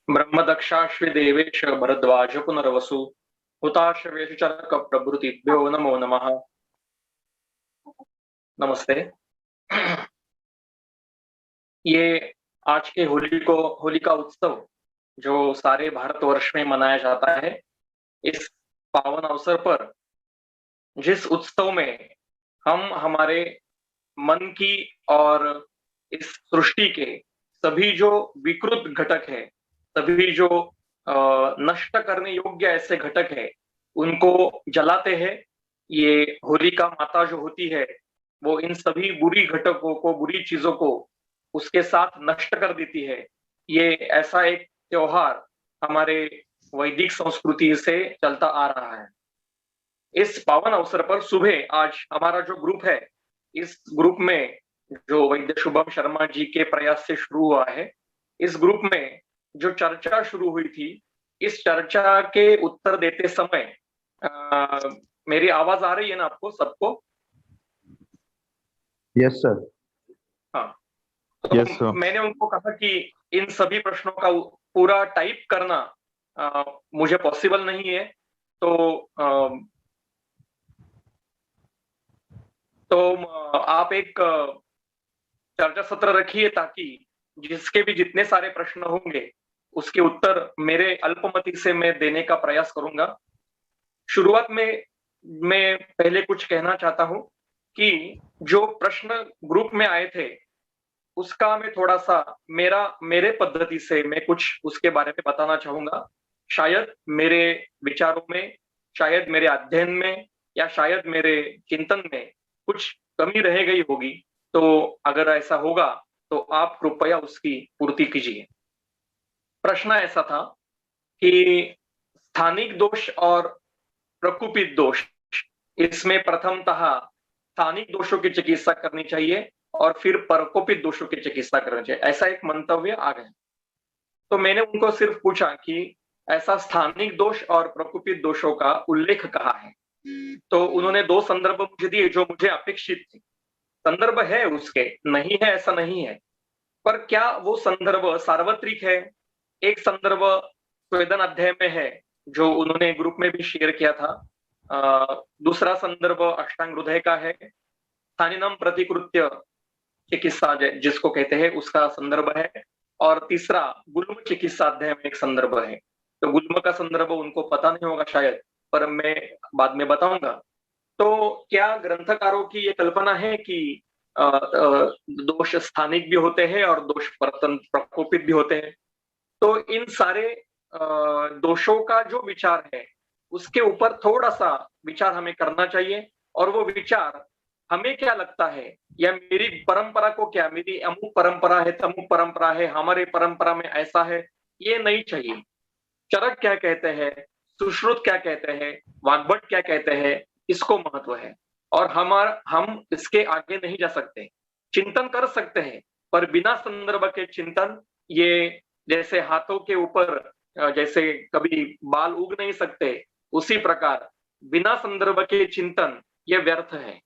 ब्रह्मदक्षाश्वि देवेश भरद्वाज पुनर्वसु हुताशवेश चरक प्रभृतिभ्यो नमो नमः। नमस्ते। ये आज के होली का उत्सव जो सारे भारतवर्ष में मनाया जाता है, इस पावन अवसर पर जिस उत्सव में हम हमारे मन की और इस सृष्टि के सभी जो विकृत घटक है, सभी जो नष्ट करने योग्य ऐसे घटक है, उनको जलाते हैं। ये होलिका माता जो होती है, वो इन सभी बुरी घटकों को, बुरी चीजों को उसके साथ नष्ट कर देती है। ये ऐसा एक त्योहार हमारे वैदिक संस्कृति से चलता आ रहा है। इस पावन अवसर पर सुबह आज हमारा जो ग्रुप है, इस ग्रुप में जो वैद्य शुभम शर्मा जी के प्रयास से शुरू हुआ है, इस ग्रुप में जो चर्चा शुरू हुई थी, इस चर्चा के उत्तर देते समय मेरी आवाज आ रही है ना आपको सबको? Yes sir. हाँ, तो यस सर। मैंने उनको कहा कि इन सभी प्रश्नों का पूरा टाइप करना मुझे पॉसिबल नहीं है, तो आप एक चर्चा सत्र रखिए ताकि जिसके भी जितने सारे प्रश्न होंगे उसके उत्तर मेरे अल्पमति से मैं देने का प्रयास करूंगा। शुरुआत में मैं पहले कुछ कहना चाहता हूं कि जो प्रश्न ग्रुप में आए थे उसका मैं थोड़ा सा मेरे पद्धति से मैं कुछ उसके बारे में बताना चाहूंगा। शायद मेरे विचारों में, शायद मेरे अध्ययन में, या शायद मेरे चिंतन में कुछ कमी रह गई होगी, तो अगर ऐसा होगा तो आप कृपया उसकी पूर्ति कीजिए। प्रश्न ऐसा था कि स्थानिक दोष और प्रकोपित दोष, इसमें प्रथमतः स्थानिक दोषों की चिकित्सा करनी चाहिए और फिर प्रकोपित दोषों की चिकित्सा करनी चाहिए, ऐसा एक मंतव्य आ गया। तो मैंने उनको सिर्फ पूछा कि ऐसा स्थानिक दोष और प्रकोपित दोषों का उल्लेख कहाँ है। तो उन्होंने दो संदर्भ मुझे दिए जो मुझे अपेक्षित थे। संदर्भ है उसके, नहीं है ऐसा नहीं है, पर क्या वो संदर्भ सार्वत्रिक है? एक संदर्भ स्वेदन अध्याय में है जो उन्होंने ग्रुप में भी शेयर किया था। दूसरा संदर्भ अष्टांग हृदय का है, स्थानिनम प्रतिकृत्य चिकित्सा जिसको कहते हैं उसका संदर्भ है, और तीसरा गुल्म चिकित्सा अध्याय में एक संदर्भ है। तो गुल्म का संदर्भ उनको पता नहीं होगा शायद, पर मैं बाद में बताऊंगा। तो क्या ग्रंथकारों की ये कल्पना है कि दोष स्थानिक भी होते हैं और दोष प्रकोपित भी होते हैं? तो इन सारे दोषों का जो विचार है उसके ऊपर थोड़ा सा विचार हमें करना चाहिए, और वो विचार हमें क्या लगता है या मेरी परंपरा को, क्या मेरी अमुक परंपरा है, तमुक परंपरा है, हमारे परंपरा में ऐसा है, ये नहीं चाहिए। चरक क्या कहते हैं, सुश्रुत क्या कहते हैं, वाग्भट क्या कहते हैं, इसको महत्व है। और हम इसके आगे नहीं जा सकते। चिंतन कर सकते हैं पर बिना संदर्भ के चिंतन, ये जैसे हाथों के ऊपर जैसे कभी बाल उग नहीं सकते, उसी प्रकार बिना संदर्भ के चिंतन ये व्यर्थ है।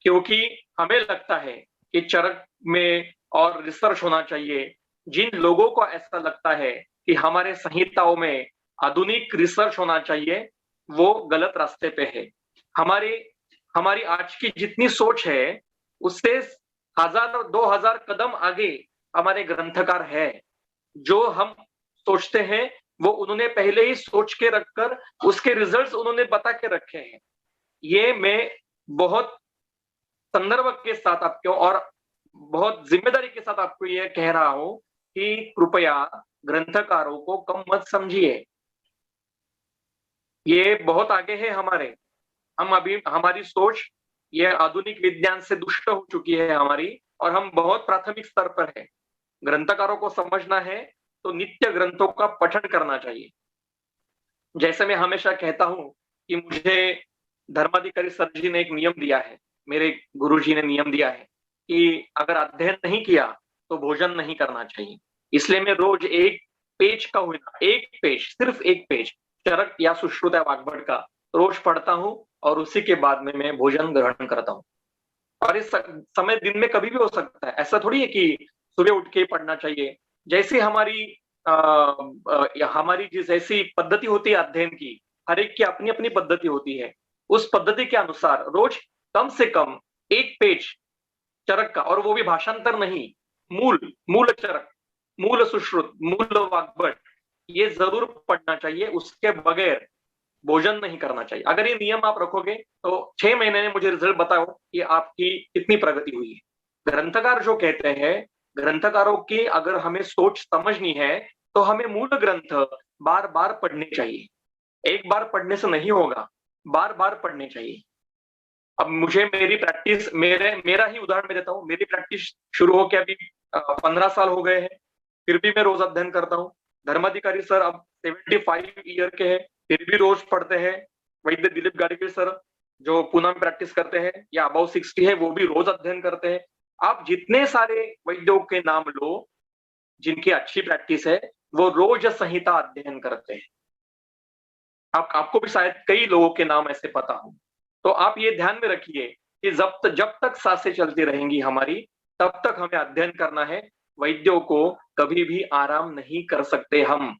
क्योंकि हमें लगता है कि चरक में और रिसर्च होना चाहिए। जिन लोगों को ऐसा लगता है कि हमारे संहिताओं में आधुनिक रिसर्च होना चाहिए, वो गलत रास्ते पे है। हमारी आज की जितनी सोच है उससे 1000-2000 कदम आगे हमारे ग्रंथकार है। जो हम सोचते हैं वो उन्होंने पहले ही सोच के रखकर उसके रिजल्ट्स उन्होंने बता के रखे हैं। ये मैं बहुत संदर्भ के साथ आपको और बहुत जिम्मेदारी के साथ आपको यह कह रहा हूं कि कृपया ग्रंथकारों को कम मत समझिए। ये बहुत आगे है हमारे। हम अभी, हमारी सोच ये आधुनिक विज्ञान से दुष्ट हो चुकी है हमारी, और हम बहुत प्राथमिक स्तर पर है। ग्रंथकारों को समझना है तो नित्य ग्रंथों का पठन करना चाहिए। जैसे मैं हमेशा कहता हूं कि मुझे धर्माधिकारी सर जी ने एक नियम दिया है, मेरे गुरुजी ने नियम दिया है कि अगर अध्ययन नहीं किया तो भोजन नहीं करना चाहिए। इसलिए मैं रोज एक पेज का हुआ, एक पेज, सिर्फ एक पेज चरक या सुश्रुत या वाग्भट का रोज पढ़ता हूं, और उसी के बाद में मैं भोजन ग्रहण करता हूं। और इस समय दिन में कभी भी हो सकता है, ऐसा थोड़ी है कि सुबह उठ के पढ़ना चाहिए। जैसे हमारी हमारी जिस ऐसी पद्धति होती है अध्ययन की, हर एक की अपनी अपनी पद्धति होती है। उस पद्धति के अनुसार रोज कम से कम 1 पेज चरक का, और वो भी भाषांतर नहीं, मूल मूल चरक, मूल सुश्रुत, मूल वाग्भट, ये जरूर पढ़ना चाहिए। उसके बगैर भोजन नहीं करना चाहिए। अगर ये नियम आप रखोगे तो 6 महीने में मुझे रिजल्ट बताओ कि आपकी कितनी प्रगति हुई है। ग्रंथकार जो कहते हैं, ग्रंथकारों की अगर हमें सोच समझनी है तो हमें मूल ग्रंथ बार बार पढ़ने चाहिए। एक बार पढ़ने से नहीं होगा, बार बार पढ़ने चाहिए। अब मुझे मेरी प्रैक्टिस, मेरा ही उदाहरण मैं देता हूँ। मेरी प्रैक्टिस शुरू होकर अभी 15 साल हो गए हैं, फिर भी मैं रोज अध्ययन करता हूँ। धर्माधिकारी सर अब 75 ईयर के हैं, फिर भी रोज पढ़ते हैं। वैद्य दिलीप गाडगिल सर जो पुणे में प्रैक्टिस करते हैं, या अबाउ 60 है, वो भी रोज अध्ययन करते हैं। आप जितने सारे वैद्यों के नाम लो जिनकी अच्छी प्रैक्टिस है, वो रोज संहिता अध्ययन करते हैं। आपको भी शायद कई लोगों के नाम ऐसे पता हो। तो आप ये ध्यान में रखिए कि जब तक सांसें चलती रहेंगी हमारी, तब तक हमें अध्ययन करना है। वैद्यों को कभी भी आराम नहीं कर सकते हम।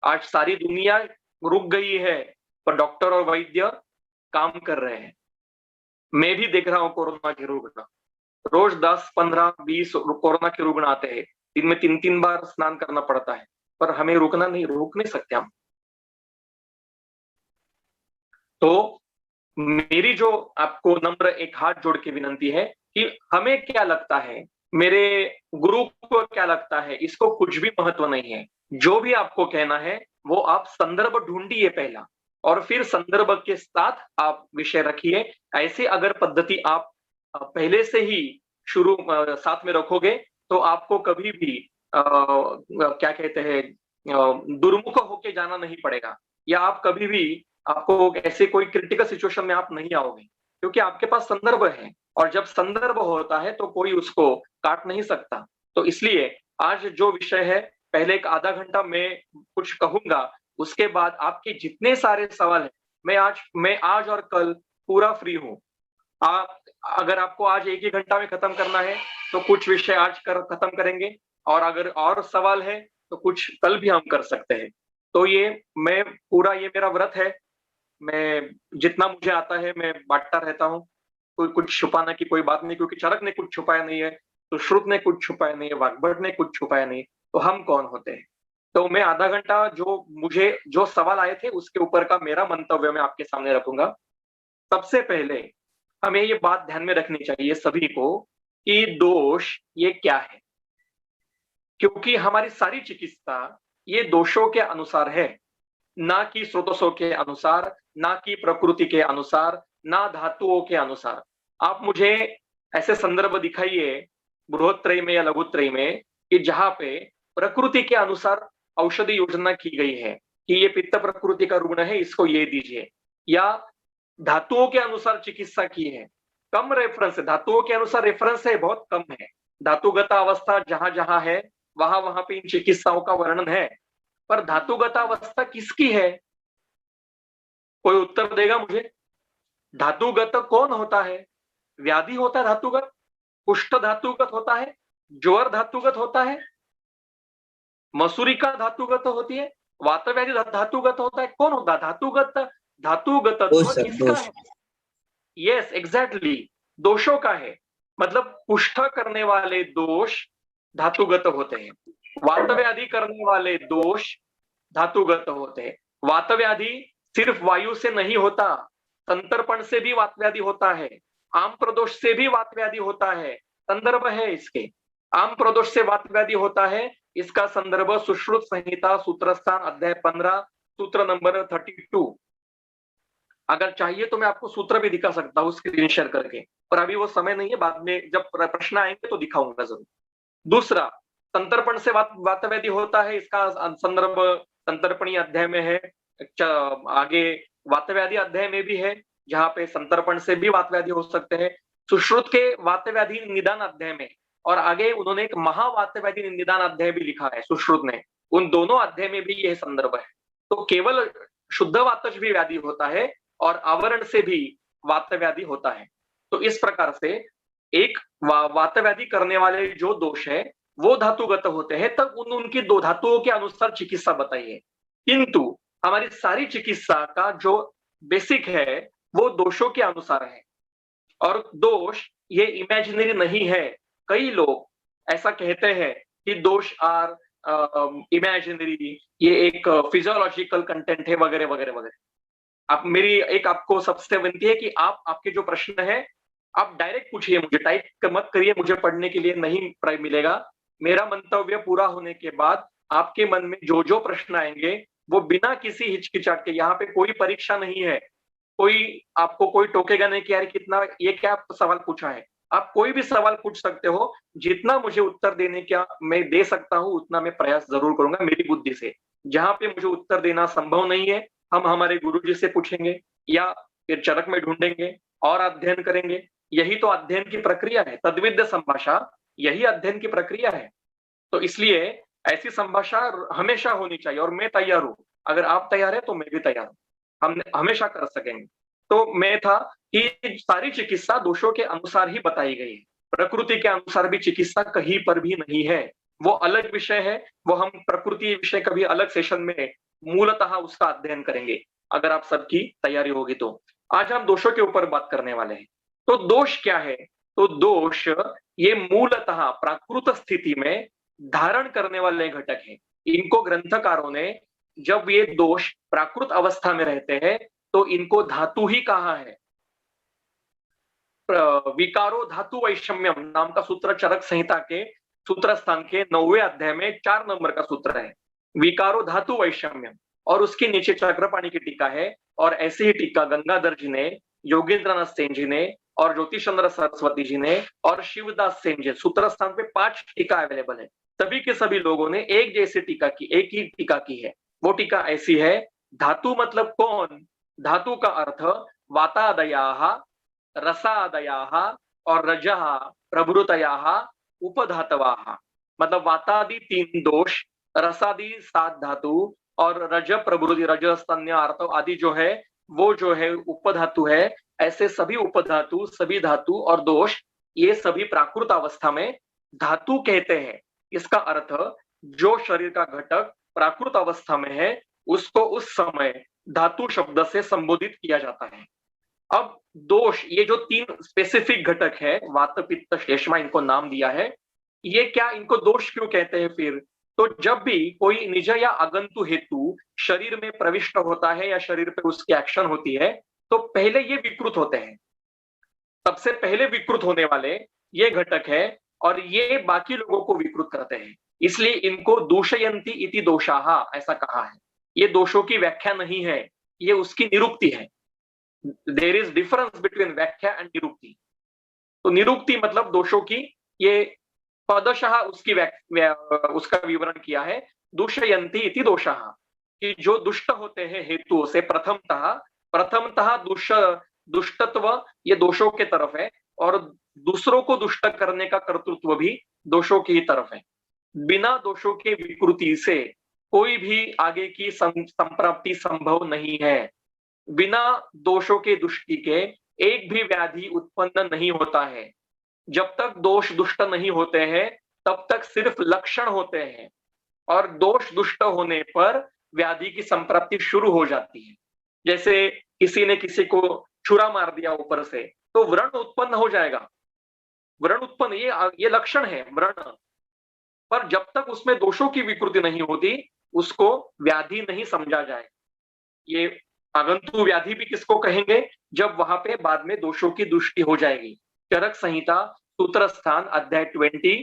आज सारी दुनिया रुक गई है, पर डॉक्टर और वैद्य काम कर रहे हैं। मैं भी देख रहा हूँ कोरोना के रुग्ण, रोज 10, 15, 20 कोरोना के रुग्ण आते हैं। दिन में 3-3 बार स्नान करना पड़ता है, पर हमें रोक नहीं सकते हम। तो मेरी जो आपको नम्र एक हाथ जोड़ के विनंती है कि हमें क्या लगता है, मेरे गुरु को क्या लगता है, इसको कुछ भी महत्व नहीं है। जो भी आपको कहना है वो आप संदर्भ ढूंढिए पहला, और फिर संदर्भ के साथ आप विषय रखिए। ऐसे अगर पद्धति आप पहले से ही शुरू साथ में रखोगे तो आपको कभी भी क्या कहते हैं, दुर्मुख होके जाना नहीं पड़ेगा, या आप कभी भी आपको ऐसे कोई क्रिटिकल सिचुएशन में आप नहीं आओगे, क्योंकि आपके पास संदर्भ है। और जब संदर्भ होता है तो कोई उसको काट नहीं सकता। तो इसलिए आज जो विषय है, पहले एक आधा घंटा मैं कुछ कहूंगा, उसके बाद आपके जितने सारे सवाल हैं, मैं आज और कल पूरा फ्री हूं। आप, अगर आपको आज एक ही घंटा में खत्म करना है तो कुछ विषय आज खत्म करेंगे, और अगर और सवाल है तो कुछ कल भी हम कर सकते हैं। तो ये ये मेरा व्रत है। मैं जितना मुझे आता है मैं बांटता रहता हूँ। कोई कुछ छुपाने की कोई बात नहीं, क्योंकि चरक ने कुछ छुपाया नहीं है, तो श्रुत ने कुछ छुपाया नहीं है, वाग्भट ने कुछ छुपाया नहीं, तो हम कौन होते हैं। तो मैं आधा घंटा जो सवाल आए थे उसके ऊपर का मेरा मंतव्य मैं आपके सामने रखूंगा। सबसे पहले हमें ये बात ध्यान में रखनी चाहिए सभी को कि दोष ये क्या है, क्योंकि हमारी सारी चिकित्सा ये दोषों के अनुसार है, ना कि स्रोतों के अनुसार, ना कि प्रकृति के अनुसार, ना धातुओं के अनुसार। आप मुझे ऐसे संदर्भ दिखाइए बृहत्त्रयी में या लघुत्रयी में कि जहां पे प्रकृति के अनुसार औषधि योजना की गई है कि ये पित्त प्रकृति का रुग्ण है, इसको ये दीजिए, या धातुओं के अनुसार चिकित्सा की है। कम रेफरेंस है, धातुओं के अनुसार रेफरेंस है बहुत कम है। धातुगत अवस्था जहां जहां है वहां वहां पे इन चिकित्साओं का वर्णन है, पर धातुगत अवस्था किसकी है, कोई उत्तर देगा मुझे। धातुगत कौन होता है? व्याधि होता है धातुगत, कुष्ठ धातुगत होता है, ज्वर धातुगत होता है, मसूरिका धातुगत होती है, वातव्याधि धातुगत होता है। कौन होता है धातुगत? धातुगतत्व किसका है? यस एग्जैक्टली, दोषों का है। मतलब पुष्ट करने वाले दोष धातुगत होते हैं, वातव्याधि करने वाले दोष धातुगत होते हैं। वातव्याधि सिर्फ वायु से नहीं होता, संतर्पण से भी वातव्याधि होता है, आम प्रदोष से भी वातव्याधि होता है। संदर्भ है इसके, आम प्रदोष से वातव्याधि होता है। इसका संदर्भ सुश्रुत संहिता सूत्रस्थान अध्याय 15 सूत्र नंबर 32। अगर चाहिए तो मैं आपको सूत्र भी दिखा सकता हूँ स्क्रीन शेयर करके, पर अभी वो समय नहीं है, बाद में जब प्रश्न आएंगे तो दिखाऊंगा जरूर। दूसरा, संतर्पण से वातव्याधि होता है, इसका संदर्भ संतर्पणीय अध्याय में है। आगे वातव्याधि अध्याय में भी है, जहां पे संतर्पण से भी वातव्याधि हो सकते हैं। सुश्रुत के वातव्याधि निदान अध्याय में, और आगे उन्होंने एक महावातव्याधि निदान अध्याय भी लिखा है सुश्रुत ने, उन दोनों अध्याय में भी यह संदर्भ है। तो केवल शुद्ध वातज भी व्याधि होता है और आवरण से भी वातव्याधि होता है। तो इस प्रकार से एक वातव्याधि करने वाले जो दोष है वो धातुगत होते हैं, तब उनकी दो धातुओं के अनुसार चिकित्सा बताइए। किंतु हमारी सारी चिकित्सा का जो बेसिक है वो दोषों के अनुसार है। और दोष ये इमेजिनरी नहीं है। कई लोग ऐसा कहते हैं कि दोष आर इमेजिनरी, ये एक फिजियोलॉजिकल कंटेंट है वगैरह वगैरह वगैरह। आप मेरी एक आपको सबसे विनती है कि आप आपके जो प्रश्न है आप डायरेक्ट पूछिए, मुझे टाइप मत करिए, मुझे पढ़ने के लिए नहीं प्राइम मिलेगा। मेरा मंतव्य पूरा होने के बाद आपके मन में जो जो प्रश्न आएंगे वो बिना किसी हिचकिचाहट के, यहाँ पे कोई परीक्षा नहीं है, कोई आपको कोई टोकेगा नहीं कि यार कितना ये क्या सवाल पूछा है। आप कोई भी सवाल पूछ सकते हो, जितना मुझे उत्तर देने का मैं दे सकता हूँ उतना मैं प्रयास जरूर करूंगा मेरी बुद्धि से। जहां पे मुझे उत्तर देना संभव नहीं है, हम हमारे गुरुजी से पूछेंगे या फिर चरक में ढूंढेंगे और अध्ययन करेंगे। यही तो अध्ययन की प्रक्रिया है, तद्विद्य संभाषा, यही अध्ययन की प्रक्रिया है। तो इसलिए ऐसी संभाषा हमेशा होनी चाहिए और मैं तैयार हूं। अगर आप तैयार है तो मैं भी तैयार हूं, हम हमेशा कर सकेंगे। तो मैं था कि सारी चिकित्सा दोषों के अनुसार ही बताई गई है, प्रकृति के अनुसार भी चिकित्सा कहीं पर भी नहीं है। वो अलग विषय है, वो हम प्रकृति विषय कभी अलग सेशन में मूलतः उसका अध्ययन करेंगे, अगर आप सबकी तैयारी होगी तो। आज हम दोषों के ऊपर बात करने वाले हैं। तो दोष क्या है? तो दोष ये मूलतः प्राकृत स्थिति में धारण करने वाले घटक हैं। इनको ग्रंथकारों ने, जब ये दोष प्राकृत अवस्था में रहते हैं तो इनको धातु ही कहा है। विकारो धातु वैषम्यम नाम का सूत्र चरक संहिता के सूत्र स्थान के 9वें अध्याय में 4 नंबर का सूत्र है, विकारो धातु वैषम्यम। और उसके नीचे चक्रपाणी की टीका है, और ऐसी ही टीका गंगाधर जी ने, योगेंद्रनाथ सेन जी ने और ज्योतिष चंद्र सरस्वती जी ने और शिवदास सेन जी, सूत्र स्थान पे 5 टीका अवेलेबल है। सभी के सभी लोगों ने एक जैसी टीका की, एक ही टीका की है। वो टीका ऐसी है, धातु मतलब कौन? धातु का अर्थ वातादयाः, रसादयाः और रजः प्रभृतयाः उपधातवाः। मतलब वातादि 3 दोष, रसादि 7 धातु और रज प्रभृति, रज स्तन्य अर्थ आदि जो है वो जो है उपधातु है। ऐसे सभी उपधातु, सभी धातु और दोष, ये सभी प्राकृत अवस्था में धातु कहते हैं। इसका अर्थ जो शरीर का घटक प्राकृत अवस्था में है उसको उस समय धातु शब्द से संबोधित किया जाता है। अब दोष, ये जो 3 स्पेसिफिक घटक है, वात पित्त श्लेष्मा, इनको नाम दिया है। ये क्या, इनको दोष क्यों कहते हैं फिर? तो जब भी कोई निज या आगंतु हेतु शरीर में प्रविष्ट होता है या शरीर पे उसकी एक्शन होती है तो पहले ये विकृत होते हैं। सबसे पहले विकृत होने वाले ये घटक है और ये बाकी लोगों को विकृत करते हैं। इसलिए इनको दूषयंती इति दोषाः ऐसा कहा है। ये दोषों की व्याख्या नहीं है, ये उसकी निरुक्ति है। देयर इज डिफरेंस बिटवीन व्याख्या एंड निरुक्ति। तो निरुक्ति मतलब दोषों की, ये पदशः उसकी उसका विवरण किया है। दूषयंती इति दोषाः, कि जो दुष्ट होते हैं हेतुओं से, प्रथमतः दुष्टत्व ये दोषों के तरफ है और दूसरों को दुष्ट करने का कर्तृत्व भी दोषों की ही तरफ है। बिना दोषों के विकृति से कोई भी आगे की संप्राप्ति संभव नहीं है। बिना दोषों के दुष्टि के एक भी व्याधि उत्पन्न नहीं होता है। जब तक दोष दुष्ट नहीं होते हैं तब तक सिर्फ लक्षण होते हैं, और दोष दुष्ट होने पर व्याधि की संप्राप्ति शुरू हो जाती है। जैसे किसी ने किसी को छुरा मार दिया ऊपर से तो व्रण उत्पन्न हो जाएगा। व्रण उत्पन्न, ये लक्षण है व्रण। पर जब तक उसमें दोषों की विकृति नहीं होती उसको व्याधि नहीं समझा जाए। ये आगंतु व्याधि भी किसको कहेंगे? जब वहां पे बाद में दोषों की दृष्टि हो जाएगी। चरक संहिता सूत्र स्थान अध्याय 20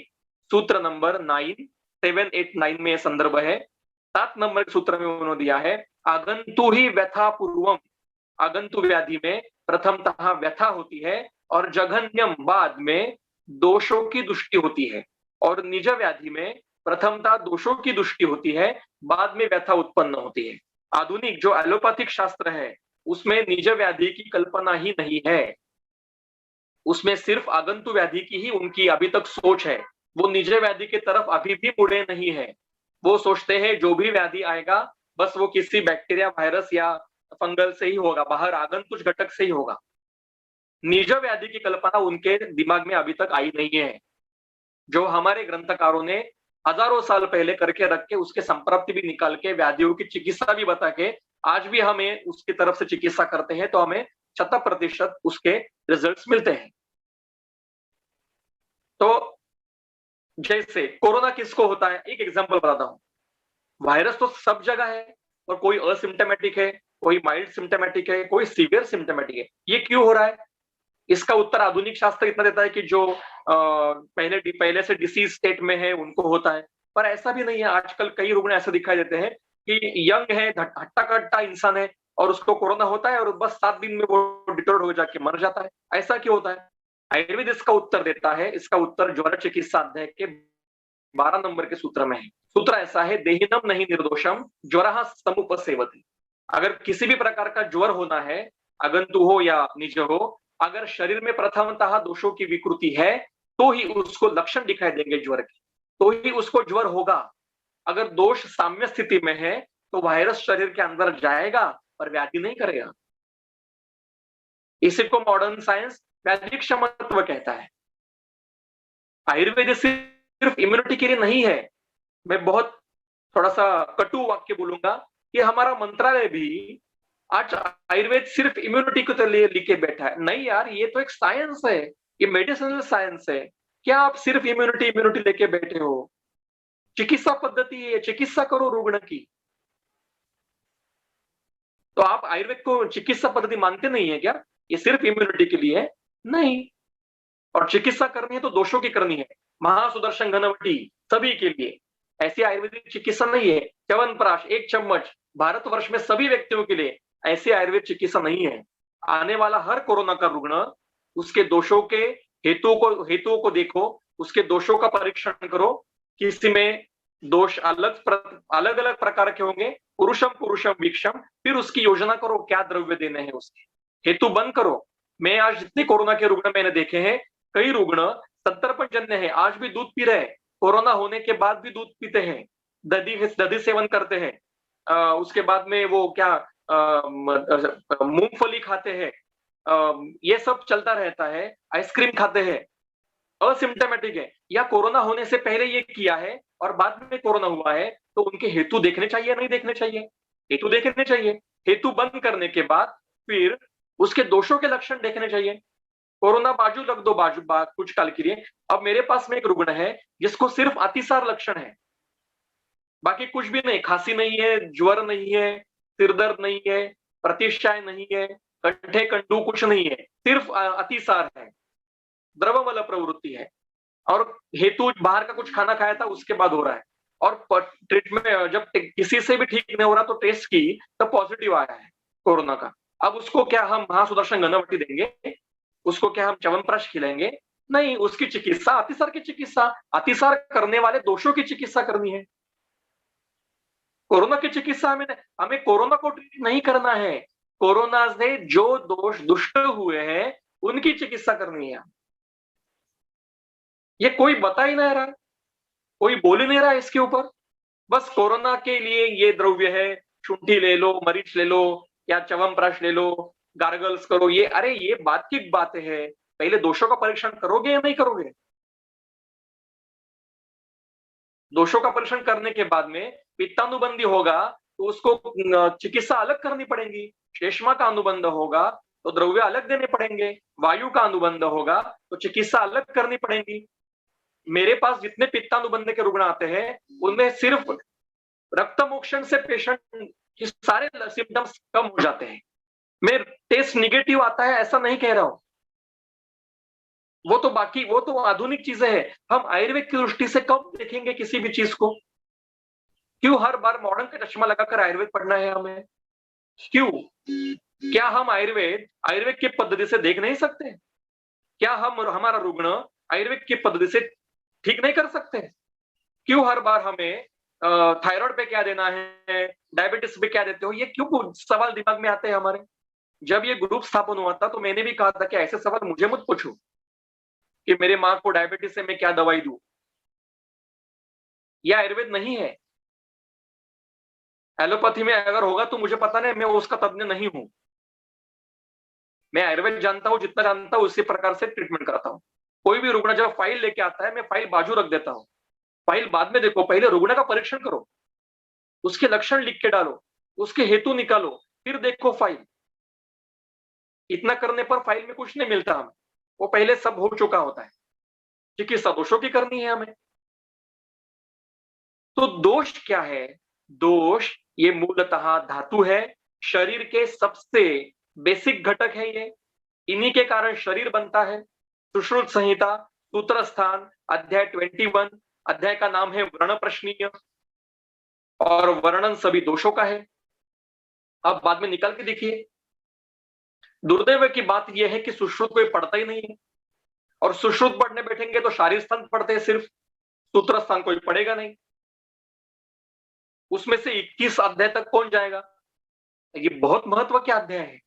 सूत्र नंबर 9, 7, 8, 9 में संदर्भ है। 7 नंबर सूत्र में उन्होंने दिया है, आगंतु ही व्यथा पूर्वम। आगंतु व्याधि में प्रथमतः व्यथा होती है और जघन्यम बाद में दोषों की दृष्टि होती है, और निज व्याधि में प्रथमतः दोषों की दृष्टि होती है, बाद में व्यथा उत्पन्न होती है। आधुनिक जो एलोपैथिक शास्त्र है उसमें निज व्याधि की कल्पना ही नहीं है, उसमें सिर्फ आगंतु व्याधि की ही उनकी अभी तक सोच है। वो निज व्याधि की तरफ अभी भी मुड़े नहीं है। वो सोचते हैं जो भी व्याधि आएगा बस वो किसी बैक्टीरिया, वायरस या फंगल से ही होगा, बाहर आगंतुक घटक से ही होगा। निज व्याधि की कल्पना उनके दिमाग में अभी तक आई नहीं है। जो हमारे ग्रंथकारों ने हजारों साल पहले करके रख के उसके संप्राप्ति भी निकाल के व्याधियों की चिकित्सा भी बता के आज भी हमें उसकी तरफ से चिकित्सा करते हैं, तो हमें 100% उसके रिजल्ट्स मिलते हैं। तो जैसे कोरोना किसको होता है, एक एग्जांपल बताता हूँ। वायरस तो सब जगह है और कोई असिम्प्टोमेटिक है, कोई माइल्ड सिम्प्टोमेटिक है, कोई सीवियर सिम्प्टोमेटिक है। ये क्यों हो रहा है? इसका उत्तर आधुनिक शास्त्र इतना देता है कि जो पहले से डिसीज स्टेट में है उनको होता है, पर ऐसा भी नहीं है। आजकल कई रुग्ण ऐसे दिखाई देते हैं कि यंग है, हट्टा कट्टा इंसान है और उसको कोरोना होता है और बस 7 दिन में वो डिटोर्ड हो जाके मर जाता है। ऐसा क्यों होता है? आयुर्वेद इसका उत्तर देता है। इसका उत्तर ज्वर चिकित्सा अध्याय के 12 नंबर के सूत्र में है। सूत्र ऐसा है, देहिनम नहीं निर्दोषम ज्वरः समुपसेवति। अगर किसी भी प्रकार का ज्वर होना है, आगंतु हो या निज हो, अगर शरीर में प्रथमतः दोषों की विकृति है तो ही उसको लक्षण दिखाई देंगे ज्वर के, तो ही उसको ज्वर होगा। अगर दोष साम्य स्थिति में है तो वायरस शरीर के अंदर जाएगा पर व्याधि नहीं करेगा। इसी को मॉडर्न साइंस व्याधि क्षमत्व कहता है। आयुर्वेद सिर्फ इम्यूनिटी के लिए नहीं है। मैं बहुत थोड़ा सा कटु वाक्य बोलूंगा कि हमारा मंत्रालय भी आज आयुर्वेद सिर्फ इम्यूनिटी के लिए लिखे बैठा है। नहीं यार, ये तो एक साइंस है, ये मेडिसिनल साइंस है। क्या आप सिर्फ इम्यूनिटी इम्यूनिटी लेके बैठे हो? चिकित्सा पद्धति है, चिकित्सा करो रुग्ण की। तो आप आयुर्वेद को चिकित्सा पद्धति मानते नहीं है क्या? ये सिर्फ इम्यूनिटी के लिए है? नहीं। और चिकित्सा करनी है तो दोषों की करनी है। महासुदर्शन घनवटी सभी के लिए। ऐसी आयुर्वेदिक चिकित्सा नहीं है च्यवनप्राश 1 चम्मच भारतवर्ष में सभी व्यक्तियों के लिए, ऐसी आयुर्वेद चिकित्सा नहीं है। आने वाला हर कोरोना का रुग्ण उसके दोषों के हेतुओं को देखो, उसके दोषों का परीक्षण करो। किसी में दोष अलग अलग प्रकार के होंगे, पुरुषम वीक्षम, फिर उसकी योजना करो क्या द्रव्य देने हैं, उसके हेतु बंद करो। मैं आज जितने कोरोना के रुग्ण मैंने देखे हैं, कई रुग्ण संतर्पणजन्य है, आज भी दूध पी रहे हैं, कोरोना होने के बाद भी दूध पीते हैं, दधी सेवन करते हैं, उसके बाद में वो क्या मूंगफली खाते हैं, ये सब चलता रहता है, आइसक्रीम खाते हैं, असिम्प्टोमेटिक है या कोरोना होने से पहले ये किया है और बाद में कोरोना हुआ है, तो उनके हेतु देखने चाहिए नहीं देखने चाहिए? हेतु देखने चाहिए। हेतु बंद करने के बाद फिर उसके दोषों के लक्षण देखने चाहिए। कोरोना बाजू रख दो, कुछ काल के लिए। अब मेरे पास में एक रुग्ण है जिसको सिर्फ अतिसार लक्षण है, बाकी कुछ भी नहीं, खांसी नहीं है, ज्वर नहीं है, सिरदर्द नहीं है, प्रतिष्ठाय नहीं है, कंठे कंडू कुछ नहीं है, सिर्फ अतिसार है, द्रवमल प्रवृत्ति है और हेतु बाहर का कुछ खाना खाया था उसके बाद हो रहा है। और ट्रीटमेंट जब किसी से भी ठीक नहीं हो रहा तो टेस्ट की तब पॉजिटिव आया है कोरोना का। अब उसको क्या हम महासुदर्शन घनवटी देंगे? उसको क्या हम च्यवनप्राश खिलाएंगे? नहीं, उसकी चिकित्सा अतिसार की चिकित्सा, अतिसार करने वाले दोषों की चिकित्सा करनी है। कोरोना की चिकित्सा हमें कोरोना को ट्रीट नहीं करना है, कोरोना से जो दोष दुष्ट हुए हैं उनकी चिकित्सा करनी है। ये कोई बता ही नहीं रहा, कोई बोल ही नहीं रहा इसके ऊपर। बस कोरोना के लिए ये द्रव्य है, शुंठी ले लो, मरीच ले लो या च्यवनप्राश ले लो, गार्गल्स करो, ये अरे ये बात की बातें है। पहले दोषों का परीक्षण करोगे या नहीं करोगे? दोषों का परीक्षण करने के बाद में पित्तानुबंधी होगा तो उसको चिकित्सा अलग करनी पड़ेगी। श्लेष्मा का अनुबंध होगा तो द्रव्य अलग देने पड़ेंगे। वायु का अनुबंध होगा तो चिकित्सा अलग करनी पड़ेगी। मेरे पास जितने पित्तानुबंध के रुग्ण आते हैं उनमें सिर्फ रक्त मोक्षण से पेशेंट के सारे सिम्टम्स कम हो जाते हैं। मैं टेस्ट निगेटिव आता है ऐसा नहीं कह रहा हूं, वो तो आधुनिक चीजें हैं। हम आयुर्वेद की दृष्टि से कब देखेंगे किसी भी चीज को? क्यों हर बार मॉडर्न का चश्मा लगाकर आयुर्वेद पढ़ना है हमें? क्यों? क्या हम आयुर्वेद की पद्धति से देख नहीं सकते? क्या हम हमारा रुग्ण आयुर्वेद की पद्धति से ठीक नहीं कर सकते? क्यों हर बार हमें थायराइड पे क्या देना है, डायबिटीज पे क्या देते हो, ये क्यों सवाल दिमाग में आते हैं हमारे? जब ये ग्रुप स्थापन हुआ था तो मैंने भी कहा था कि ऐसे सवाल मुझे मत पूछो कि मेरे माँ को डायबिटीज से मैं क्या दवाई दूं। यह आयुर्वेद नहीं है। एलोपैथी में अगर होगा तो मुझे पता नहीं, मैं उसका तज्ञ नहीं हूं। मैं आयुर्वेद जानता हूं, जितना जानता हूं उसी प्रकार से ट्रीटमेंट करता हूं। कोई भी रुग्ण जब फाइल लेके आता है, मैं फाइल बाजू रख देता हूं, फाइल बाद में देखो, पहले रुग्ण का परीक्षण करो, उसके लक्षण लिख के डालो, उसके हेतु निकालो, फिर देखो फाइल। इतना करने पर फाइल में कुछ नहीं मिलता हमें, वो पहले सब हो चुका होता है। चिकित्सा दोषों की करनी है हमें। तो दोष क्या है? दोष ये मूलतः धातु है, शरीर के सबसे बेसिक घटक है ये, इन्हीं के कारण शरीर बनता है। सुश्रुत संहिता सूत्र स्थान अध्याय 21, अध्याय का नाम है वर्ण प्रश्नीय, और वर्णन सभी दोषों का है। अब बाद में निकल के देखिए, दुर्दैव की बात यह है कि सुश्रुत कोई पढ़ता ही नहीं है, और सुश्रुत पढ़ने बैठेंगे तो शारीर स्थान पढ़ते हैं सिर्फ, सूत्र स्थान कोई पढ़ेगा नहीं। उसमें से 21 अध्याय तक कौन जाएगा? ये बहुत महत्व के अध्याय है।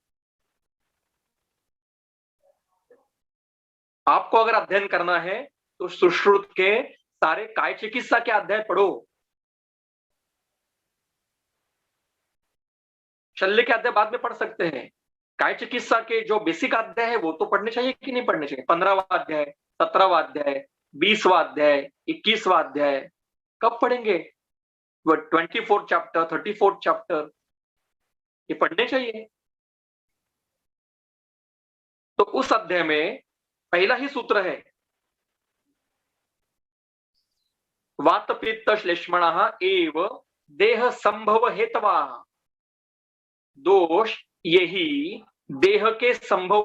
आपको अगर अध्ययन करना है तो सुश्रुत के सारे काय चिकित्सा के अध्याय पढ़ो। शल्य के अध्याय बाद में पढ़ सकते हैं, काय चिकित्सा के जो बेसिक अध्याय है वो तो पढ़ने चाहिए कि नहीं पढ़ने चाहिए? 15वां अध्याय, 17वां अध्याय, 20वां अध्याय, 21वां अध्याय कब पढ़ेंगे? 24 चैप्टर, 34 चैप्टर, ये पढ़ने चाहिए। तो उस अध्याय में पहला ही सूत्र है, वात पित्त श्लेष्मणः एव देह संभव हेतवा। दोष यही देह के संभव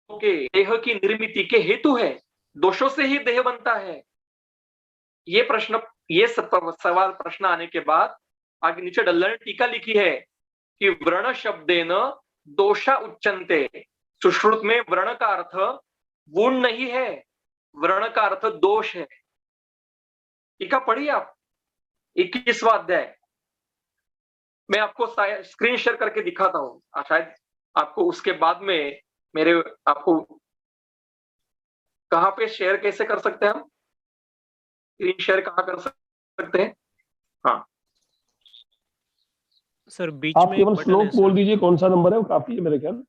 के, देह की निर्मिति के हेतु है। दोषों से ही देह बनता है। ये प्रश्न, ये सवाल प्रश्न आने के बाद आगे नीचे डल्ला ने टीका लिखी है कि व्रण शब्देन दोषा उच्चन्ते। सुश्रुत में व्रण का अर्थ गुण नहीं है, व्रण का अर्थ दोष है। टीका पढ़िए आप, 21वां अध्याय। मैं आपको स्क्रीन शेयर करके दिखाता हूं, शायद आपको उसके बाद में मेरे, आपको कहां पे शेयर कैसे कर सकते हैं हम, स्क्रीन शेयर कहां कर सकते हैं? हाँ सर बीच आप में केवल श्लोक बोल दीजिए कौन सा नंबर है, वो काफी है मेरे ख्याल।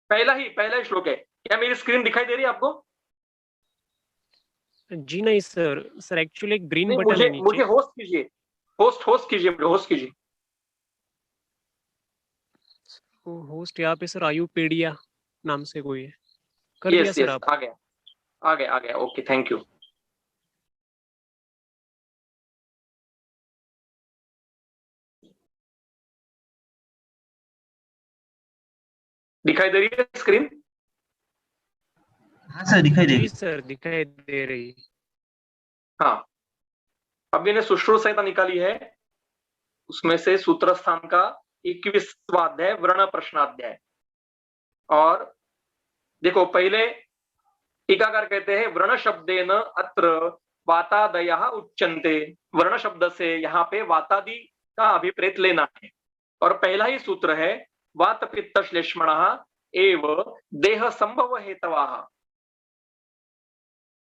पहला ही श्लोक है। क्या मेरी स्क्रीन दिखाई दे रही है आपको? जी नहीं सर, सर एक्चुअली एक ग्रीन नहीं, बटन है नीचे। मुझे होस्ट कीजिए, होस्ट कीजिए, मुझे होस्ट कीजिए। होस्ट यहाँ पे सर आयुपेडिया नाम से कोई है, कर दिया यस सर यस, आप? आ गया। Okay, thank you. दिखाई दे रही है स्क्रीन? हाँ सर, दिखाई दे जी रही। सर दिखाई दे रही। हाँ, अब मैंने सुश्रुत संहिता निकाली है, उसमें से सूत्र स्थान का 21वां अध्याय वर्ण प्रश्नाध्याय। और देखो, पहले टीकाकार कहते हैं व्रण शब्देन अत्र वातादयः उच्यन्ते। वर्ण शब्द से यहाँ पे वातादि का अभिप्रेत लेना है। और पहला ही सूत्र है वात पित्त श्लेष्मणः एव देह संभव हेतवाः।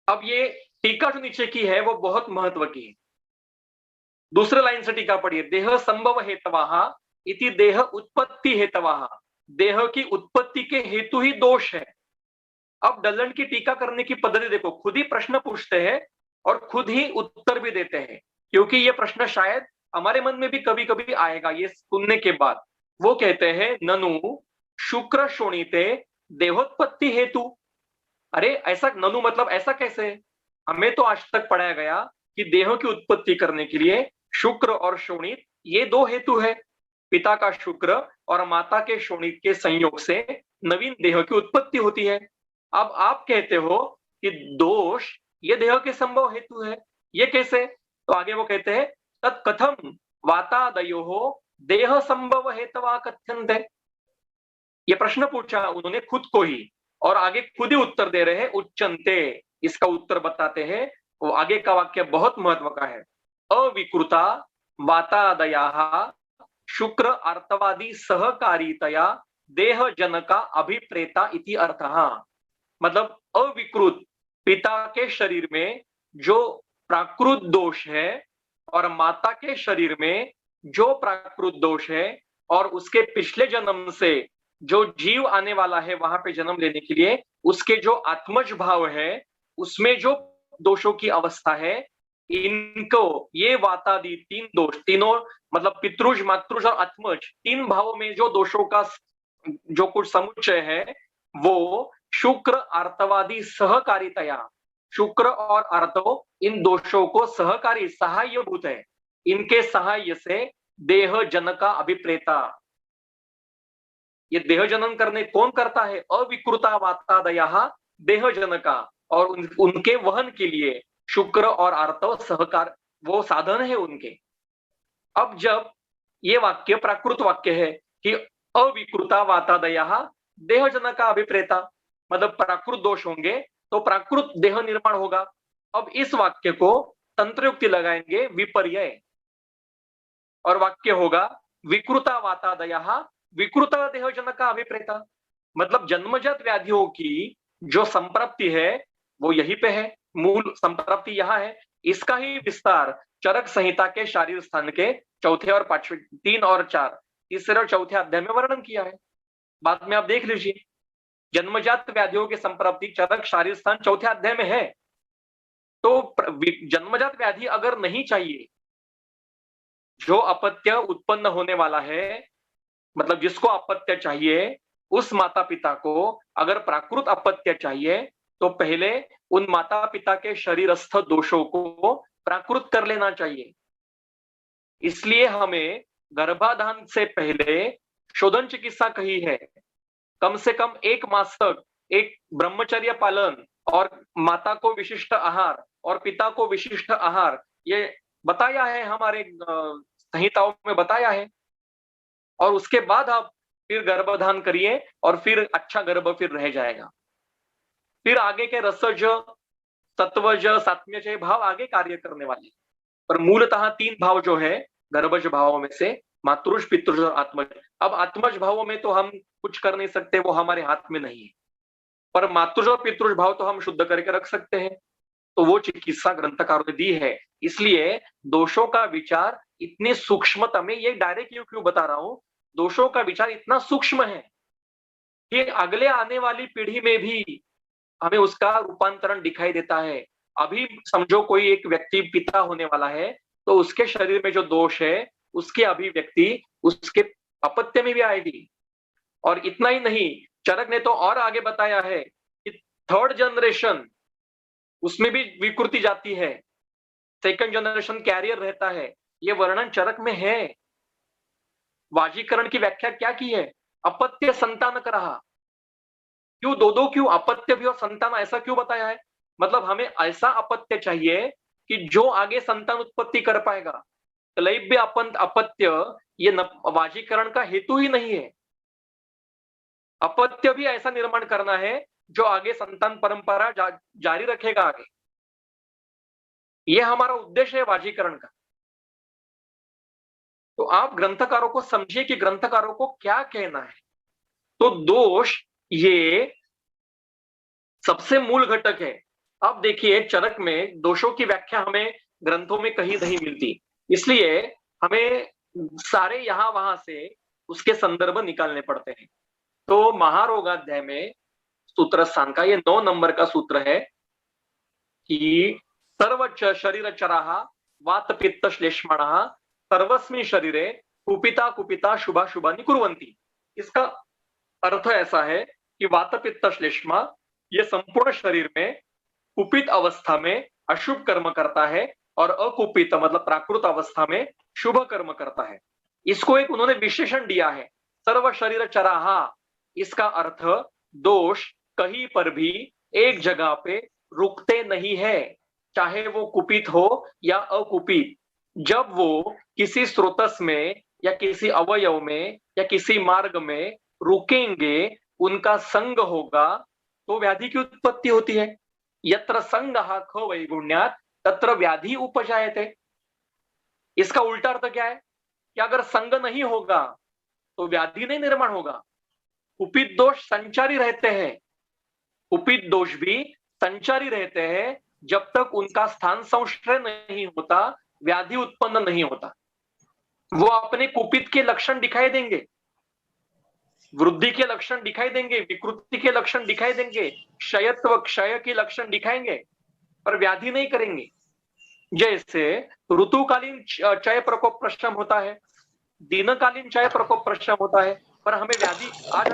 अब ये टीका जो नीचे की है वो बहुत महत्व की है। दूसरे लाइन से टीका पढ़िए, देह संभव हेतवाः इति देह उत्पत्ति हेतवाः। देह की उत्पत्ति के हेतु ही दोष है। अब डल्लन की टीका करने की पद्धति देखो, खुद ही प्रश्न पूछते हैं और खुद ही उत्तर भी देते हैं, क्योंकि ये प्रश्न शायद हमारे मन में भी कभी कभी आएगा ये सुनने के बाद। वो कहते हैं ननु शुक्र शोणिते देहोत्पत्ति हेतु। अरे ऐसा ननु मतलब ऐसा कैसे? हमें तो आज तक पढ़ाया गया कि देह की उत्पत्ति करने के लिए शुक्र और शोणित ये दो हेतु है। पिता का शुक्र और माता के शोणित के संयोग से नवीन देह की उत्पत्ति होती है। अब आप कहते हो कि दोष ये देह के संभव हेतु है, ये कैसे? तो आगे वो कहते हैं तत्कथम वातादयोः देह संभव हेतवा कथ्यन्ते। ये प्रश्न पूछा उन्होंने खुद को ही, और आगे खुद ही उत्तर दे रहे हैं उच्चन्ते। इसका उत्तर बताते हैं, वो आगे का वाक्य बहुत महत्व का है। अविकृता वातादयाः शुक्र अर्थवादी सहकारितया देह जनका अभिप्रेता इति अर्थः। मतलब अविकृत पिता के शरीर में जो प्राकृत दोष है और माता के शरीर में जो प्राकृत दोष है, और उसके पिछले जन्म से जो जीव आने वाला है वहां पे जन्म लेने के लिए, उसके जो आत्मज भाव है उसमें जो दोषों की अवस्था है, इनको ये वातादि तीन दोष, तीनों मतलब पितृज, मातृज और आत्मज, तीन भावों में जो दोषों का जो कुछ समुच्चय है वो शुक्र आर्तवादी सहकारितया, शुक्र और आर्तव इन दोषों को सहकारी सहायभूत है, इनके सहाय से देह जनका अभिप्रेता। ये देह जनन करने कौन करता है? अविकृता वातादया देह जनका, और उनके वहन के लिए शुक्र और आर्तव सहकार वो साधन है उनके। अब जब ये वाक्य प्राकृत वाक्य है कि अविकृता वातादया देह जनका अभिप्रेता, मतलब प्राकृत दोष होंगे तो प्राकृत देह निर्माण होगा। अब इस वाक्य को तंत्रयुक्ति लगाएंगे विपर्यय, और वाक्य होगा विकृता वातादया विकृता देह जनका अभिप्रेता, मतलब जन्मजात व्याधियों की जो संप्राप्ति है वो यहीं पे है, मूल संप्राप्ति यहां है। इसका ही विस्तार चरक संहिता के शारीर स्थान के चौथे और पांचवे, 3 और 4, तीसरे और चौथे अध्याय में वर्णन किया है। बाद में आप देख लीजिए, जन्मजात व्याधियों की संप्राप्ति चरक शारीर स्थान चौथे अध्याय में है। तो जन्मजात व्याधि अगर नहीं चाहिए, जो अपत्य उत्पन्न होने वाला है, मतलब जिसको अपत्य चाहिए, उस माता पिता को अगर प्राकृत अपत्य चाहिए तो पहले उन माता पिता के शरीरस्थ दोषों को प्राकृत कर लेना चाहिए। इसलिए हमें गर्भाधान से पहले शोधन चिकित्सा कही है, कम से कम 1 मास तक एक ब्रह्मचर्य पालन और माता को विशिष्ट आहार और पिता को विशिष्ट आहार, ये बताया है हमारे संहिताओं में बताया है। और उसके बाद आप फिर गर्भाधान करिए और फिर अच्छा गर्भ फिर रह जाएगा। फिर आगे के रसज, सत्वज, सात्म्यज भाव आगे कार्य करने वाले, पर मूलतः 3 भाव जो है गर्भज भावों में से मातृज, पितृज और आत्मज। अब आत्मज भावों में तो हम कुछ कर नहीं सकते, वो हमारे हाथ में नहीं है, पर मातृज और पितृज भाव तो हम शुद्ध करके रख सकते हैं। तो वो चिकित्सा ग्रंथकारों ने दी है। इसलिए दोषों का विचार इतने सूक्ष्मता में, ये डायरेक्ट क्यों बता रहा हूं, दोषों का विचार इतना सूक्ष्म है कि अगले आने वाली पीढ़ी में भी हमें उसका रूपांतरण दिखाई देता है। अभी समझो कोई एक व्यक्ति पिता होने वाला है, तो उसके शरीर में जो दोष है उसकी अभिव्यक्ति उसके अपत्य में भी आएगी। और इतना ही नहीं, चरक ने तो और आगे बताया है कि 3rd जनरेशन उसमें भी विकृति जाती है, 2nd जनरेशन कैरियर रहता है, ये वर्णन चरक में है। वाजीकरण की व्याख्या क्या की है? अपत्य संतान रहा। क्यों दो क्यों अपत्य भी और संतान, ऐसा क्यों बताया है? मतलब हमें ऐसा अपत्य चाहिए कि जो आगे संतान उत्पत्ति कर पाएगा। क्लैब्य अपत्य ये वाजीकरण का हेतु ही नहीं है। अपत्य भी ऐसा निर्माण करना है जो आगे संतान परंपरा जारी रखेगा आगे, ये हमारा उद्देश्य है वाजीकरण का। तो आप ग्रंथकारों को समझिए कि ग्रंथकारों को क्या कहना है। तो दोष ये सबसे मूल घटक है। अब देखिए चरक में दोषों की व्याख्या हमें ग्रंथों में कहीं नहीं मिलती, इसलिए हमें सारे यहां वहां से उसके संदर्भ निकालने पड़ते हैं। तो महारोगाध्याय में सूत्र स्थान का ये 9 नंबर का सूत्र है कि सर्व शरीर चराहा वात पित्त श्लेष्मणः सर्वस्मिन् शरीरे कुपिता कुपिता शुभा शुभानि कुर्वन्ति। इसका अर्थ ऐसा है कि वात पित्त श्लेष्मा ये संपूर्ण शरीर में कुपित अवस्था में अशुभ कर्म करता है और अकुपित मतलब प्राकृत अवस्था में शुभ कर्म करता है। इसको एक उन्होंने विशेषण दिया है, सर्व शरीर चराहा। इसका अर्थ दोष कहीं पर भी एक जगह पे रुकते नहीं है, चाहे वो कुपित हो या अकुपित। जब वो किसी स्रोतस में या किसी अवयव में या किसी मार्ग में रुकेंगे, उनका संग होगा, तो व्याधि की उत्पत्ति होती है। यत्र संगः ख वैगुण्यात् तत्र व्याधि उपजायते। इसका उल्टा अर्थ क्या है कि अगर संग नहीं होगा तो व्याधि नहीं निर्माण होगा। कुपित दोष संचारी रहते हैं, कुपित दोष भी संचारी रहते हैं जब तक उनका स्थान संश्रय नहीं होता, व्याधि उत्पन्न नहीं होता। वो अपने कुपित के लक्षण दिखाई देंगे, वृद्धि के लक्षण दिखाई देंगे, विकृति के लक्षण दिखाई देंगे, क्षयत्व क्षय के लक्षण दिखाएंगे, पर व्याधि नहीं करेंगे। जैसे ऋतुकालीन क्षय प्रकोप प्रशम होता है, दिनकालीन क्षय प्रकोप प्रशम होता है, पर हमें व्याधि आज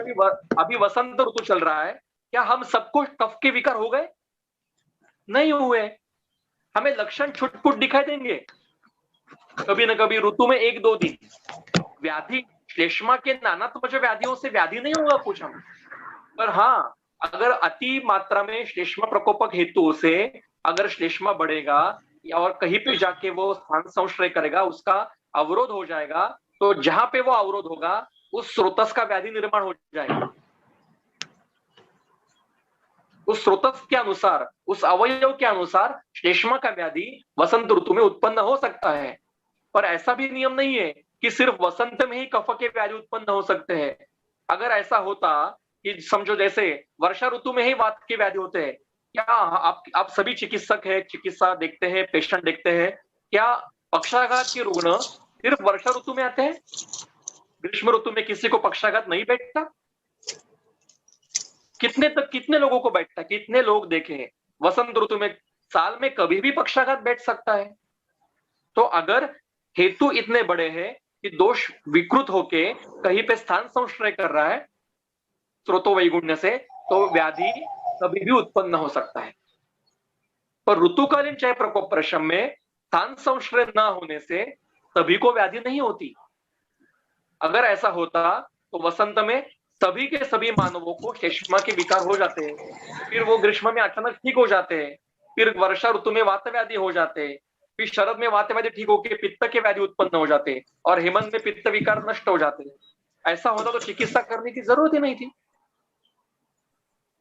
अभी वसंत ऋतु चल रहा है, क्या हम सबको कफ के विकार हो गए? नहीं हुए। हमें लक्षण छुटपुट दिखाई देंगे, कभी न कभी ऋतु में 1-2 दिन। व्याधि श्लेष्मा के नानात्मक व्याधियों से व्याधि नहीं होगा कुछ हमें, पर हाँ, अगर अति मात्रा में श्लेष्मा प्रकोपक हेतु से अगर श्लेष्मा बढ़ेगा और कहीं पे जाके वो स्थान संश्रय करेगा, उसका अवरोध हो जाएगा, तो जहां पे वो अवरोध होगा उस स्रोतस का व्याधि निर्माण हो जाएगा। उस स्रोतस के अनुसार, उस अवयव के अनुसार श्लेष्मा का व्याधि वसंत ऋतु में उत्पन्न हो सकता है। पर ऐसा भी नियम नहीं है कि सिर्फ वसंत में ही कफ के व्याधि उत्पन्न हो सकते हैं। अगर ऐसा होता कि समझो जैसे वर्षा ऋतु में ही वात के व्याधि होते हैं, क्या आप सभी चिकित्सक है, चिकित्सा देखते हैं, पेशेंट देखते हैं, क्या पक्षाघात के रुग्ण सिर्फ वर्षा ऋतु में आते हैं? ग्रीष्म ऋतु में किसी को पक्षाघात नहीं बैठता? कितने लोगों को बैठता है? कितने लोग देखे हैं? वसंत ऋतु में साल में कभी भी पक्षाघात बैठ सकता है। तो अगर हेतु इतने बड़े हैं कि दोष विकृत होके कहीं पे स्थान संश्रय कर रहा है स्रोतो वैगुण्य से, तो व्याधि कभी भी उत्पन्न हो सकता है। पर ऋतुकालीन क्षय प्रकोप प्रशम में स्थान संश्रय न होने से सभी को व्याधि नहीं होती। अगर ऐसा होता तो वसंत में सभी के सभी मानवों को श्लेष्मा के विकार हो जाते हैं, फिर वो ग्रीष्म में अचानक ठीक हो जाते हैं, फिर वर्षा ऋतु में वात व्याधि हो जाते हैं, फिर शरद में वात व्याधि ठीक होकर पित्त के व्याधि उत्पन्न हो जाते हैं, और हेमंत में पित्त विकार नष्ट हो जाते हैं। ऐसा होता तो चिकित्सा करने की जरूरत ही नहीं थी।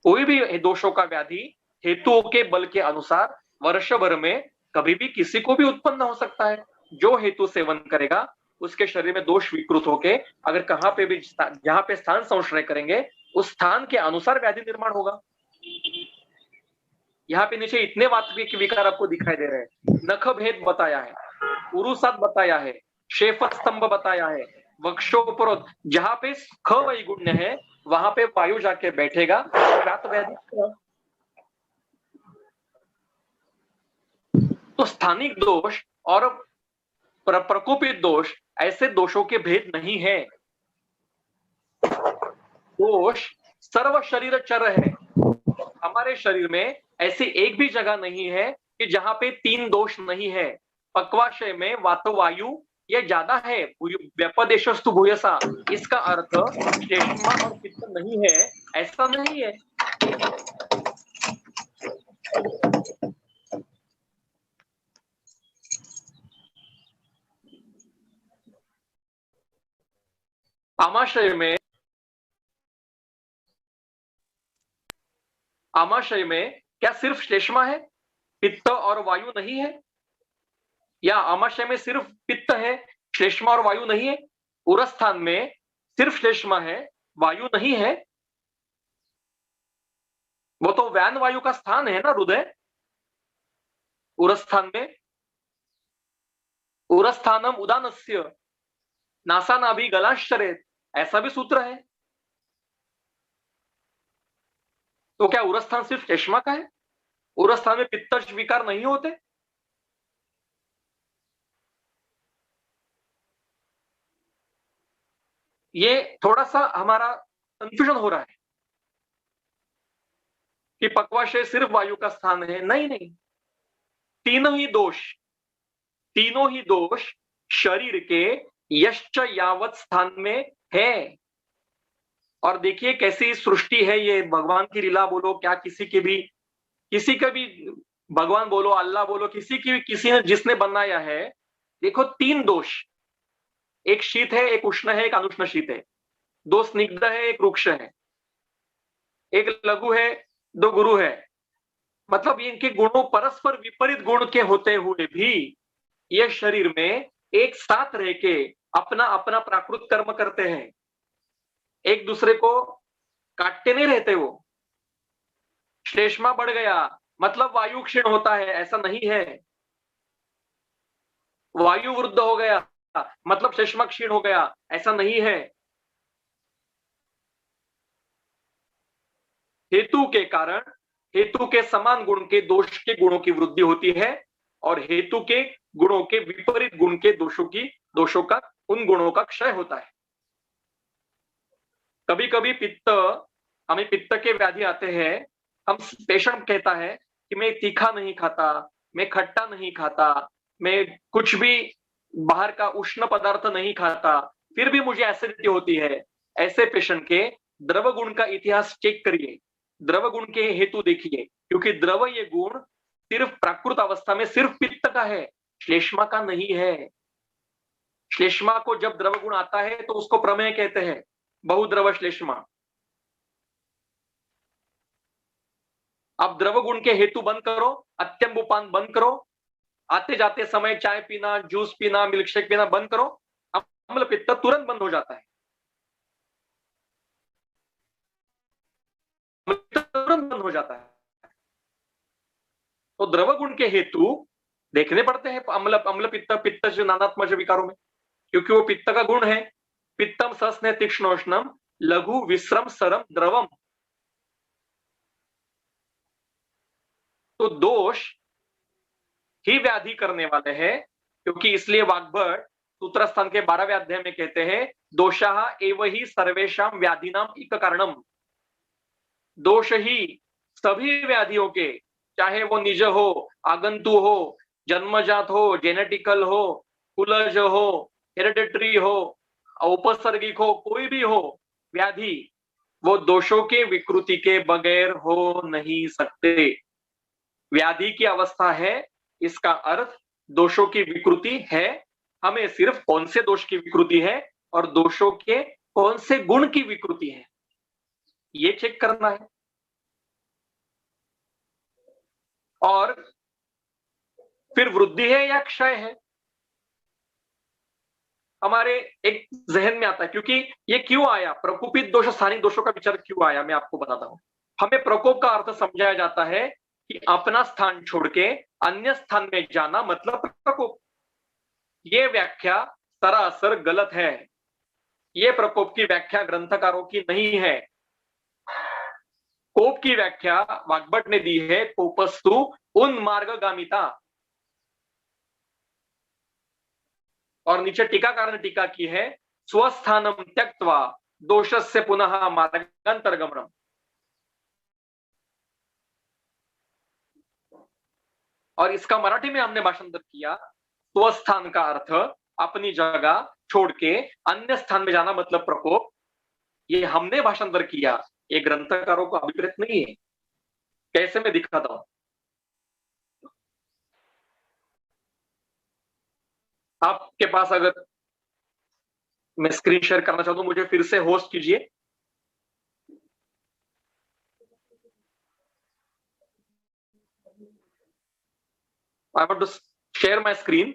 कोई भी दोषों का व्याधि हेतुओं के बल के अनुसार वर्ष भर में कभी भी किसी को भी उत्पन्न हो सकता है। जो हेतु सेवन करेगा उसके शरीर में दोष विकृत होके अगर कहां पे भी जहां पे स्थान संश्रय करेंगे उस स्थान के अनुसार व्याधि निर्माण होगा। यहाँ पे नीचे इतने वास्तविक विकार आपको दिखाई दे रहे हैं। नख भेद बताया है, उरुसात बताया है, शेफत स्तंभ बताया है, वक्षोपरोध, जहां पे ख वैगुण्य है वहां पे वायु जाके बैठेगा और रात व्याधि। तो स्थानिक दोष और प्रकोपित दोष ऐसे दोषों के भेद नहीं है। दोष सर्व शरीर चर है। हमारे शरीर में ऐसी एक भी जगह नहीं है कि जहां पे 3 दोष नहीं है। पक्वाशय में वातवायु ये ज्यादा है, व्यपदेशस्तु भूयसा, इसका अर्थ श्लेष्मा और पित्त नहीं है, ऐसा नहीं है। आमाशय में क्या सिर्फ श्लेष्मा है, पित्त और वायु नहीं है? या आमाशय में सिर्फ पित्त है, श्लेष्मा और वायु नहीं है? उरस्थान में सिर्फ श्लेष्मा है, वायु नहीं है? वो तो व्यान वायु का स्थान है ना हृदय। उरस्थान में उरस्थानम उदानस्य नासा नाभि गलाश्चरेत, ऐसा भी सूत्र है। तो क्या उरस्थान सिर्फ श्लेष्मा का है? उरस्थान में पित्त विकार नहीं होते? ये थोड़ा सा हमारा कंफ्यूजन हो रहा है कि पक्वाशय सिर्फ वायु का स्थान है। नहीं नहीं, तीनों ही दोष शरीर के यश्च यावत स्थान में है। और देखिए कैसी सृष्टि है ये, भगवान की लीला बोलो, क्या किसी का भी भगवान बोलो, अल्लाह बोलो, किसी ने जिसने बनाया है, देखो 3 दोष, एक शीत है, एक उष्ण है, एक अनुष्ण शीत है, 2 स्निग्ध है, एक रुक्ष है, एक लघु है, 2 गुरु है। मतलब इनके गुणों परस्पर विपरीत गुण के होते हुए भी ये शरीर में एक साथ रह के अपना अपना प्राकृत कर्म करते हैं, एक दूसरे को काटते नहीं रहते। वो श्लेष्मा बढ़ गया मतलब वायु क्षीण होता है, ऐसा नहीं है। वायु वृद्ध हो गया मतलब श्लेष्मा क्षीण हो गया, ऐसा नहीं है। हेतु के कारण हेतु के समान गुण के दोष के गुणों की वृद्धि होती है और हेतु के गुणों के विपरीत गुण के दोषों का उन गुणों का क्षय होता है। कभी कभी हमें पित्त के व्याधि आते हैं, हम पेशेंट कहता है कि मैं तीखा नहीं खाता, मैं खट्टा नहीं खाता, मैं कुछ भी बाहर का उष्ण पदार्थ नहीं खाता, फिर भी मुझे एसिडिटी होती है। ऐसे पेशेंट के द्रव गुण का इतिहास चेक करिए, द्रव गुण के हेतु देखिए, क्योंकि द्रव ये गुण सिर्फ प्राकृत अवस्था में सिर्फ पित्त का है, श्लेष्मा का नहीं है। श्लेष्मा को जब द्रव गुण आता है तो उसको प्रमेय कहते हैं, बहुद्रव श्लेष्मा। अब द्रव गुण के हेतु बंद करो, अत्यंबुपान बंद करो, आते जाते समय चाय पीना, जूस पीना, मिल्कशेक पीना बंद करो, अम्ल पित्त तुरंत बंद हो जाता है, तुरंत बंद हो जाता है। तो द्रव गुण के हेतु देखने पड़ते हैं अम्ल पित्त जो नानात्मज विकारों में, क्योंकि वो पित्त का गुण है। पित्तम सस्ने तीक्ष्णोष्णम लघु विश्रम सरम द्रवम। तो दोष ही व्याधि करने वाले हैं, क्योंकि इसलिए वाग्भट सूत्र स्थान के 12वें अध्याय में कहते हैं दोषाः एव ही सर्वेषां व्याधिनाम इक कारणम। दोष ही सभी व्याधियों के, चाहे वो निज हो, आगंतु हो, जन्मजात हो, जेनेटिकल हो, कुलज हो, हेरिडिटरी हो, औपसर्गिक हो, कोई भी हो व्याधि, वो दोषों के विकृति के बगैर हो नहीं सकते। व्याधि की अवस्था है, इसका अर्थ दोषों की विकृति है। हमें सिर्फ कौन से दोष की विकृति है और दोषों के कौन से गुण की विकृति है ये चेक करना है। और फिर वृद्धि है या क्षय है, हमारे एक जहन में आता है, क्योंकि ये क्यों आया, प्रकोपित दोष स्थानीय दोषों का विचार क्यों आया, मैं आपको बताता हूं। हमें प्रकोप का अर्थ समझाया जाता है कि अपना स्थान छोड़ के अन्य स्थान में जाना मतलब प्रकोप। ये व्याख्या सरासर गलत है। ये प्रकोप की व्याख्या ग्रंथकारों की नहीं है। कोप की व्याख्या वाग्भट ने दी है, कोपस्तु उन्मार्गगामिता। और नीचे टीकाकार ने टीका की है, स्वस्थानम त्यक्त्वा दोषस्य पुनः मार्गांतरगमनम। और इसका मराठी में हमने भाषांतर किया, स्वस्थान का अर्थ अपनी जगह छोड़ के अन्य स्थान में जाना मतलब प्रकोप। ये हमने भाषांतर किया, ये ग्रंथकारों को अभिप्रेत नहीं है। कैसे मैं दिखाता हूं, आपके पास अगर मैं स्क्रीन शेयर करना चाहता हूं, मुझे फिर से होस्ट कीजिए। I want to share my screen.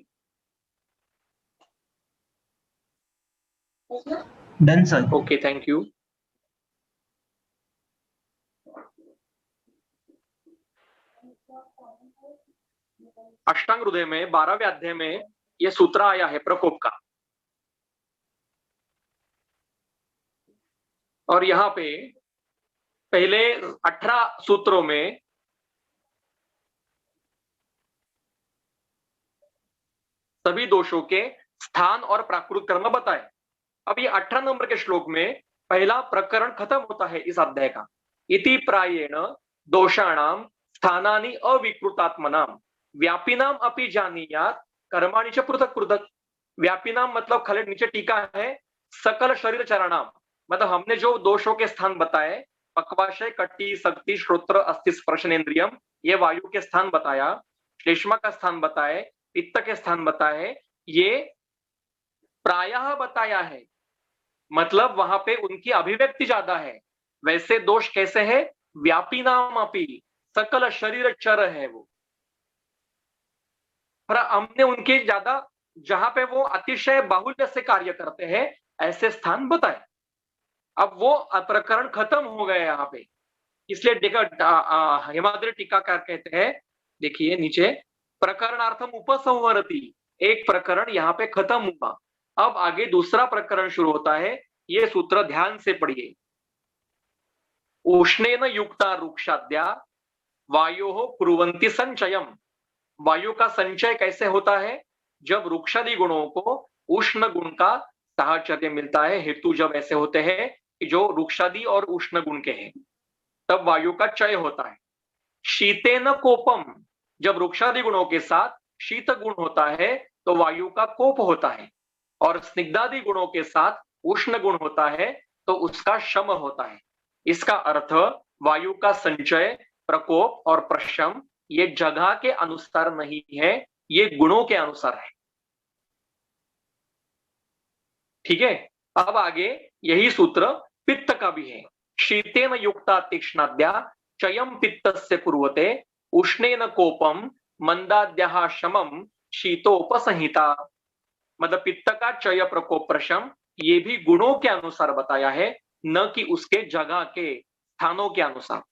Done, sir. Okay, thank you. अष्टांग हृदय में 12वें अध्याय में यह सूत्र आया है प्रकोप का। और यहां पे पहले 18 सूत्रों में सभी दोषों के स्थान और प्राकृत कर्म बताए। अब ये 18 नंबर के श्लोक में पहला प्रकरण खत्म होता है इस अध्याय का। इति प्रायेण दोषाणाम स्थानानि अविकृतात्मनाम व्यापिनाम अपि जानीयात कर्माणि च पृथक पृथक। व्यापिनाम मतलब खाली नीचे टीका है, सकल शरीर चरणाम मतलब हमने जो दोषों के स्थान बताए, पक्वाशय, कटी, शक्ति, श्रोत्र, अस्थि, स्पर्शनेन्द्रियम, ये वायु के स्थान बताया, श्लेष्मा का स्थान बताए, पित्त के स्थान बताए, ये प्रायः बताया है, मतलब वहां पे उनकी अभिव्यक्ति ज्यादा है। वैसे दोष कैसे है, व्यापी नाम अपी, सकल शरीर चर है वो, पर हमने उनके ज्यादा जहां पे वो अतिशय बाहुल्य से कार्य करते हैं ऐसे स्थान बताए। अब वो प्रकरण खत्म हो गया यहाँ पे, इसलिए हिमाद्री टीकाकार कहते हैं, देखिए नीचे, प्रकरणार्थम उपसंहरति, एक प्रकरण यहाँ पे खत्म हुआ, अब आगे दूसरा प्रकरण शुरू होता है। ये सूत्र ध्यान से पढ़िए। उष्णेन युक्ता रुक्षाद्या वायोः कुर्वन्ति संचयम। वायु का संचय कैसे होता है? जब रुक्षादि गुणों को उष्ण गुण का साहचर्य मिलता है, हेतु जब ऐसे होते हैं कि जो रुक्षादि और उष्ण गुण के हैं, तब वायु का चय होता है। शीतेन कोपम, जब रुक्षादि गुणों के साथ शीत गुण होता है तो वायु का कोप होता है, और स्निग्धादि गुणों के साथ उष्ण गुण होता है तो उसका शम होता है। इसका अर्थ वायु का संचय, प्रकोप और प्रशम ये जगह के अनुसार नहीं है, ये गुणों के अनुसार है। ठीक है, अब आगे यही सूत्र पित्त का भी है। शीतेन युक्ता तीक्ष्णाद्या चयम पित्तस्य पूर्वते उष्णेन कोपम मंदाद्यः शमम शीतोपसंहिता। मतलब पित्त का चय, प्रकोप, प्रशम ये भी गुणों के अनुसार बताया है, न कि उसके जगह के स्थानों के अनुसार।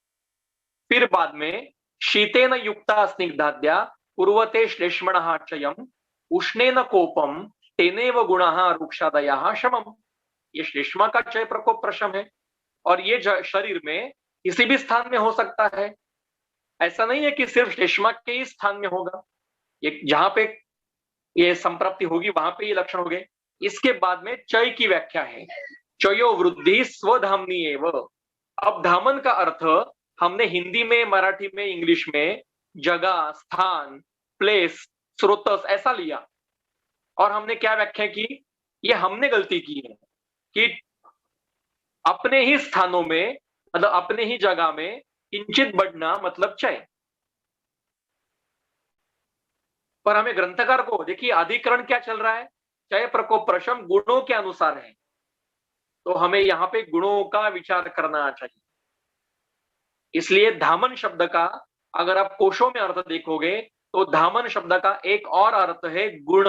फिर बाद में शीतेन युक्ता स्निग्धाद्या पूर्वते श्लेष्मणः चयम उष्णेन कोपम तेनेव गुणः रुक्षादयः शमम। ये श्लेष्मा का चय, प्रकोप, प्रशम है, और ये शरीर में किसी भी स्थान में हो सकता है। ऐसा नहीं है कि सिर्फ श्लेष्मा के ही स्थान में होगा, ये जहां पे ये संप्राप्ति होगी वहां पे ये लक्षण हो गए। इसके बाद में चय की व्याख्या है, चयो वृद्धि स्वधामनी एव। अब धामन का अर्थ हमने हिंदी में, मराठी में, इंग्लिश में जगह, स्थान, प्लेस, स्रोतस ऐसा लिया, और हमने क्या व्याख्या की? ये हमने गलती की है कि अपने ही स्थानों में, मतलब अपने ही जगह में किंचित बढ़ना मतलब चय। पर हमें ग्रंथकार को देखिए, अधिकरण क्या चल रहा है? चय, प्रकोप, प्रशम गुणों के अनुसार है, तो हमें यहां पे गुणों का विचार करना चाहिए। इसलिए धामन शब्द का अगर आप कोशों में अर्थ देखोगे तो धामन शब्द का एक और अर्थ है गुण,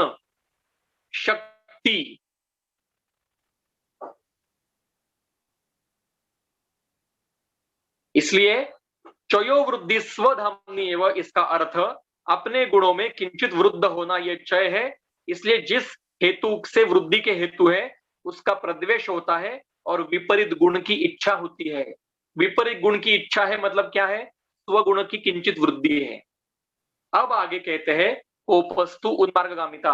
शक्ति। इसलिए चयो वृद्धि स्वधामनी एव, इसका अर्थ अपने गुणों में किंचित वृद्ध होना, यह चय है। इसलिए जिस हेतु से वृद्धि के हेतु है उसका प्रद्वेष होता है और विपरीत गुण की इच्छा होती है। विपरीत गुण की इच्छा है मतलब क्या है? स्वगुण की किंचित वृद्धि है। अब आगे कहते हैं कोपस्तु उन्मार्गगामिता।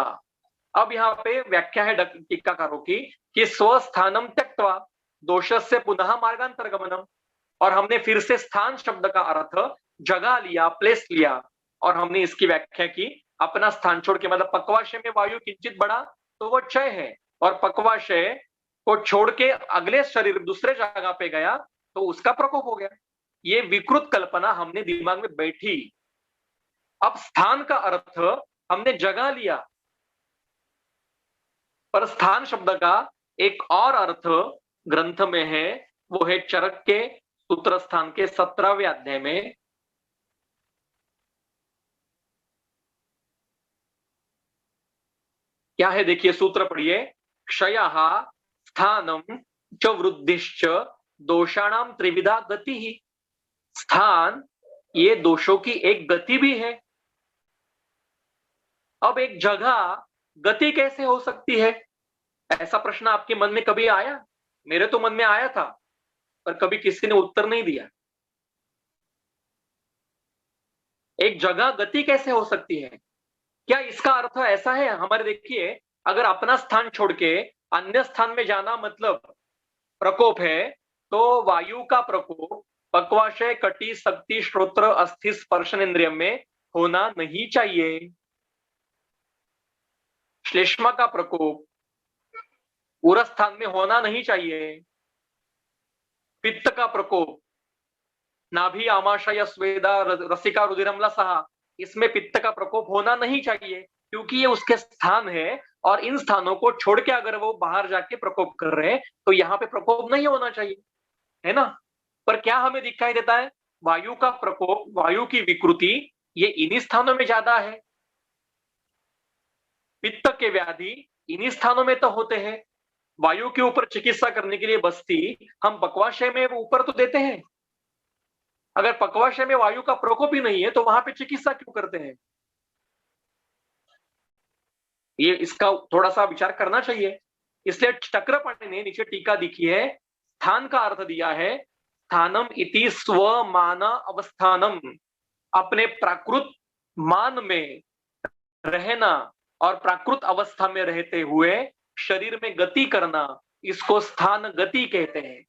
अब यहाँ पे व्याख्या है टीकाकारों की कि स्वस्थानम त्यक्त्वा दोषस्य पुनः मार्गांतरगमनम। और हमने फिर से स्थान शब्द का अर्थ जगह लिया, प्लेस लिया, और हमने इसकी व्याख्या की अपना स्थान छोड़ के। मतलब पक्वाशय में वायु किंचित बढ़ा तो वो क्षय है, और पक्वाशय को छोड़ के अगले शरीर दूसरे जगह पे गया तो उसका प्रकोप हो गया। ये विकृत कल्पना हमने दिमाग में बैठी। अब स्थान का अर्थ हमने जगह लिया, पर स्थान शब्द का एक और अर्थ ग्रंथ में है, वो है चरक के सूत्र स्थान के 17वें अध्याय में। क्या है देखिए, सूत्र पढ़िए। क्षयः स्थानम च वृद्धिश्च दोषाणाम त्रिविधा गति ही। स्थान ये दोषों की एक गति भी है। अब एक जगह गति कैसे हो सकती है? ऐसा प्रश्न आपके मन में कभी आया? मेरे तो मन में आया था, पर कभी किसी ने उत्तर नहीं दिया। एक जगह गति कैसे हो सकती है? क्या इसका अर्थ ऐसा है? हमारे देखिए, अगर अपना स्थान छोड़ के अन्य स्थान में जाना मतलब प्रकोप है, तो वायु का प्रकोप पक्वाशय, कटी, शक्ति, श्रोत्र, अस्थि, स्पर्शन इंद्रियम में होना नहीं चाहिए। श्लेष्मा का प्रकोप उरस स्थान में होना नहीं चाहिए। पित्त का प्रकोप नाभि, आमाशय, स्वेदा, रसिका, रुधिरम, लसहा, इसमें पित्त का प्रकोप होना नहीं चाहिए, क्योंकि ये उसके स्थान है, और इन स्थानों को छोड़ के अगर वो बाहर जाके प्रकोप कर रहे हैं तो यहाँ पे प्रकोप नहीं होना चाहिए, है ना? पर क्या हमें दिखाई देता है? वायु का प्रकोप, वायु की विकृति ये इन्हीं स्थानों में ज्यादा है। पित्त के व्याधि इन्हीं स्थानों में तो होते हैं। वायु के ऊपर चिकित्सा करने के लिए बस्ती हम पक्वाशय में ऊपर तो देते हैं। अगर पक्वाशय में वायु का प्रकोप ही नहीं है तो वहां पे चिकित्सा क्यों करते हैं? ये इसका थोड़ा सा विचार करना चाहिए। इसलिए चक्रपाणि ने नीचे टीका लिखी है, स्थान का अर्थ दिया है स्थानम इति स्वमान अवस्थानम, अपने प्राकृत मान में रहना और प्राकृत अवस्था में रहते हुए शरीर में गति करना, इसको स्थान गति कहते हैं।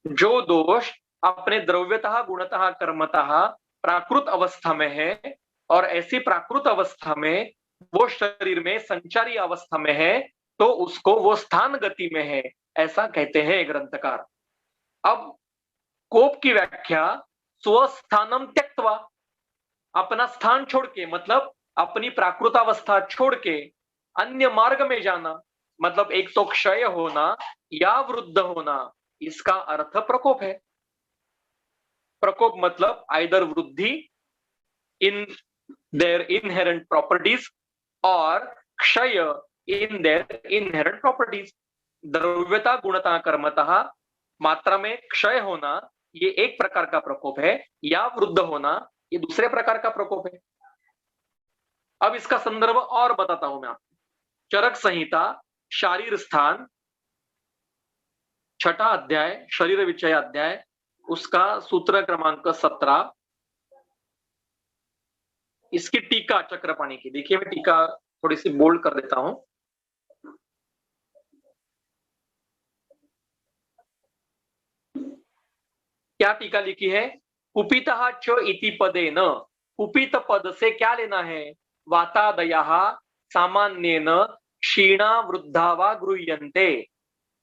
जो दोष अपने द्रव्यतः गुणतः कर्मतः प्राकृत अवस्था में है और ऐसी प्राकृत अवस्था में वो शरीर में संचारी अवस्था में है, तो उसको वो स्थान गति में है, ऐसा कहते हैं ग्रंथकार। अब कोप की व्याख्या स्वस्थानम त्यक्त्वा, अपना स्थान छोड़ के, मतलब अपनी प्राकृत अवस्था छोड़ के अन्य मार्ग में जाना, मतलब एक तो क्षय होना या वृद्ध होना, इसका अर्थ प्रकोप है। प्रकोप मतलब आइदर वृद्धि इन देयर इनहेरेंट प्रॉपर्टीज और क्षय इन देयर इनहेरेंट प्रॉपर्टीज। द्रव्यता गुणता कर्मतः मात्रा में क्षय होना ये एक प्रकार का प्रकोप है, या वृद्ध होना ये दूसरे प्रकार का प्रकोप है। अब इसका संदर्भ और बताता हूं मैं आपको। चरक संहिता शारीर स्थान, छठा अध्याय शरीर विषय अध्याय, उसका सूत्र क्रमांक 17, इसकी टीका चक्रपाणी की। देखिए मैं टीका थोड़ी सी बोल्ड कर देता हूं। क्या टीका लिखी है? कुपितः च इति पदेन, कुपित पद से क्या लेना है? वातादयः सामान्येन क्षीणा वृद्धा वा गृह्यन्ते।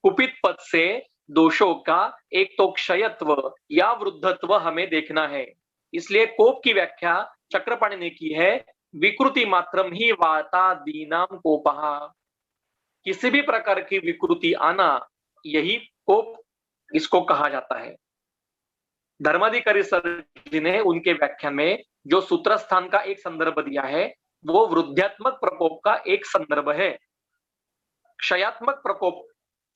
कुपित पद से दोषों का एक तो क्षयत्व या वृद्धत्व हमें देखना है। इसलिए कोप की व्याख्या चक्रपाणी ने की है, विकृति मात्रम ही वातादीनाम कोपः, किसी भी प्रकार की विकृति आना, यही कोप इसको कहा जाता है। धर्माधिकारी सर जी ने उनके व्याख्यान में जो सूत्र स्थान का एक संदर्भ दिया है, वो वृद्धात्मक प्रकोप का एक संदर्भ है। क्षयात्मक प्रकोप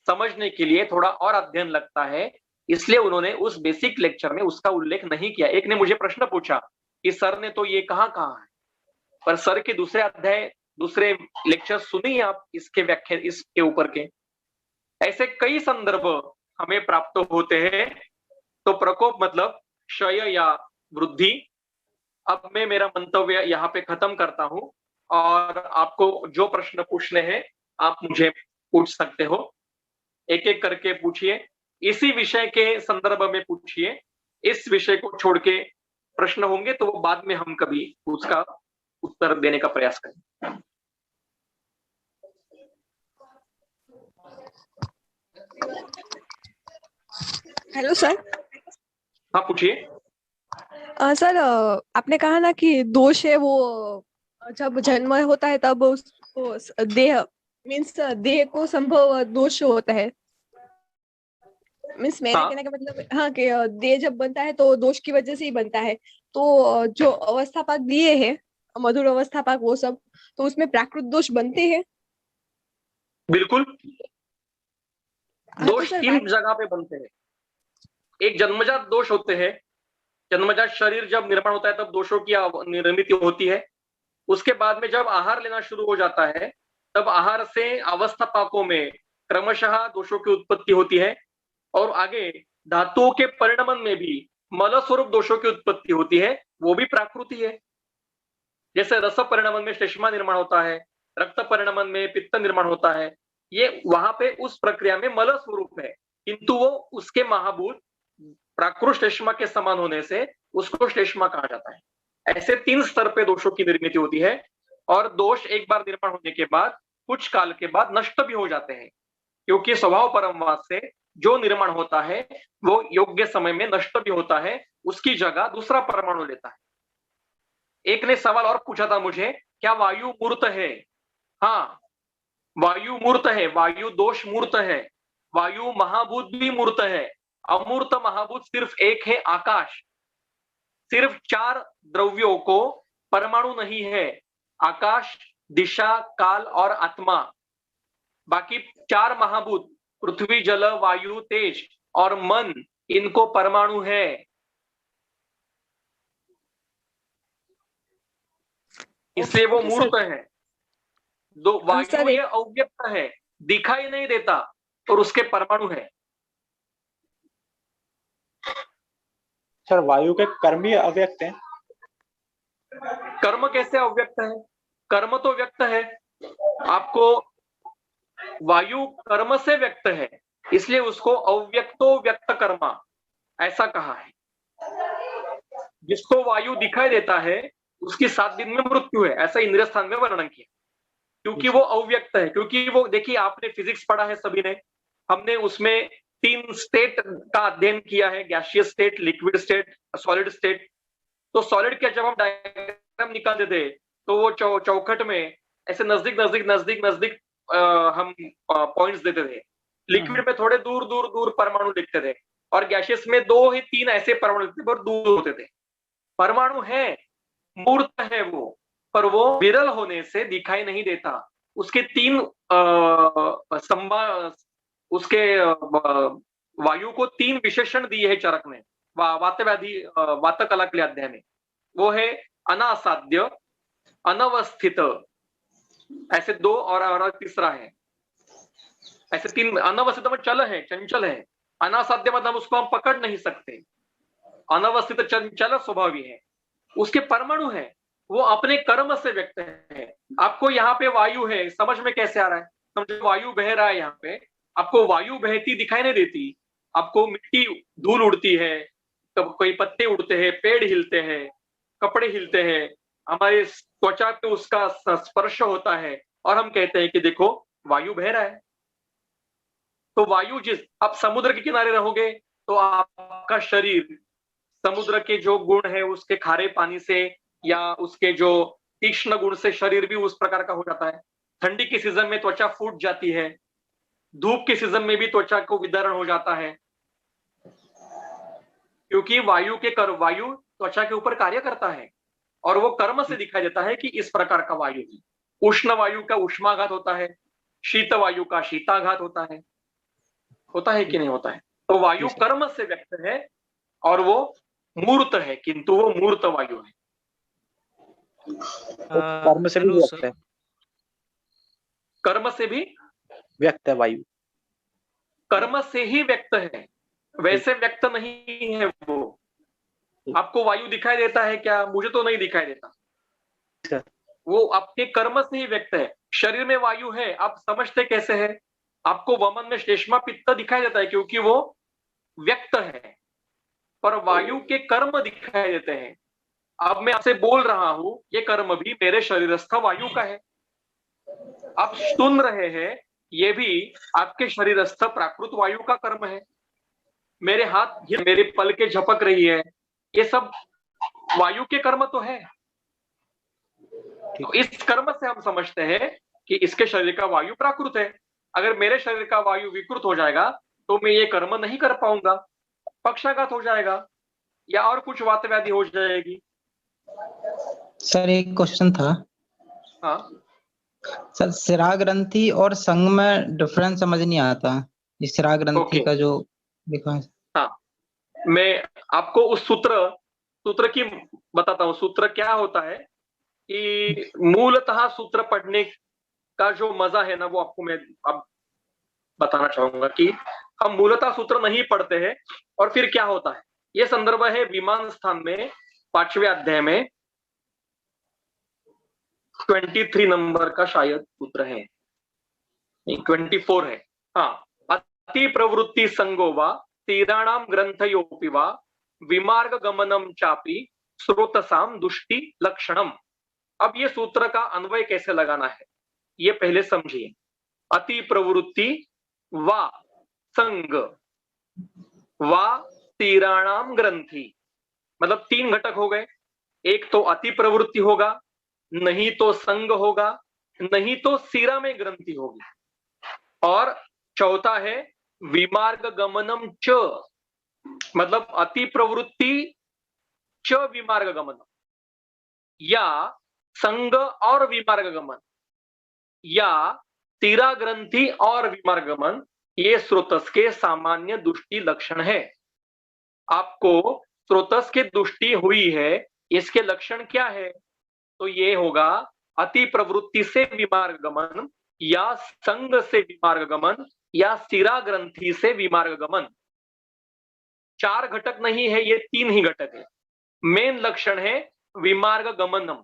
समझने के लिए थोड़ा और अध्ययन लगता है, इसलिए उन्होंने उस बेसिक लेक्चर में उसका उल्लेख नहीं किया। एक ने मुझे प्रश्न पूछा कि सर ने तो ये कहा है, पर सर के दूसरे अध्याय दूसरे लेक्चर सुनिए आप इसके व्याख्या इसके ऊपर के। ऐसे कई संदर्भ हमें प्राप्त होते हैं। तो प्रकोप मतलब क्षय या वृद्धि। अब मैं मेरा मंतव्य यहाँ पे खत्म करता हूं और आपको जो प्रश्न पूछने हैं आप मुझे पूछ सकते हो, एक एक करके पूछिए, इसी विषय के संदर्भ में पूछिए। इस विषय को छोड़ के प्रश्न होंगे तो वो बाद में हम कभी उसका उत्तर देने का प्रयास करें। Hello sir. हाँ पूछिए। सर आपने कहा ना कि दोष है वो जब जन्म होता है तब उसको देह मीन्स देह को संभव दोष होता है। मीन्स मेरा कहने का मतलब हाँ कि देह जब बनता है तो दोष की वजह से ही बनता है। तो जो अवस्थापक दिए हैं मधुर अवस्थापक वो सब, तो उसमें प्राकृत दोष बनते हैं। बिल्कुल। दोष तो तीन जगह पे बनते हैं। एक जन्मजात दोष होते हैं, जन्मजात शरीर जब निर्माण होता है तब दोषों की निर्मित होती है। उसके बाद में जब आहार लेना शुरू हो जाता है तब आहार से अवस्थापकों में क्रमशः दोषों की उत्पत्ति होती है, और आगे धातुओं के परिणमन में भी मल स्वरूप दोषों की उत्पत्ति होती है, वो भी प्राकृति है। जैसे रस परिणमन में श्लेष्मा निर्माण होता है, रक्त परिणमन में पित्त निर्माण होता है, ये वहां पे उस प्रक्रिया में मल स्वरूप है, किंतु वो उसके महाभूत प्राकृत श्लेष्मा के समान होने से उसको श्लेष्मा कहा जाता है। ऐसे तीन स्तर पे दोषों की निर्मित होती है, और दोष एक बार निर्माण होने के बाद कुछ काल के बाद नष्ट भी हो जाते हैं, क्योंकि स्वभाव परमवास से जो निर्माण होता है वो योग्य समय में नष्ट भी होता है, उसकी जगह दूसरा परमाणु लेता है। एक ने सवाल और पूछा था मुझे, क्या वायु मूर्त है? हाँ, वायु मूर्त है, वायु दोष मूर्त है, वायु महाभूत भी मूर्त है। अमूर्त महाभूत सिर्फ एक है, आकाश। सिर्फ 4 द्रव्यों को परमाणु नहीं है, आकाश, दिशा, काल और आत्मा। बाकी 4 महाभूत पृथ्वी, जल, वायु, तेज और मन, इनको परमाणु है। इसलिए वो मूर्त है। दो वायु ये अव्यक्त है, दिखाई नहीं देता, और उसके परमाणु है। सर वायु के कर्म ही अव्यक्त हैं। कर्म कैसे अव्यक्त है? कर्म तो व्यक्त है। आपको वायु कर्म से व्यक्त है, इसलिए उसको अव्यक्तो व्यक्त कर्मा ऐसा कहा है। जिसको वायु दिखाई देता है उसकी 7 दिन में मृत्यु है, ऐसा इंद्रिय स्थान में वर्णन किया, क्योंकि वो अव्यक्त है। क्योंकि वो देखिए, आपने फिजिक्स पढ़ा है सभी ने, हमने उसमें 3 स्टेट का अध्ययन किया है, gaseous state, liquid state, solid state. तो सॉलिड के जब हम डायग्राम निकालते थे तो वो चौखट में ऐसे नजदीक नजदीक नजदीक नजदीक हम पॉइंट्स देते थे। लिक्विड में थोड़े दूर दूर दूर परमाणु लिखते थे, और गैसियस में 2 ही 3 ऐसे परमाणु लिखते थे, बहुत दूर होते थे। परमाणु है, मूर्त है वो, पर वो विरल होने से दिखाई नहीं देता। उसके 3 उसके वायु को 3 विशेषण दिए है चरक ने, वातव्याधि वातकला के अध्याय में। वो है अनासाध्य, अनवस्थित, ऐसे 2, और तीसरा है ऐसे 3। अनवस्थित में चल है, चंचल है। अनासाध्य मतलब उसको हम पकड़ नहीं सकते। अनवस्थित चंचल स्वभावी है। उसके परमाणु है, वो अपने कर्म से व्यक्त है। आपको यहाँ पे वायु है, समझ में कैसे आ रहा है? समझो वायु बह रहा है यहाँ पे, आपको वायु बहती दिखाई नहीं देती, आपको मिट्टी धूल उड़ती है, तब कोई पत्ते उड़ते हैं, पेड़ हिलते हैं, कपड़े हिलते हैं, हमारे त्वचा पे उसका स्पर्श होता है, और हम कहते हैं कि देखो वायु बह रहा है। तो वायु आप समुद्र के किनारे रहोगे तो आपका शरीर समुद्र के जो गुण है उसके खारे पानी से या उसके जो तीक्ष्ण गुण से शरीर भी उस प्रकार का हो जाता है। ठंडी के सीजन में त्वचा फूट जाती है, धूप के सीजन में भी त्वचा को विदरण हो जाता है, क्योंकि वायु त्वचा के ऊपर कार्य करता है, और वो कर्म से दिखाई देता है कि इस प्रकार का वायु है। उष्ण वायु का उष्माघात होता है, शीत वायु का शीताघात होता है कि नहीं होता है? तो वायु कर्म से व्यक्त है और वो मूर्त है, किंतु वो मूर्त वायु है। कर्म से भी व्यक्त है। कर्म से भी व्यक्त है वायु। कर्म से ही व्यक्त है, वैसे व्यक्त नहीं है वो। आपको वायु दिखाई देता है क्या? मुझे तो नहीं दिखाई देता। वो आपके कर्म से ही व्यक्त है। शरीर में वायु है, आप समझते कैसे है? आपको वमन में श्लेष्मा पित्त दिखाई देता है क्योंकि वो व्यक्त है, पर वायु के कर्म दिखाई देते हैं। अब मैं आपसे बोल रहा हूं, ये कर्म भी मेरे शरीरस्थ वायु का है। आप सुन रहे हैं, ये भी आपके शरीरस्थ प्राकृत वायु का कर्म है। मेरे हाथ, मेरे पलकें झपक रही है, ये सब वायु के कर्म तो है। तो इस कर्म से हम समझते हैं कि इसके शरीर का वायु प्राकृत है। अगर मेरे शरीर का वायु विकृत हो जाएगा तो मैं ये कर्म नहीं कर पाऊंगा, पक्षाघात हो जाएगा या और कुछ वात व्याधि हो जाएगी। सर एक क्वेश्चन था। हाँ सर, शिरा ग्रंथि और संग में डिफरेंस समझ नहीं आता। इस शिरा ग्रंथि का जो लिखा है। हाँ, मैं आपको उस सूत्र की बताता हूँ। सूत्र क्या होता है कि मूलतः सूत्र पढ़ने का जो मजा है ना, वो आपको मैं अब बताना चाहूंगा कि हम मूलतः सूत्र नहीं पढ़ते हैं और फिर क्या होता है। ये संदर्भ है विमान स्थान में 5वें अध्याय में 23 नंबर का शायद सूत्र है, 24 है। हाँ, अति प्रवृत्ति संगो वा तीराणाम ग्रंथयोपि वा विमार्ग गमनम चापि स्रोतसाम दुष्टि लक्षणम। अब ये सूत्र का अन्वय कैसे लगाना है ये पहले समझिए। अति प्रवृत्ति वा संग वा तीराणाम ग्रंथि, मतलब 3 घटक हो गए। एक तो अति प्रवृत्ति होगा, नहीं तो संग होगा, नहीं तो सिरा में ग्रंथि होगी, और चौथा है विमार्ग गमनम च, मतलब अति प्रवृत्ति च विमार्ग गमनम, या संग और विमार्ग गमन, या तीरा ग्रंथि और विमार्ग गमन। ये स्रोतस के सामान्य दुष्टि लक्षण है। आपको स्रोतस की दुष्टि हुई है, इसके लक्षण क्या है? तो ये होगा अति प्रवृत्ति से विमार्ग गमन, या संग से विमार्ग गमन, या सिरा ग्रंथि से विमार्ग गमन। 4 घटक नहीं है, ये 3 ही घटक है। मेन लक्षण है विमार्ग गमनम।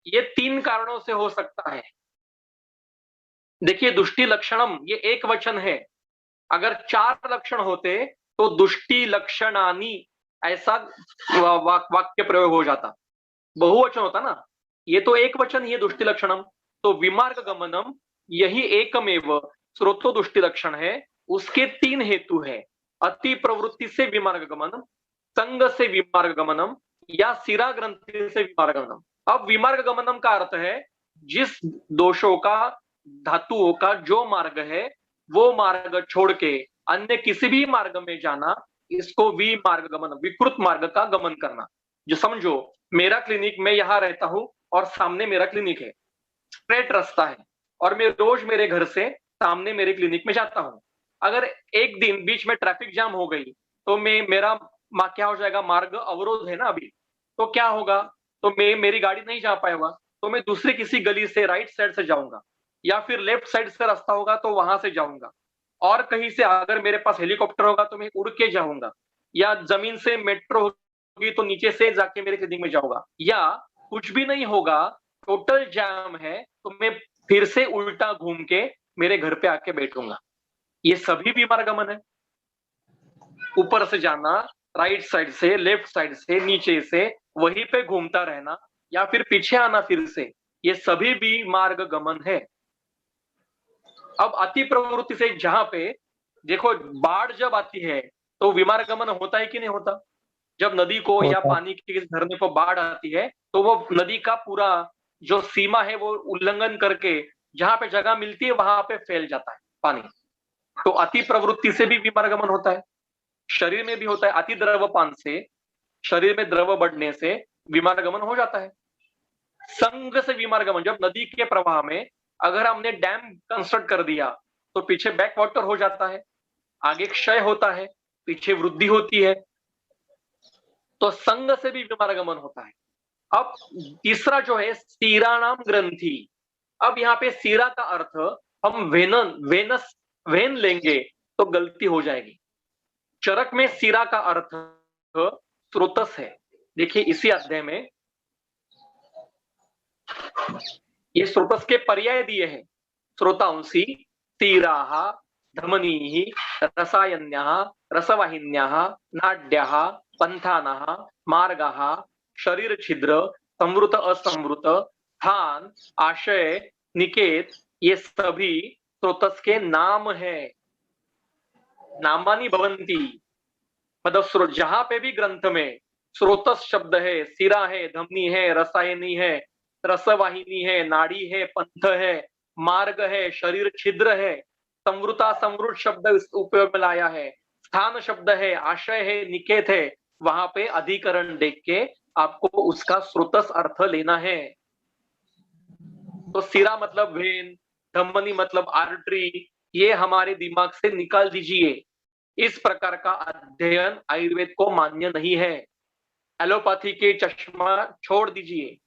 ये 3 कारणों से हो सकता है। देखिए दुष्टि लक्षणम ये एक वचन है, अगर 4 लक्षण होते तो दुष्टि लक्षणानी ऐसा वाक्य प्रयोग हो जाता, बहुवचन होता ना, ये तो एक वचन ही है दुष्टि लक्षणम। तो विमार्ग गमनम यही एकमेव स्रोतो दुष्टि लक्षण है, उसके 3 हेतु है। अति प्रवृत्ति से विमार्ग गमनम, संग से विमार्ग गमनम या सिरा ग्रंथि से विमार्ग गमनम। अब विमार्ग गमनम का अर्थ है जिस दोषों का, धातुओं का जो मार्ग है वो मार्ग छोड़ के अन्य किसी भी मार्ग में जाना, इसको विमार्ग गमन, विकृत मार्ग का गमन करना। जो समझो मेरा क्लिनिक, मैं यहां रहता हूं और सामने मेरा क्लिनिक है, स्ट्रेट रास्ता है और मैं रोज मेरे घर से सामने मेरे क्लिनिक में जाता हूं। अगर एक दिन बीच में ट्रैफिक जाम हो गई तो मेरा क्या हो जाएगा, मार्ग अवरोध है ना अभी, तो क्या होगा, तो मेरी गाड़ी नहीं जा पाएगा, तो मैं दूसरी किसी गली से राइट साइड से जाऊंगा या फिर लेफ्ट साइड से रास्ता होगा तो वहां से जाऊंगा। और कहीं से अगर मेरे पास हेलीकॉप्टर होगा तो मैं उड़ के जाऊंगा, या जमीन से मेट्रो होगी तो नीचे से जाके मेरे क्लिनिक में जाऊंगा, या कुछ भी नहीं होगा, टोटल जाम है तो मैं फिर से उल्टा घूम के मेरे घर पे आके बैठूंगा। ये सभी विमार्ग गमन है। ऊपर से जाना, राइट साइड से, लेफ्ट साइड से, नीचे से वहीं पे घूमता रहना या फिर पीछे आना फिर से, ये सभी भी मार्ग गमन है। अब अति प्रवृत्ति से जहां पे देखो बाढ़ जब आती है तो विमार्ग गमन होता है कि नहीं होता? जब नदी को या पानी के झरने को बाढ़ आती है तो वो नदी का पूरा जो सीमा है वो उल्लंघन करके जहां पे जगह मिलती है वहां पे फैल जाता है पानी। तो अति प्रवृत्ति से भी विमार्ग गमन होता है, शरीर में भी होता है। अति द्रवपान से, शरीर में द्रव बढ़ने से विमार्ग गमन हो जाता है। संग से विमार्ग गमन, जब नदी के प्रवाह में अगर हमने डैम कंस्ट्रक्ट कर दिया तो पीछे बैक वाटर हो जाता है, आगे क्षय होता है, पीछे वृद्धि होती है, तो संग से भी विमार्ग गमन होता है। अब तीसरा जो है सीरानाम ग्रंथि। अब यहाँ पे सीरा का अर्थ हम वेन लेंगे तो गलती हो जाएगी। चरक में सीरा का अर्थ स्रोतस है। देखिए इसी अध्याय में ये स्रोतस के पर्याय दिए हैं, स्रोतांसी, सीराः, धमनीः, रसायन्यः, रसवाहिन्यः, नाड्यः, पंथानः, मार्गः, शरीर छिद्र, संवृत असंवृत, स्थान, आशय, निकेत, ये सभी स्रोतस के नाम है। नामानि भवन्ति, मतलब जहां पे भी ग्रंथ में स्रोतस शब्द है, सिरा है, धमनी है, रसायनी है, रसवाहिनी है, नाड़ी है, पंथ है, मार्ग है, शरीर छिद्र है, संवृता संवृत शब्द उपयोग में लाया है, स्थान शब्द है, आशय है, निकेत है, वहां पे अधिकरण देख के आपको उसका स्रोतस अर्थ लेना है। तो सिरा मतलब वेन, धमनी मतलब आर्टरी, ये हमारे दिमाग से निकाल दीजिए। इस प्रकार का अध्ययन आयुर्वेद को मान्य नहीं है। एलोपैथी के चश्मा छोड़ दीजिए।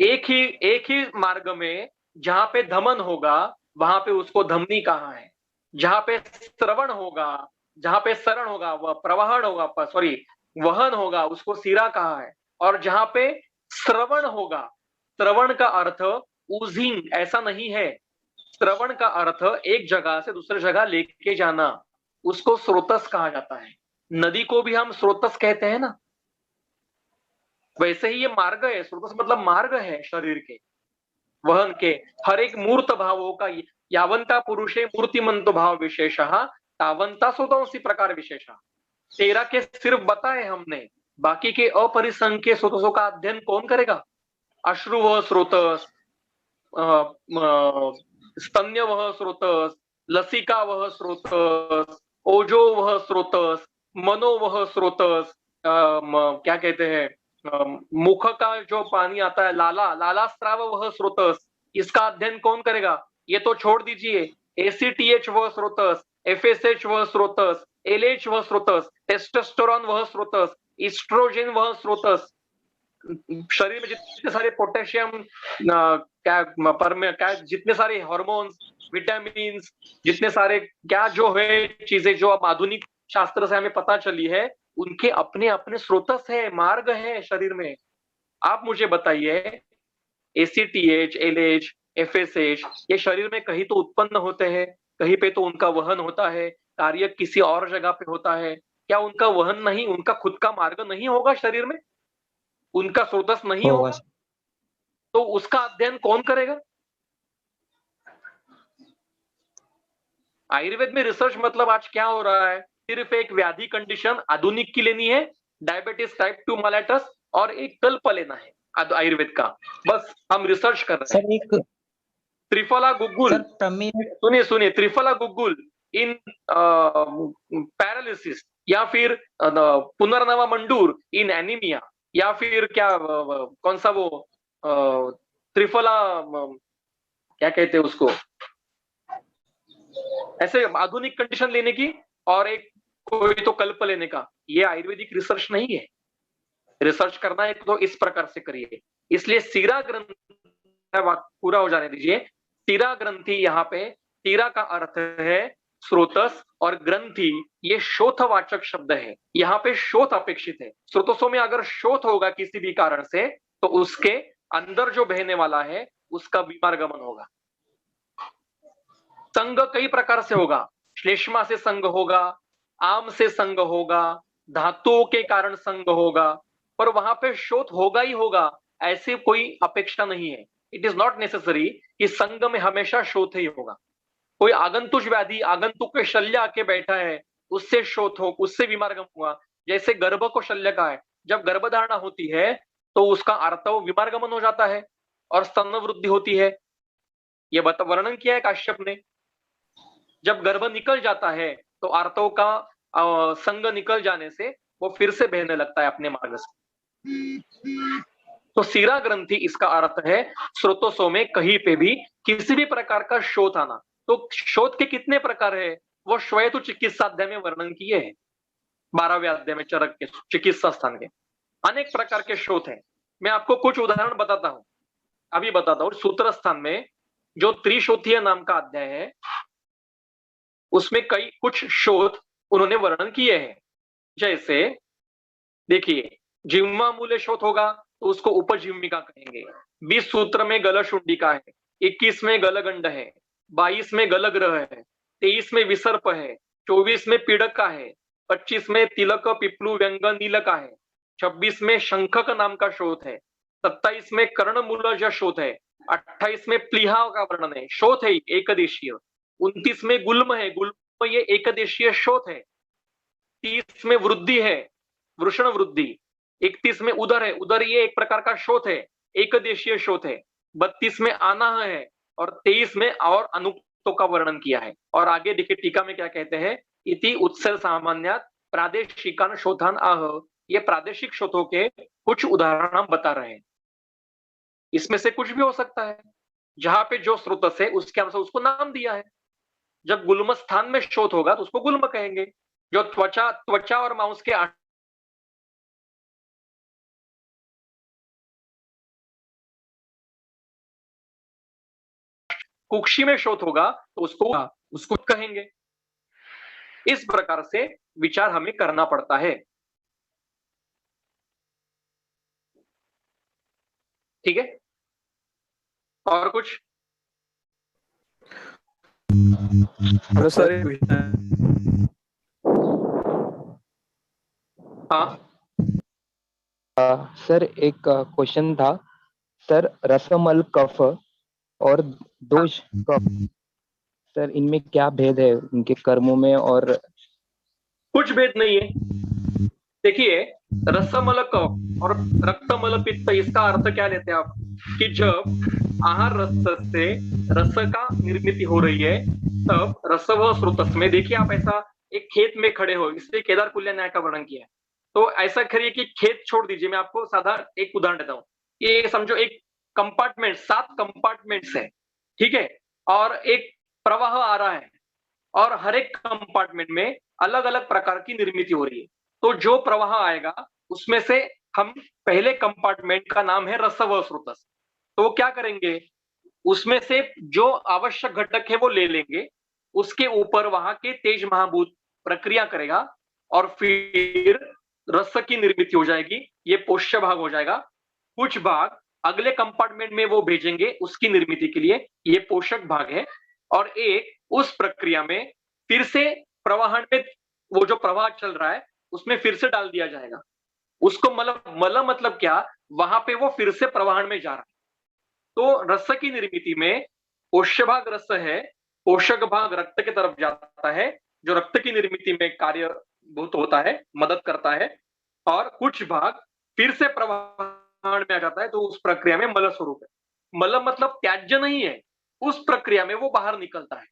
एक ही मार्ग में जहां पे धमन होगा वहां पे उसको धमनी कहा है, जहां पे श्रवण होगा, जहां पे शरण होगा, वह प्रवहन होगा, वहन होगा, उसको सिरा कहा है। और जहां पे श्रवण होगा, श्रवण का अर्थ ऊजिंग ऐसा नहीं है, श्रवण का अर्थ एक जगह से दूसरी जगह लेके जाना, उसको स्रोतस कहा जाता है। नदी को भी हम स्रोतस कहते हैं ना, वैसे ही ये मार्ग है। स्रोतस मतलब मार्ग है शरीर के, वहन के। हर एक मूर्त भावों का यावंता पुरुषे मूर्तिमंत भाव विशेषः तावंता स्रोतोंसी प्रकार विशेषः। 13 के सिर्फ बताए हमने, बाकी के अपरिसंख्य स्रोतों का अध्ययन कौन करेगा? अश्रु वह स्रोतस, स्तन्य वह स्रोतस, लसिका वह स्रोतस, ओजो वह स्रोतस, मनो वह स्रोतस, क्या कहते हैं, मुख का जो पानी आता है, लाला स्राव वह स्रोतस, इसका अध्ययन कौन करेगा? ये तो छोड़ दीजिए। एसीटीएच वह स्रोतस, एफएसएच वह स्रोतस, एलएच वह स्रोतस, टेस्टोस्टेरोन वह स्रोतस, एस्ट्रोजन वह स्रोतस, शरीर में जितने सारे पोटेशियम क्या जितने सारे हॉर्मोन्स, विटामिन, जितने सारे क्या जो है चीजें जो अब आधुनिक शास्त्र से हमें पता चली है, उनके अपने अपने स्रोतस है, मार्ग है शरीर में। आप मुझे बताइए, ACTH, LH, FSH ये शरीर में कहीं तो उत्पन्न होते हैं, कहीं पे तो उनका वहन होता है, कार्य किसी और जगह पे होता है। क्या उनका वहन नहीं, उनका खुद का मार्ग नहीं होगा शरीर में? उनका स्रोतस नहीं होगा होगा? तो उसका अध्ययन कौन करेगा? आयुर्वेद में रिसर्च मतलब आज क्या हो रहा है? सिर्फ एक व्याधि कंडीशन आधुनिक की लेनी है, डायबिटीज टाइप 2 मेलाइटस, और एक कल्प लेना है आयुर्वेद का। बस हम रिसर्च कर रहे हैं। सर एक त्रिफला गुग्गुल, सर प्रमेय सुनिए सुनिए, त्रिफला गुग्गुल इन पैरालिसिस, या फिर पुनर्नवा मंडूर इन एनीमिया, या फिर क्या कौन सा वो त्रिफला क्या कहते हैं उसको, ऐसे आधुनिक कंडीशन लेने की और एक कोई तो कल्प लेने का, ये आयुर्वेदिक रिसर्च नहीं है। रिसर्च करना है तो इस प्रकार से करिए। इसलिए सीरा ग्रंथि पूरा हो जाने दीजिए। सीरा ग्रंथि, यहाँ पे सीरा का अर्थ है स्रोतस, और ग्रंथि ये शोथवाचक शब्द है। यहाँ पे शोथ अपेक्षित है। स्रोतसों में अगर शोथ होगा किसी भी कारण से, तो उसके अंदर जो बहने वाला है उसका विमार्गमन होगा। संग कई प्रकार से होगा, श्लेष्मा से संग होगा, आम से संग होगा, धातुओं के कारण संग होगा, पर वहां पे शोथ होगा ही होगा, ऐसी कोई अपेक्षा नहीं है। इट इज नॉट नेसेसरी कि संग में हमेशा शोथ ही होगा। कोई आगंतुक व्याधि, आगंतुक के शल्य आके बैठा है, उससे शोथ हो, उससे विमार्गम हुआ। जैसे गर्भ को शल्य का है, जब गर्भधारणा होती है तो उसका आर्तव विमार्गमन हो जाता है और स्तन वृद्धि होती है। यह वर्णन किया है काश्यप ने। जब गर्भ निकल जाता है तो आर्तव का संग निकल जाने से वो फिर से बहने लगता है अपने मार्ग से। तो सीरा ग्रंथि इसका अर्थ है स्रोतों में कहीं पे भी किसी भी प्रकार का शोथ आना। तो शोथ के कितने प्रकार है वो श्वेत चिकित्सा अध्याय में वर्णन किए हैं। 12वें अध्याय में चरक के चिकित्सा स्थान के अनेक प्रकार के शोथ हैं। मैं आपको कुछ उदाहरण बताता हूं, अभी बताता हूं। सूत्र स्थान में जो त्रिशोथीय नाम का अध्याय है, उसमें कई कुछ शोथ उन्होंने वर्णन किए हैं। जैसे देखिए, जिह्वा मूले शोथ होगा तो उसको उपजिह्विका कहेंगे। 20 सूत्र में गलशुंडिका है, 21 में गलगंड है, 22 में गलग्रह है, 23 में विसर्प है, 24 में पीड़का है, 25 में तिलक पिप्लु व्यंग नीलका है, 26 में शंखक नाम का शोथ है, 27 में कर्णमूलज शोथ है, 28 में प्लीहा का वर्णन है, शोथ है एकदेशीय। 29 में गुल्म है, गुल्म ये एकदेशीय शोथ है। 30 में वृद्धि है, वृषण वृद्धि। 31 में उदर है, उदर ये एक प्रकार का शोथ है, एकदेशीय शोथ है। 32 में आनाह है, और 23 में और अनुक्तों का वर्णन किया है। और आगे देखिए टीका में क्या कहते हैं, इति उत्सव सामान्यात प्रादेशिकान शोधान आह। ये प्रादेशिक शोथों के कुछ उदाहरण हम बता रहे हैं। इसमें से कुछ भी हो सकता है, जहां पे जो स्रोत है उसके अनुसार उसको नाम दिया है। जब गुल्म स्थान में शोथ होगा तो उसको गुल्म कहेंगे। जो त्वचा और मांस के कुक्षी में शोथ होगा तो उसको कहेंगे। इस प्रकार से विचार हमें करना पड़ता है। ठीक है, और कुछ? हेलो सर, हाँ सर एक क्वेश्चन था सर। रसमल कफ और दोष कफ, सर इनमें क्या भेद है उनके कर्मों में? और कुछ भेद नहीं है। देखिए, रसमल कफ और रक्तमल पित्त, इसका अर्थ क्या लेते हैं आप, कि जब आहार रस से रस का निर्मित हो रही है तब रसव स्रोतस में। देखिए, आप ऐसा एक खेत में खड़े हो, इसलिए केदार कुल्य न्याय का वर्णन किया है। तो ऐसा करिए कि खेत छोड़ दीजिए। मैं आपको साधा एक उदाहरण देता हूँ। ये समझो एक कंपार्टमेंट, 7 कंपार्टमेंट्स है, ठीक है, और एक प्रवाह आ रहा है, और हर एक कंपार्टमेंट में अलग अलग प्रकार की निर्मित हो रही है। तो जो प्रवाह आएगा उसमें से हम पहले कंपार्टमेंट का नाम है रस व स्रोतस। तो वो क्या करेंगे, उसमें से जो आवश्यक घटक है वो ले लेंगे, उसके ऊपर वहां के तेज महाभूत प्रक्रिया करेगा और फिर रस की निर्मित हो जाएगी। ये पोष्य भाग हो जाएगा। कुछ भाग अगले कंपार्टमेंट में वो भेजेंगे उसकी निर्मित के लिए, ये पोषक भाग है। और एक उस प्रक्रिया में फिर से प्रवाहन में वो जो प्रवाह चल रहा है उसमें फिर से डाल दिया जाएगा उसको। मल मतलब क्या, वहां पे वो फिर से प्रवाहन में जा रहा है। तो रस की निर्मिति में पोष्य भाग रस है, पोषक भाग रक्त की तरफ जाता है जो रक्त की निर्मिति में कार्यभूत होता है, मदद करता है। और कुछ भाग फिर से प्रवाहन में आ जाता है, तो उस प्रक्रिया में मल स्वरूप है। मल मतलब त्याज्य नहीं है, उस प्रक्रिया में वो बाहर निकलता है।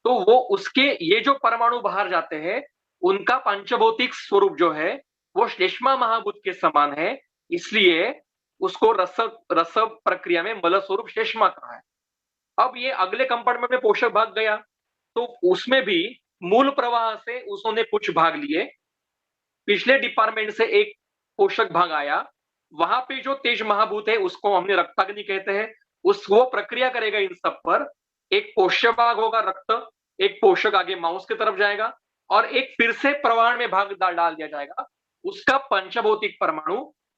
तो वो उसके ये जो परमाणु बाहर जाते हैं उनका पंचभौतिक स्वरूप जो है वो श्लेष्मा महाभूत के समान है, इसलिए उसको रस प्रक्रिया में मल स्वरूप श्लेष्मा कहा है। अब ये अगले कंपार्टमेंट में पोषक भाग गया, तो उसमें भी मूल प्रवाह से उसने कुछ भाग लिए, पिछले डिपार्टमेंट से एक पोषक भाग आया, वहां पे जो तेज महाभूत है उसको हमने रक्ताग्नि कहते हैं, वो प्रक्रिया करेगा इन सब पर। एक पोष्य भाग होगा रक्त, एक पोषक आगे मांस की तरफ जाएगा और एक फिर से प्रवाहन में भाग डाल दिया जाएगा। उसका पंचभौतिक परमाणु,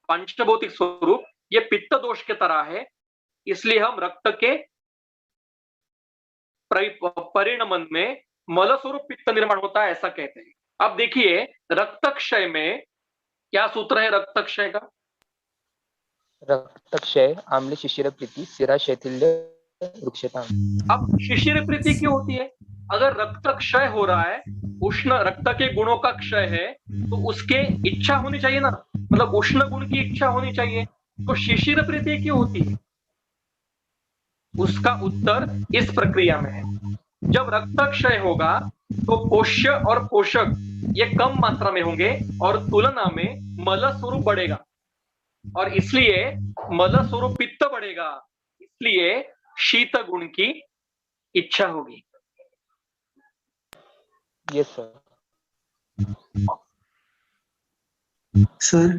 पंचभौतिक स्वरूप ये पित्त दोष की तरह है, इसलिए हम रक्त के परिणमन में मल स्वरूप पित्त निर्माण होता है ऐसा कहते हैं। अब देखिए रक्त क्षय में क्या सूत्र है रक्त क्षय का? रक्तक्षय, आम्ल शिशिर प्रीति, सिरा शैथिल्य, रुक्षता। अब शिशिर प्रीति क्यों होती है? अगर रक्त क्षय हो रहा है, उष्ण रक्त के गुणों का क्षय है, तो उसके इच्छा होनी चाहिए ना, मतलब उष्ण गुण की इच्छा होनी चाहिए। तो शिशिर प्रीति क्यों होती है? उसका उत्तर इस प्रक्रिया में है। जब रक्त क्षय होगा तो पोष्य और पोषक ये कम मात्रा में होंगे और तुलना में मल स्वरूप बढ़ेगा, और इसलिए मल स्वरूप पित्त बढ़ेगा, इसलिए शीत गुण की इच्छा होगी। Yes sir. सर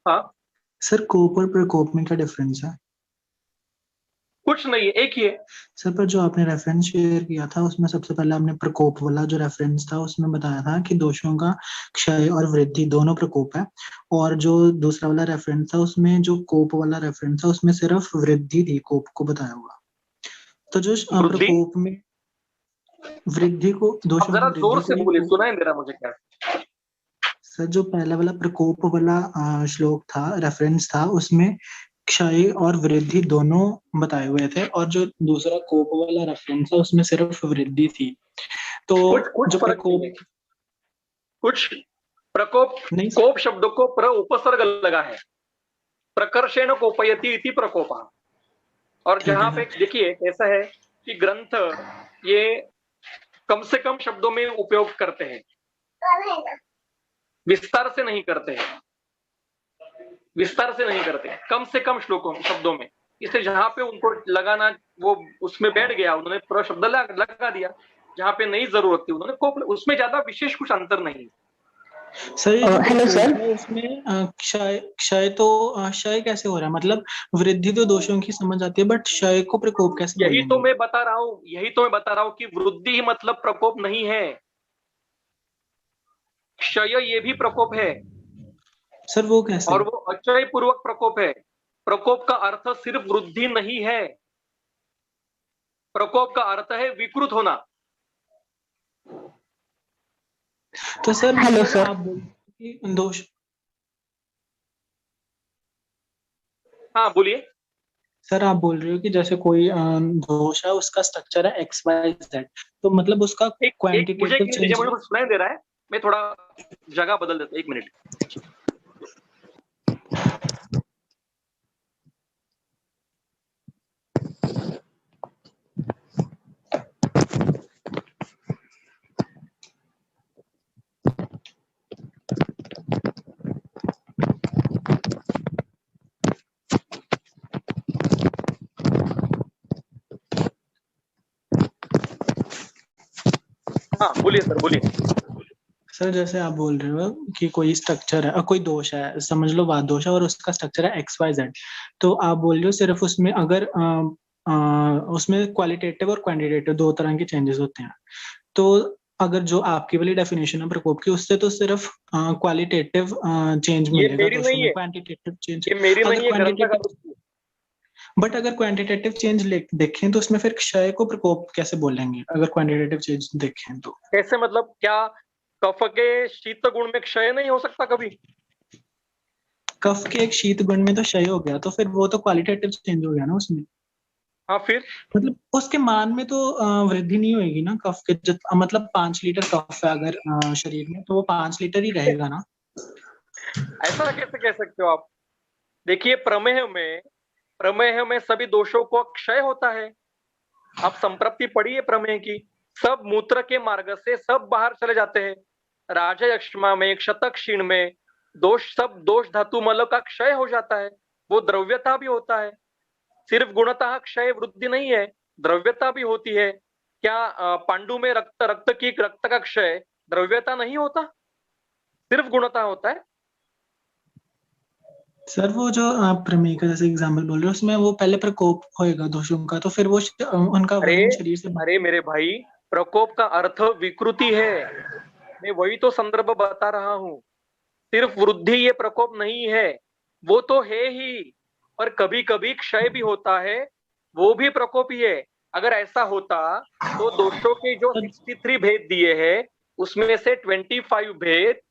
हाँ सर, कोप और प्रकोप में क्या डिफरेंस है? कुछ नहीं है, एक ही है। सर पर जो आपने रेफरेंस शेयर किया था उसमें सबसे पहले आपने प्रकोप वाला जो रेफरेंस था उसमें बताया था कि दोषों का क्षय और वृद्धि दोनों प्रकोप है, और जो दूसरा वाला रेफरेंस था उसमें जो कोप वाला रेफरेंस था उसमें सिर्फ वृद्धि थी, कोप को बताया हुआ। तो जो प्रकोप में वृद्धि को दोषों जरा जोर से बोले, को सुना है मेरा मुझे क्या? सर जो पहला वाला प्रकोप वाला श्लोक था, रेफरेंस था, उसमें क्षय और वृद्धि दोनों बताए हुए थे, और जो दूसरा कोप वाला रेफरेंस है उसमें सिर्फ वृद्धि थी। तो कुछ जो फर्क प्रकोप नहीं है। कुछ प्रकोप नहीं कोप शब्द को प्र उपसर्ग लगा है, प्रकर्षेण कोपयति इति प्रकोपः। और जहां पे देखिए कैसा है कि ग्रंथ ये कम से कम शब्दों में उपयोग करते हैं, विस्तार से नहीं करते हैं, विस्तार से नहीं करते हैं, कम से कम श्लोकों शब्दों में। इसलिए जहां पे उनको लगाना वो उसमें बैठ गया, उन्होंने प्र शब्द लगा दिया, जहां पे नहीं जरूरत थी उन्होंने कोप, उसमें ज्यादा विशेष कुछ अंतर नहीं। सर हेलो सर, उसमें क्षय तो क्षय कैसे हो रहा है? मतलब वृद्धि तो दोषों की समझ आती है, बट क्षय को प्रकोप कैसे? यही तो मैं बता रहा हूँ, यही तो मैं बता रहा हूँ कि वृद्धि मतलब प्रकोप नहीं है, क्षय ये भी प्रकोप है सर। वो कैसे? और वो अक्षय पूर्वक प्रकोप है। प्रकोप का अर्थ सिर्फ वृद्धि नहीं है, प्रकोप का अर्थ है विकृत होना। तो सर हेलो सर, आप बोलते हैं कि दोष, हाँ बोलिए सर आप बोल रहे हो कि जैसे कोई दोष है उसका स्ट्रक्चर है XYZ, तो मतलब उसका मुझे क्वांटिटेटिव चेंज सुनाई दे रहा है, मैं थोड़ा जगह बदल देता, एक मिनट। हाँ बोलिए सर, बोलिए। सर जैसे आप बोल रहे हो कि कोई स्ट्रक्चर है, कोई दोष है, समझ लो वाद दोष है और उसका स्ट्रक्चर है XYZ, तो आप बोल रहे हो सिर्फ उसमें अगर उसमें क्वालिटेटिव और क्वांटिटेटिव दो तरह के चेंजेस होते हैं, तो अगर जो आपकी वाली डेफिनेशन है प्रकोप की, उससे तो सिर्फ क्वालिटेटिव चेंज ये मिलेगा मेरी दोषों नहीं में, है, क्वांटिटेटिव चेंज। ये मेरी अगर नहीं है, ग्रंथकार क्वांटिटेटिव बट अगर क्वांटिटेटिव चेंज देखें तो उसमें फिर क्षय को प्रकोप कैसे बोलेंगे अगर क्वांटिटेटिव चेंज देखें तो? कैसे, मतलब क्या कफ के शीत गुण में क्षय नहीं हो सकता कभी? कफ के एक शीत गुण में तो क्षय हो गया, तो फिर वो तो क्वालिटेटिव चेंज हो गया ना उसमें। हाँ फिर मतलब उसके मान में तो वृद्धि नहीं होगी ना कफ के, मतलब 5 लीटर कफ है अगर शरीर में, तो वो 5 लीटर ही रहेगा ना। ऐसा कैसे कह सकते हो आप? देखिए, प्रमेह में सभी दोषों को क्षय होता है। आप संप्रप्ति पढ़िए प्रमेय की, सब मूत्र के मार्ग से सब बाहर चले जाते हैं। राजयक्ष्मा में, क्षतक क्षीण में सब दोष धातु मल का क्षय हो जाता है। वो द्रव्यता भी होता है, सिर्फ गुणतः क्षय वृद्धि नहीं है, द्रव्यता भी होती है। क्या पांडु में रक्त का क्षय द्रव्यता नहीं होता, सिर्फ गुणतः होता है। सर वो जो आप प्रमेय का जैसे एग्जांपल बोल रहे हो उसमें वो पहले प्रकोप होएगा दोषों का, तो फिर वो उनका वजन शरीर से। अरे मेरे भाई, प्रकोप का अर्थ विकृति है, मैं वही तो संदर्भ बता रहा हूं। सिर्फ वृद्धि ये प्रकोप नहीं है, वो तो है ही, पर कभी कभी क्षय भी होता है, वो भी प्रकोप ही है। अगर ऐसा होता तो दोषों के जो 63 भेद दिए हैं उसमें से 25 भेद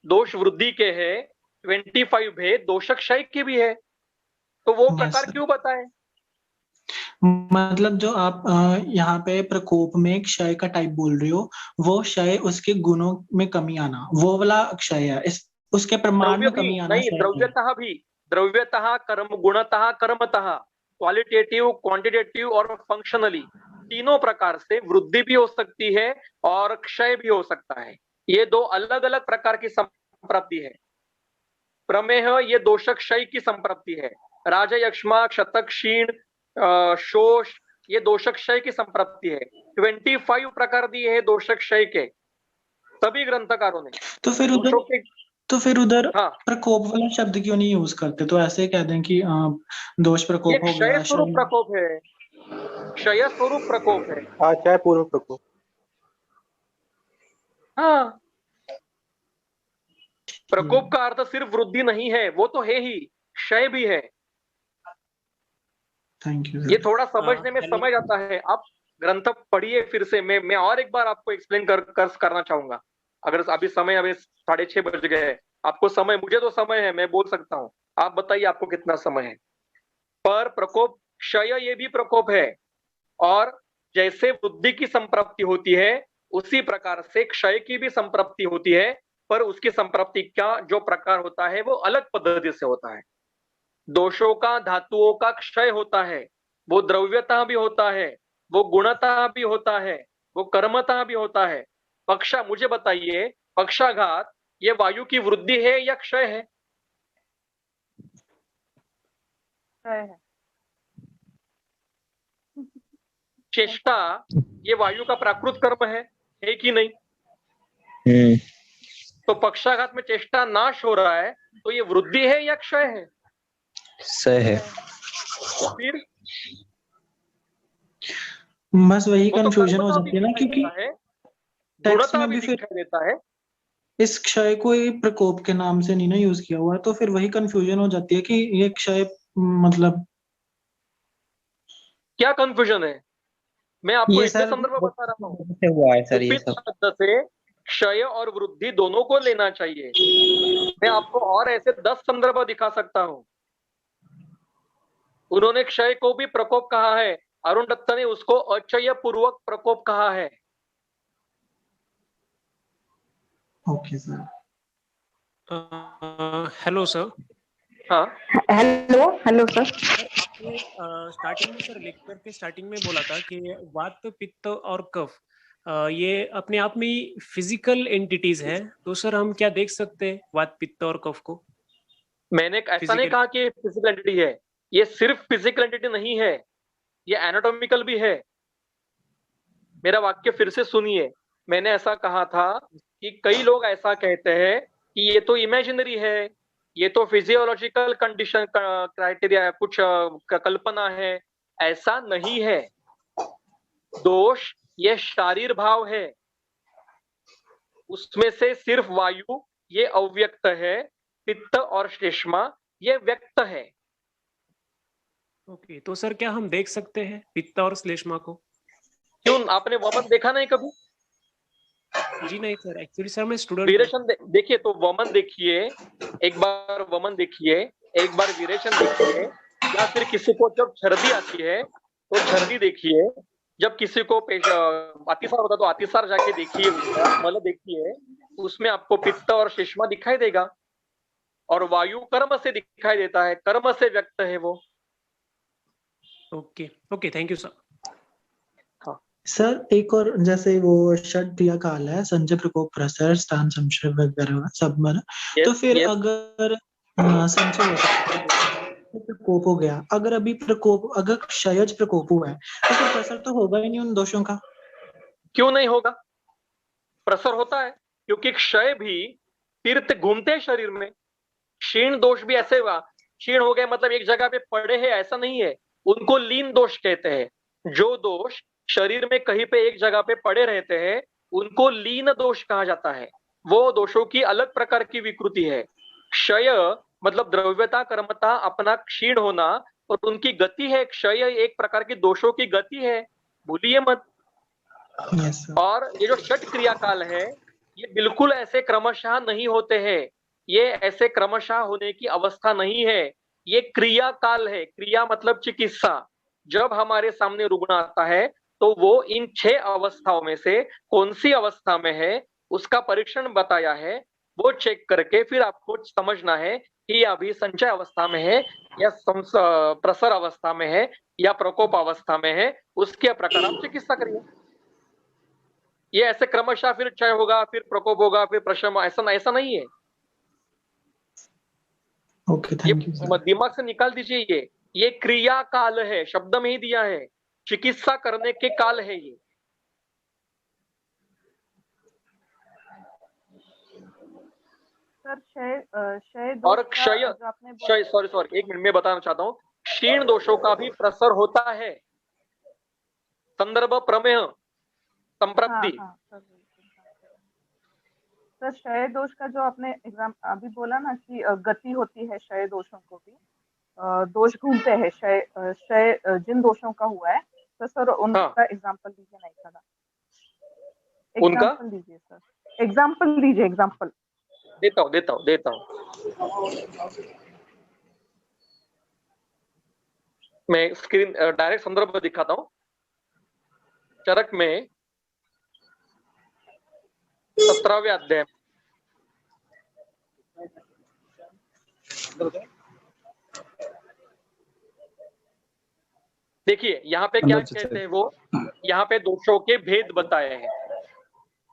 दोष वृद्धि के हैं, 25 भेद दोष क्षय के भी है, तो वो प्रकार क्यों बताए? मतलब जो आप यहाँ पे प्रकोप में क्षय का टाइप बोल रहे हो, वो क्षय उसके गुणों में कमी आना, वो वाला क्षय है, इस उसके प्रमाण में कमी आना नहीं, द्रव्यतः भी, द्रव्यतः, कर्म गुणतः, कर्मतः, क्वालिटेटिव, क्वांटिटेटिव और फंक्शनली, तीनों प्रकार से वृद्धि भी हो सकती है और क्षय भी हो सकता है। ये दो अलग अलग प्रकार की संप्राप्ति है। प्रमेह ये दोष क्षय की संप्राप्ति है, राजयक्ष्मा, क्षतक क्षीण, शोष ये दोष क्षय की संप्राप्ति है। 25 प्रकार दिए हैं दोष क्षय के सभी ग्रंथकारों ने। तो फिर उधर प्रकोप वाला शब्द क्यों नहीं यूज करते? तो ऐसे कह दें कि दोष प्रकोप हो गया, क्षय स्वरूप प्रकोप है, क्षय स्वरूप प्रकोप है। क्षय पूर्व प्रकोप। हाँ, प्रकोप का अर्थ सिर्फ वृद्धि नहीं है, वो तो है ही, क्षय भी है। Thank you. ये थोड़ा समझने में समय आता है, आप ग्रंथ पढ़िए फिर से। मैं और एक बार आपको एक्सप्लेन करना चाहूंगा। अगर अभी समय, अभी 6:30 बज गए हैं, आपको समय, मुझे तो समय है, मैं बोल सकता हूँ, आप बताइए आपको कितना समय है। पर प्रकोप, क्षय ये भी प्रकोप है, और जैसे वृद्धि की संप्राप्ति होती है उसी प्रकार से क्षय की भी संप्राप्ति होती है, पर उसकी संप्राप्ति का जो प्रकार होता है वो अलग पद्धति से होता है। दोषों का, धातुओं का क्षय होता है, वो द्रव्यता भी होता है, वो गुणता भी होता है, वो कर्मता भी होता है। मुझे बताइए, पक्षाघात ये वायु की वृद्धि है या क्षय है? चेष्टा ये वायु का प्राकृत कर्म है कि नहीं? तो पक्षाघात में चेष्टा नाश हो रहा है, तो ये वृद्धि है या क्षय है? क्षय है। फिर बस वही कंफ्यूजन हो जाती है ना, क्योंकि टेक्स्ट में भी फिर देता है इस क्षय को प्रकोप के नाम से नहीं ना यूज किया हुआ, तो फिर वही कंफ्यूजन हो जाती है कि ये क्षय मतलब क्या कंफ्यूजन है? मैं आपको इसके संदर्भ बता रहा हूँ। शब्द से क्षय और वृद्धि दोनों को लेना चाहिए। मैं आपको और ऐसे 10 संदर्भ दिखा सकता हूँ। उन्होंने क्षय को भी प्रकोप कहा है, अरुण दत्त ने उसको अक्षय पूर्वक प्रकोप कहा है। Okay sir. Hello sir. हाँ हेलो सर। स्टार्टिंग में सर लेक्चर के स्टार्टिंग में बोला था कि वात, पित्त और कफ ये अपने आप में फिजिकल एंटिटीज हैं, तो सर हम क्या देख सकते हैं वात, पित्त और कफ को? मैंने ऐसा नहीं कहा कि फिजिकल एंटिटी है, ये सिर्फ फिजिकल एंटिटी नहीं है, ये एनाटॉमिकल भी है। मेरा वाक्य फिर से सुनिए, मैंने ऐसा कहा था कि कई लोग ऐसा कहते हैं कि ये तो इमेजिनरी है, ये तो फिजियोलॉजिकल कंडीशन क्राइटेरिया कुछ कल्पना है। ऐसा नहीं है। दोष ये शारीर भाव है, उसमें से सिर्फ वायु ये अव्यक्त है, पित्त और श्लेष्मा ये व्यक्त है। ओके, तो सर क्या हम देख सकते हैं पित्त और श्लेष्मा को? क्यों, आपने वमन देखा नहीं कभी? जी नहीं सर, एक्चुअली सर मैं स्टूडेंट वीरेशन देखिए, तो वमन देखिए, एक बार वमन देखिए, एक बार वीरेशन देखिए, या फिर किसी को जब छर्दी आती है तो छर्दी देखिए, जब किसी को अतिसार होता है तो अतिसार जाके देखिए, मल देखिए, उसमें आपको पित्त और श्लेष्मा दिखाई देगा। और वायु कर्म से दिखाई देता है, कर्म से व्यक्त है वो। Okay okay, thank you sir. Sir एक और जैसे वो षट क्रिया काल है, संचय प्रकोप प्रसर स्थान संशय वगैरह सब में, तो फिर अगर संचय होता है प्रकोप हो गया, अगर अभी प्रकोप अगर क्षयज प्रकोप हुआ है तो फिर प्रसर तो होगा ही नहीं उन दोषों का। क्यों नहीं होगा? प्रसर होता है, क्योंकि क्षय भी तीर्थ घूमते हैं शरीर में। क्षीण दोष भी ऐसे हुआ, क्षीण हो गए मतलब एक जगह पे पड़े हैं ऐसा नहीं है, उनको लीन दोष कहते हैं। जो दोष शरीर में कहीं पे एक जगह पे पड़े रहते हैं उनको लीन दोष कहा जाता है। वो दोषों की अलग प्रकार की विकृति है। क्षय मतलब द्रव्यता कर्मता अपना क्षीण होना, और उनकी गति है। क्षय एक प्रकार की दोषों की गति है, भूलिए मत। और ये जो षट क्रिया काल है ये बिल्कुल ऐसे क्रमशः नहीं होते हैं, ये ऐसे क्रमशः होने की अवस्था नहीं है। ये क्रिया काल है। क्रिया मतलब चिकित्सा। जब हमारे सामने रुग्ण आता है तो वो इन 6 अवस्थाओं में से कौन सी अवस्था में है उसका परीक्षण बताया है, वो चेक करके फिर आपको समझना है कि अभी संचय अवस्था में है या प्रसर अवस्था में है या प्रकोप अवस्था में है, उसके प्रकार आप चिकित्सा करिए। ये ऐसे क्रमशः फिर क्षय होगा, फिर प्रकोप होगा, फिर प्रशम, ऐसा नहीं है। Okay, thank you. दिमाग से निकाल दीजिए, ये क्रिया काल है, शब्द में ही दिया है, चिकित्सा करने के काल है ये। सर और क्षय सॉरी 1 मिनट में बताना चाहता हूँ, क्षीण दोषों का भी प्रसर होता है। संदर्भ प्रमेय संप्रति। सर क्षय दोष का जो आपने एग्जाम अभी बोला ना कि गति होती है क्षय दोषों को भी, दोष घूमते हैं क्षय जिन दोषों का हुआ है, तो सर उनका एग्जाम्पल दीजिए। नहीं खड़ा एग्जाम्पल दीजिए सर, एग्जाम्पल दीजिए। एग्जाम्पल देता हूँ। मैं स्क्रीन डायरेक्ट संदर्भ दिखाता हूँ। चरक में 17वें अध्याय, देखिए यहाँ पे क्या कहते हैं वो, यहाँ पे दोषों के भेद बताए हैं।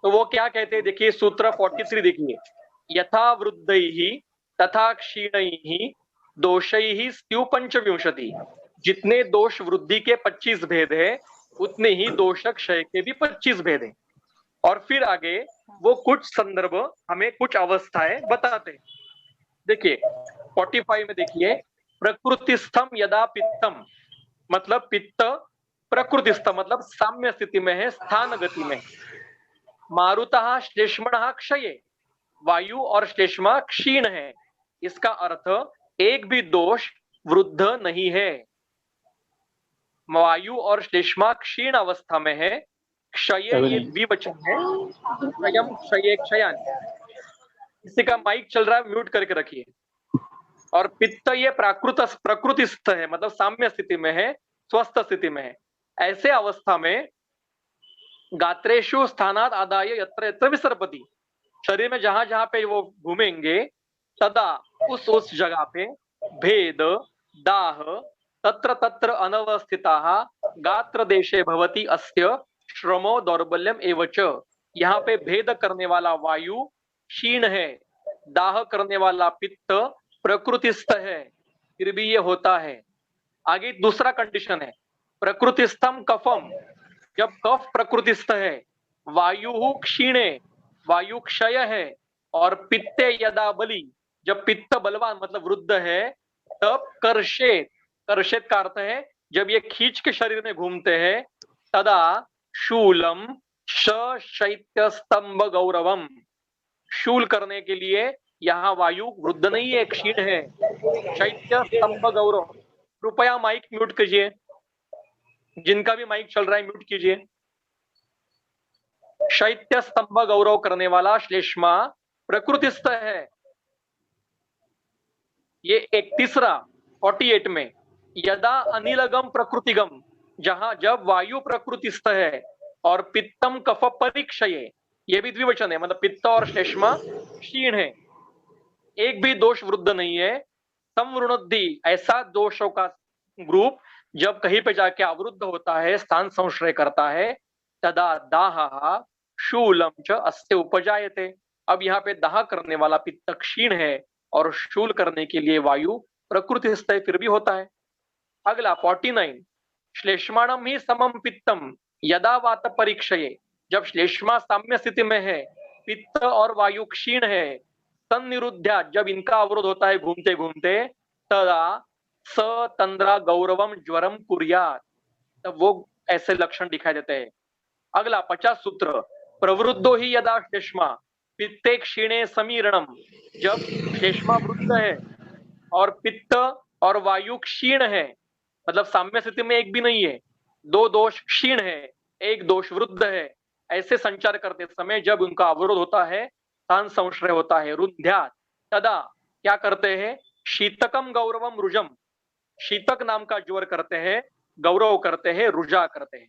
तो वो क्या कहते हैं, देखिए सूत्र 43 देखिए, यथा वृद्धैः तथा क्षीणैः दोषैः स्यु 25। जितने दोष वृद्धि के 25 भेद है उतने ही दोष क्षय के भी 25 भेद है। और फिर आगे वो कुछ संदर्भ हमें कुछ अवस्थाएं बताते हैं। देखिए 45 में देखिए, प्रकृतिस्थम यदा पित्तम, मतलब पित्त प्रकृतिस्थ मतलब साम्य स्थिति में है, स्थान गति में। मारुतः श्लेष्मणः क्षये, वायु और श्लेष्मा क्षीण है। इसका अर्थ एक भी दोष वृद्ध नहीं है। वायु और श्लेष्मा क्षीण अवस्था में है। क्षय ये द्विवचन है, क्षयम क्षये क्षयान। किसी का माइक चल रहा है, म्यूट करके रखिए। और पित्त ये प्रकृतिस्थ है, मतलब साम्य स्थिति में है, स्वस्थ स्थिति में है। ऐसे अवस्था में गात्रेषु स्थानात आदाय यत्र यत्र विसर्पति, शरीर में जहां जहां पे वो घूमेंगे तदा उस जगह पे भेद दाह तत्र तत्र अनवस्थिताः गात्र देशे भवति अस्य श्रमो दौर्बल्यम एवच। यहाँ पे भेद करने वाला वायु क्षीण है, दाह करने वाला पित्त प्रकृतिस्थ है, फिर भी ये होता है। आगे दूसरा कंडीशन है, प्रकृतिस्थम कफम, जब कफ प्रकृतिस्थ है, वायु क्षीणे, वायु क्षय है और पित्ते यदा बली, जब पित्त बलवान मतलब वृद्ध है, तब कर्षेत, कर्षेत का अर्थ है जब ये खींच के शरीर में घूमते हैं, तदा शूलम शैत्य स्तंभ गौरवम, शूल करने के लिए यहाँ वायु वृद्ध नहीं है, क्षीण है, शैत्य स्तंभ गौरव। कृपया माइक म्यूट कीजिए, जिनका भी माइक चल रहा है म्यूट कीजिए। शैत्य स्तंभ गौरव करने वाला श्लेष्मा प्रकृतिस्थ है। ये एक तीसरा 48 में, यदा अनिलगम प्रकृतिगम, जहां जब वायु प्रकृतिस्थ है और पित्तम कफ परिक्षये, ये भी द्विवचन है, मतलब पित्त और श्लेष्मा क्षीण है, एक भी दोष वृद्ध नहीं है। संवृणोद्धि, ऐसा दोषों का ग्रुप जब कहीं पे जाके अवरुद्ध होता है, स्थान संश्रय करता है, तदा दाह शूलम च अस्य उपजायते। अब यहाँ पे दाह करने वाला पित्त क्षीण है और शूल करने के लिए वायु प्रकृतिस्थ है, फिर भी होता है। अगला 49, श्लेष्माणम ही समम पित्तम यदा वात परीक्षये, जब श्लेष्मा साम्य स्थिति में है, पित्त और वायु क्षीण है, तन्निरुद्ध्या, जब इनका अवरोध होता है घूमते घूमते, तदा स तंद्रा गौरवम ज्वरम कुर्यात, तब वो ऐसे लक्षण दिखाई देते हैं। अगला 50 सूत्र, प्रवृद्धो ही यदा श्लेष्मा पित्ते क्षीणे समीरणम, जब श्लेष्मा वृद्ध है और पित्त और वायु क्षीण है, मतलब साम्य स्थिति में एक भी नहीं है, दो दोष क्षीण है, एक दोष वृद्ध है, ऐसे संचार करते समय जब उनका अवरोध होता है, स्थान संश्रय होता है, रुद्ध्यात, तदा क्या करते हैं, शीतकम गौरवम रुजम, शीतक नाम का ज्वर करते हैं, गौरव करते हैं, रुजा करते हैं।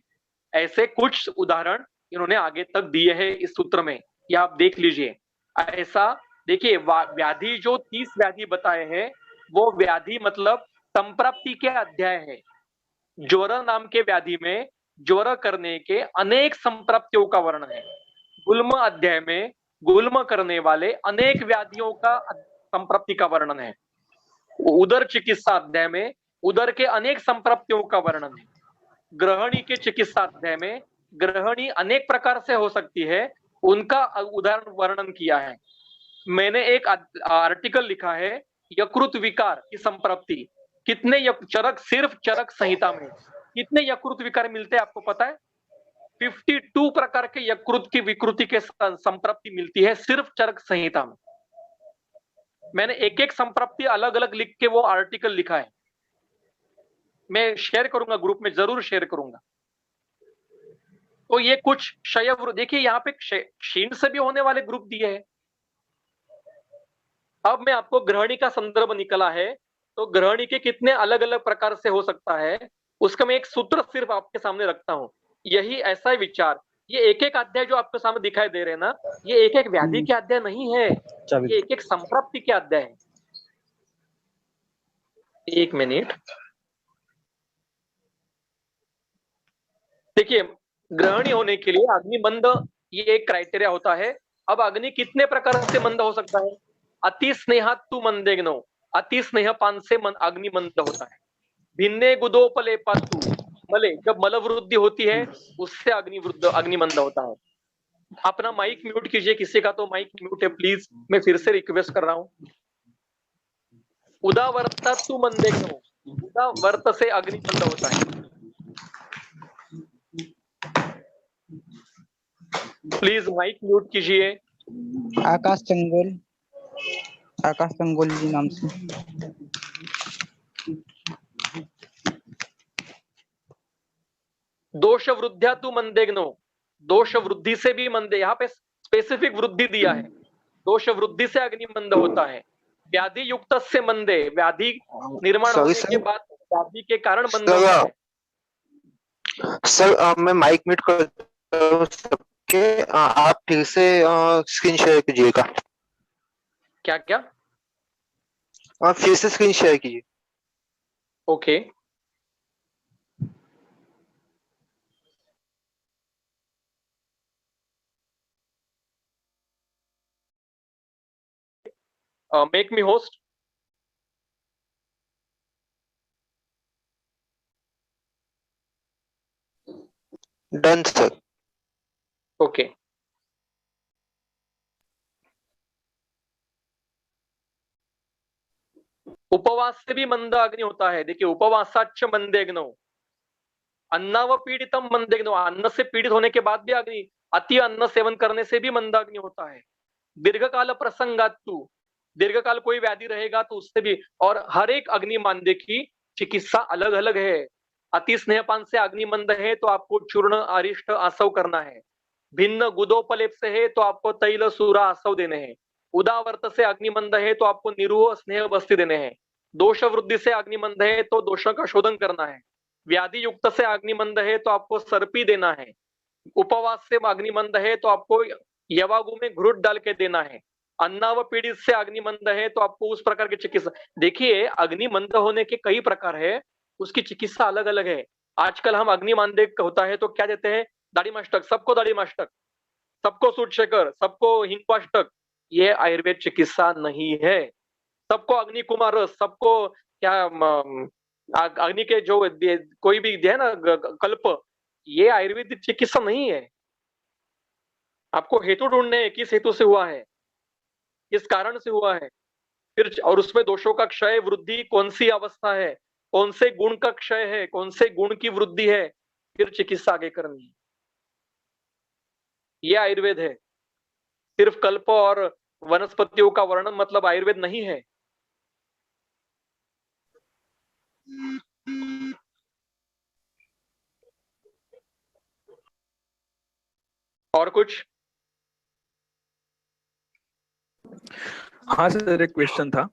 ऐसे कुछ उदाहरण इन्होंने आगे तक दिए हैं इस सूत्र में, ये आप देख लीजिए। ऐसा देखिए, व्याधि जो 30 व्याधि बताए हैं, वो व्याधि मतलब संप्राप्ति के अध्याय है। ज्वर नाम के व्याधि में ज्वर करने के अनेक संप्राप्तियों का वर्णन है। गुल्म अध्याय में गुल्म करने वाले अनेक व्याधियों का संप्राप्ति का वर्णन है। उदर चिकित्सा अध्याय में उदर के अनेक संप्राप्तियों का वर्णन है। ग्रहणी के चिकित्सा अध्याय में ग्रहणी अनेक प्रकार से हो सकती है, उनका उदाहरण वर्णन किया है। मैंने एक आर्टिकल लिखा है, यकृत विकार की संप्राप्ति, कितने चरक, सिर्फ चरक संहिता में कितने यकृत विकार मिलते हैं आपको पता है? 52 प्रकार के यकृत की विकृति के संप्राप्ति मिलती है सिर्फ चरक संहिता में। मैंने एक एक संप्राप्ति अलग अलग लिख के वो आर्टिकल लिखा है, मैं शेयर करूंगा, ग्रुप में जरूर शेयर करूंगा। तो ये कुछ क्षय, देखिए यहाँ पे क्षीण से भी होने वाले ग्रुप दिए हैं। अब मैं आपको ग्रहणी का संदर्भ निकला है, तो ग्रहणी के कितने अलग अलग प्रकार से हो सकता है, उसका मैं एक सूत्र सिर्फ आपके सामने रखता हूं। यही ऐसा ही विचार, ये एक एक अध्याय जो आपके सामने दिखाई दे रहे हैं ना, ये एक एक व्याधि के अध्याय नहीं है, ये एक एक संप्राप्ति के अध्याय है। एक मिनट, देखिए, ग्रहणी होने के लिए अग्नि मंद ये एक क्राइटेरिया होता है। अब अग्नि कितने प्रकार से मंद हो सकता है? अति स्नेहात्तु मंदेग्नो, अति स्नेहपान से अग्नि मंद होता है। भिन्ने गुदोपलेपातु मले, जब मल वृद्धि होती है उससे अग्नि मंद होता है। अपना माइक म्यूट कीजिए, किसी का तो माइक म्यूट है प्लीज, मैं फिर से रिक्वेस्ट कर रहा हूं। उदावर्तु मंदेग्नो, उदावर्त से अग्नि मंद होता है। प्लीज माइक म्यूट कीजिए। आकाश चंगोल जी नाम से। दोष वृद्ध्या तु मंदेग्नो, दोष वृद्धि से भी मंदे, यहाँ पे स्पेसिफिक वृद्धि दिया है, दोष वृद्धि से अग्नि मंद होता है। व्याधि युक्त से मंदे, व्याधि निर्माण होने के बाद व्याधि के कारण मंद होता है। सर मैं माइक म्यूट कर सबके, आप फिर से स्क्रीन शेयर कीजिएगा। क्या क्या? आप फिर से स्क्रीन शेयर कीजिए। Okay, make me host. Done sir. Okay, उपवास से भी मंद अग्नि होता है। देखिए, उपवासाच्च मंदेग्नो, अन्नाव पीड़ितम मंदेग्नो, अन्न से पीड़ित होने के बाद भी अग्नि, अति अन्न सेवन करने से भी मंद अग्नि होता है। दीर्घकाल प्रसंगातु, दीर्घकाल कोई व्याधि रहेगा तो उससे भी, और हर एक अग्नि मांदे की चिकित्सा अलग अलग है। अति स्नेहपान से अग्नि मंद है तो आपको चूर्ण अरिष्ट आसव करना है। भिन्न गुदोपलेप से है तो आपको तैल सूरा आसव देने हैं। उदावर्त से अग्निमंद है तो आपको निरूह स्नेह बस्ती देने हैं। दोष वृद्धि से अग्निमंद है तो दोषों का शोधन करना है। व्याधि युक्त से अग्निमंद है तो आपको सर्पी देना है। उपवास से अग्निमंद है तो आपको यवागु में घृत डाल के देना है। अन्नाव पीड़ित से अग्निमंद है तो आपको उस प्रकार की चिकित्सा। देखिए, अग्निमंद होने के कई प्रकार है, उसकी चिकित्सा अलग अलग है। आजकल हम अग्निमांदे होता है तो क्या देते हैं? दाढ़ी मस्तक, सबको दाढ़ी मस्तक, सबको सूट शेकर, सबको हिंगवाष्टक। ये आयुर्वेद चिकित्सा नहीं है। सबको अग्नि कुमार, सबको क्या अग्नि के जो कोई भी है ना कल्प, ये आयुर्वेदिक चिकित्सा नहीं है। आपको हेतु ढूंढने हैं, किस हेतु से हुआ है, किस कारण से हुआ है, फिर और उसमें दोषों का क्षय वृद्धि कौन सी अवस्था है, कौन से गुण का क्षय है, कौन से गुण की वृद्धि है, फिर चिकित्सा आगे करनी है। यह आयुर्वेद है। सिर्फ कल्प और वनस्पतियों का वर्णन मतलब आयुर्वेद नहीं है। और कुछ? हाँ सर, एक क्वेश्चन था।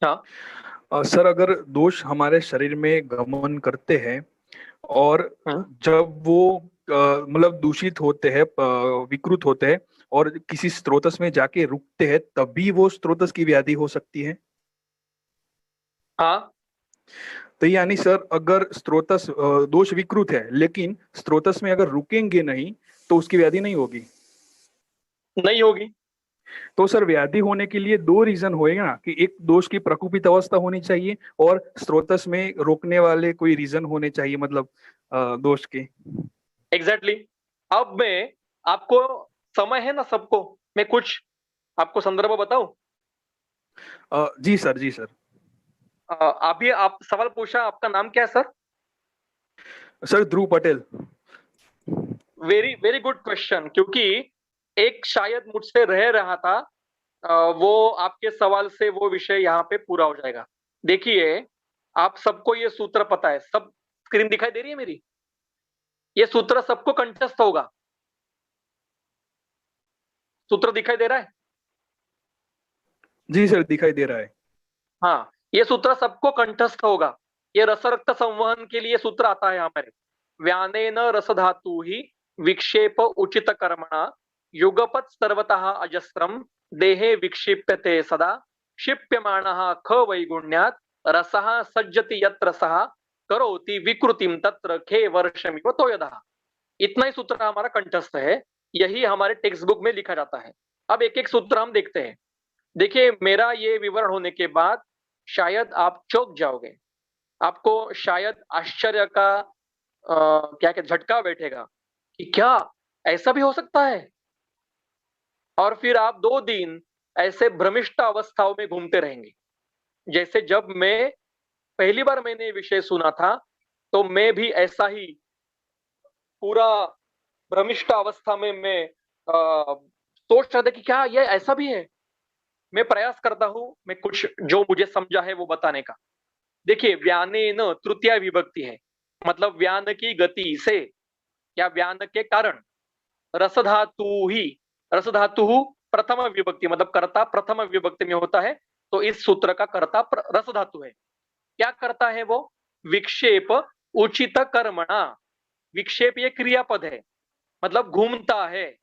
हाँ सर, अगर दोष हमारे शरीर में गमन करते हैं और जब वो मतलब दूषित होते हैं, विकृत होते हैं और किसी स्रोतस में जाके रुकते हैं, तभी वो स्रोतस की व्याधि हो सकती है। हाँ, तो यानी सर, अगर स्रोतस दोष विकृत है लेकिन स्रोतस में अगर रुकेंगे नहीं तो उसकी व्याधि नहीं होगी? नहीं होगी। तो सर, व्याधि होने के लिए दो रीजन होएगा ना, कि एक दोष की प्रकोपित अवस्था होनी चाहिए और स्रोतस में रोकने वाले कोई रीजन होने चाहिए, मतलब दोष के। एग्जैक्टली। अब मैं आपको, समय है ना सबको, मैं कुछ आपको संदर्भ बताऊं? जी सर, जी सर। अभी आप सवाल पूछा, आपका नाम क्या है sir? Sir, Dhruv Patel. Very very good question, क्योंकि एक शायद मुझसे रह रहा था, वो आपके सवाल से वो विषय यहाँ पे पूरा हो जाएगा। देखिए, आप सबको ये सूत्र पता है, सब स्क्रीन दिखाई दे रही है मेरी? ये सूत्र सबको कंठस्थ होगा। सूत्र दिखाई दे रहा है? जी सर, दिखाई दे रहा है। हाँ, ये सूत्र सबको कंठस्थ होगा। ये रस रक्त संवहन के लिए सूत्र आता है हमारे। व्यानेन रस धातु ही विक्षेप उचित कर्मणा युगपत सर्वतः अजस्रम देहे विक्षिप्यते सदा क्षिप्यमाणः ख वैगुण्यात् रसः सज्जति यत्र सः करोति विकृतिम तत्र खे वर्षमिव तोयदः। इतना ही सूत्र हमारा कंठस्थ है, यही हमारे टेक्स्ट बुक में लिखा जाता है। अब एक एक सूत्र हम देखते हैं। देखिए, मेरा ये विवरण होने के बाद शायद आप चौंक जाओगे, आपको शायद आश्चर्य का क्या झटका बैठेगा कि क्या ऐसा भी हो सकता है। और फिर आप 2 दिन ऐसे भ्रमिष्ट अवस्थाओं में घूमते रहेंगे। जैसे जब मैं पहली बार मैंने विषय सुना था तो मैं भी ऐसा ही पूरा भ्रमिष्ट अवस्था में मैं सोच रहा था कि क्या ये ऐसा भी है। मैं प्रयास करता हूं, मैं कुछ जो मुझे समझा है वो बताने का। देखिए, व्यानेन तृतीया विभक्ति है, मतलब व्यान की गति से या व्यान के कारण। रसधातु ही, रसधातु प्रथम विभक्ति, मतलब कर्ता प्रथम विभक्ति में होता है, तो इस सूत्र का कर्ता रसधातु है। क्या करता है वो? विक्षेप उचित कर्मणा। विक्षेप ये क्रियापद है, मतलब घूमता है,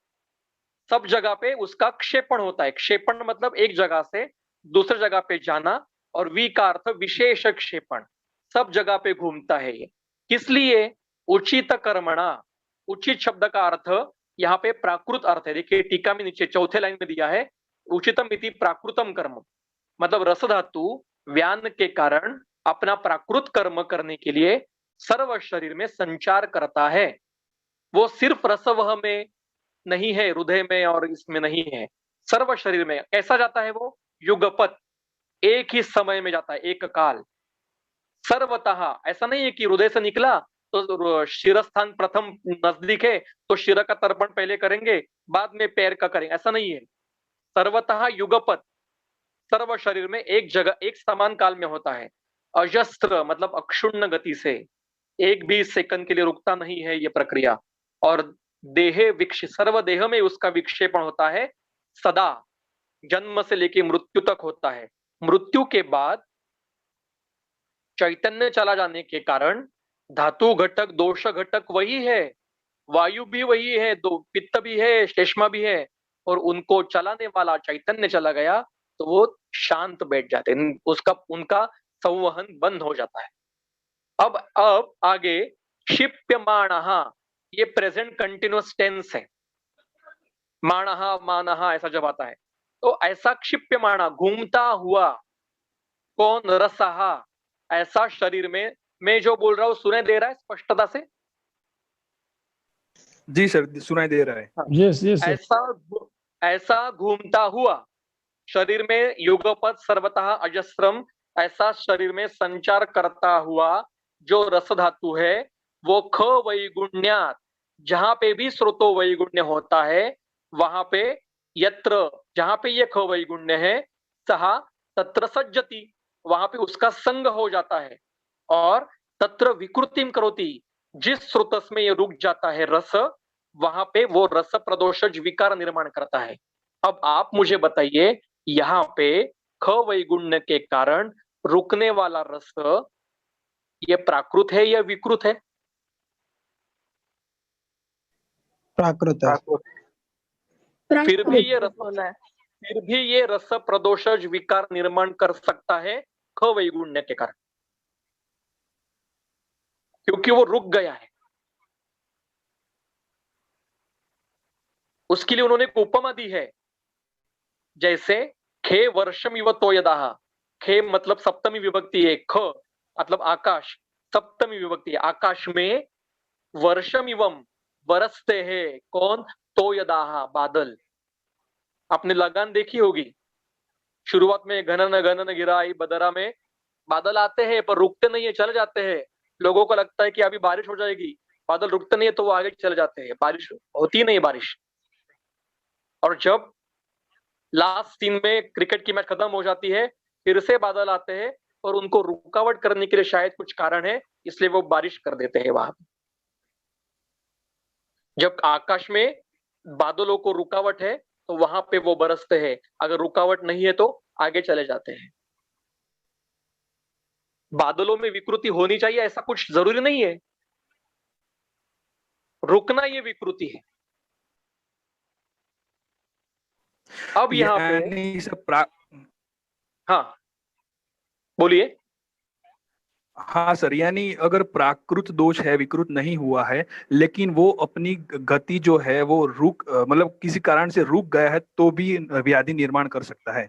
सब जगह पे उसका क्षेपण होता है। क्षेपण मतलब एक जगह से दूसरी जगह पे जाना, और वी का अर्थ विशेष क्षेपण, सब जगह पे घूमता है ये। किस लिए? उचित कर्मणा। उचित शब्द का अर्थ यहाँ पे प्राकृत अर्थ है। देखिए, टीका में नीचे चौथे लाइन में दिया है, उचितम इति प्राकृतम कर्म, मतलब रस धातु व्यान के कारण अपना प्राकृत कर्म करने के लिए सर्व शरीर में संचार करता है। वो सिर्फ रसवह में नहीं है, हृदय में और इसमें नहीं है, सर्व शरीर में। कैसा जाता है वो? युगपत, एक ही समय में जाता है, एक काल। सर्वतः ऐसा नहीं है कि हृदय से निकला तो शिरस्थान प्रथम नजदीक है तो शिर का तर्पण पहले करेंगे, बाद में पैर का करेंगे, ऐसा नहीं है। सर्वतः युगपत, सर्व शरीर में एक जगह एक समान काल में होता है। अजस्त्र मतलब अक्षुण्ण गति से, एक भी सेकंड के लिए रुकता नहीं है ये प्रक्रिया। और देहे विक्ष सर्व देह में उसका विक्षेपण होता है सदा, जन्म से लेके मृत्यु तक होता है। मृत्यु के बाद चैतन्य चला जाने के कारण धातु घटक दोष घटक वही है, वायु भी वही है, दो पित्त भी है, श्लेष्मा भी है, और उनको चलाने वाला चैतन्य चला गया तो वो शांत बैठ जाते हैं, उसका उनका संवहन बंद हो जाता है। अब आगे क्षिप्यमाणः, ये प्रेजेंट कंटिन्यूअस टेंस है। माणः मानः ऐसा जब आता है तो ऐसा क्षिप्यमाणः घूमता हुआ, कौन? रसः, ऐसा शरीर में, मैं जो बोल रहा हूं सुनाई दे रहा है स्पष्टता से? जी सर, सुनाई दे रहा है। यस यस ऐसा घूमता हुआ शरीर में युगपत सर्वतः अजस्रम, ऐसा शरीर में संचार करता हुआ जो रस धातु है वो ख वैगुण्यात, जहां पे भी स्रोतो वैगुण्य होता है वहां पे, यत्र जहां पे ये ख वैगुण्य है, सहा तत्र सज्जति, वहां पे उसका संग हो जाता है। और तत्र विकृतिम करोति, जिस स्रोतस में ये रुक जाता है रस, वहां पे वो रस प्रदोषज विकार निर्माण करता है। अब आप मुझे बताइए, यहाँ पे ख वैगुण्य के कारण रुकने वाला रस ये प्राकृत है या विकृत है? प्राकृत है। फिर भी ये रस प्रदोषज विकार निर्माण कर सकता है ख वैगुण्य के कारण, क्योंकि वो रुक गया है। उसके लिए उन्होंने एक उपमा दी है, जैसे खे वर्षम इव तोयदाह, खे मतलब सप्तमी विभक्ति है, ख मतलब आकाश, सप्तमी विभक्ति है। आकाश में वर्षम इवम बरसते हैं, कौन? तोयदाह, बादल। आपने लगान देखी होगी, शुरुआत में घनन घनन गिराई बदरा में बादल आते हैं पर रुकते नहीं है, चले जाते हैं। लोगों को लगता है कि अभी बारिश हो जाएगी, बादल रुकते नहीं है तो वो आगे चले जाते हैं, बारिश होती नहीं बारिश। और जब लास्ट सीन में क्रिकेट की मैच खत्म हो जाती है, फिर से बादल आते हैं और उनको रुकावट करने के लिए शायद कुछ कारण है, इसलिए वो बारिश कर देते हैं वहां। जब आकाश में बादलों को रुकावट है तो वहां पे वो बरसते हैं, अगर रुकावट नहीं है तो आगे चले जाते हैं। बादलों में विकृति होनी चाहिए ऐसा कुछ जरूरी नहीं है, रुकना ये विकृति है। अब यहाँ पे हाँ बोलिए। हाँ सर, यानी अगर प्राकृत दोष है, विकृत नहीं हुआ है, लेकिन वो अपनी गति जो है वो मतलब किसी कारण से रुक गया है तो भी व्याधि निर्माण कर सकता है।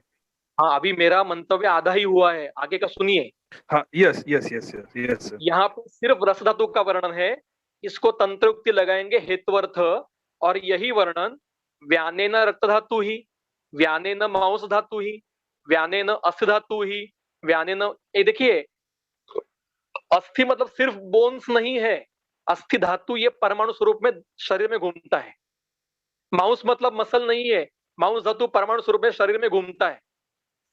हाँ, अभी मेरा मंतव्य आधा ही हुआ है, आगे का सुनिए। हाँ, yes yes yes yes yes. यहाँ पे सिर्फ रस धातु का वर्णन है, इसको तंत्रयुक्ति लगाएंगे हेत्वर्थ, और यही वर्णन व्यानेन रक्त धातु ही, व्यानेन मांस धातु ही, व्यानेन अस्थि धातु ही, व्यानेन, ये देखिए अस्थि मतलब सिर्फ बोन्स नहीं है, अस्थि धातु ये परमाणु स्वरूप में शरीर में घूमता है। मांस मतलब मसल नहीं है, मांस धातु परमाणु स्वरूप में शरीर में घूमता है।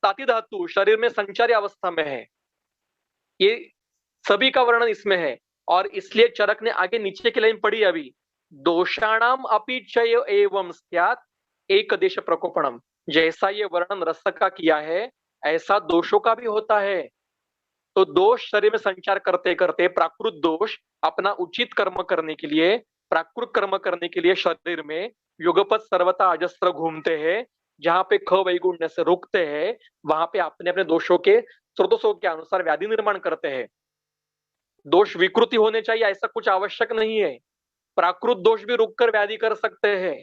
ताति धातु शरीर में संचारी अवस्था में है, ये सभी का वर्णन इसमें है। और इसलिए चरक ने आगे नीचे की लाइन पढ़ी अभी, दोषाणाम अपि चय एवं स्यात् एक देश प्रकोपणम, जैसा ये वर्णन रस का किया है ऐसा दोषों का भी होता है। तो दोष शरीर में संचार करते करते प्राकृत दोष अपना उचित कर्म करने के लिए, प्राकृत कर्म करने के लिए शरीर में युगपत सर्वथा अजस्त्र घूमते हैं, जहां पे ख वैगुण्य से रुकते हैं वहां पे अपने अपने दोषों के स्रोतों के अनुसार व्याधि निर्माण करते हैं। दोष विकृति होने चाहिए ऐसा कुछ आवश्यक नहीं है, प्राकृत दोष भी रुककर व्याधि कर सकते हैं।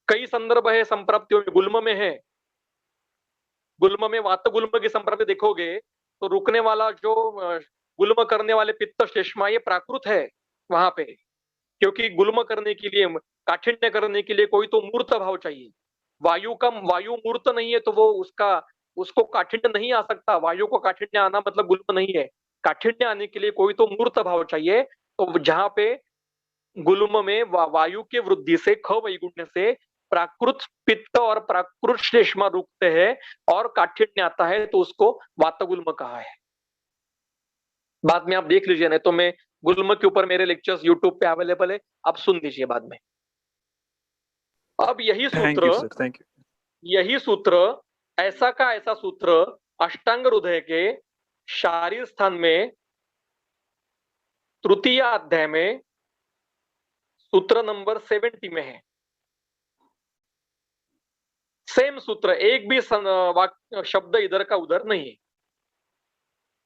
कई संदर्भ है संप्राप्तियों में, गुल्म में है, गुल्म में वात गुल्म की संप्राप्ति देखोगे तो रुकने वाला जो गुल्म करने वाले पित्त श्लेष्मा ये प्राकृत है वहां पे, क्योंकि गुल्म करने के लिए, काठिन्य करने के लिए कोई तो मूर्त भाव चाहिए। वायु मूर्त नहीं है तो वो उसका उसको काठिन्य नहीं आ सकता। वायु को काठिन्य आना मतलब गुल्म नहीं है। काठिन्य आने के लिए कोई तो मूर्त भाव चाहिए। तो जहां पे गुल्म में वायु के वृद्धि से ख वैगुण्य से प्राकृत पित्त और प्राकृत श्लेष्मा रुकते हैं और काठिन्य आता है, तो उसको वातगुल्म कहा है। बाद में आप देख लीजिए, नहीं तो मैं गुल्म के ऊपर मेरे लेक्चर्स यूट्यूब पे अवेलेबल है, आप सुन लीजिए बाद में। अब यही सूत्र ऐसा का ऐसा सूत्र अष्टांग हृदय के शारीर स्थान में तृतीय अध्याय में सूत्र नंबर 70 में है। सेम सूत्र, एक भी शब्द इधर का उधर नहीं है।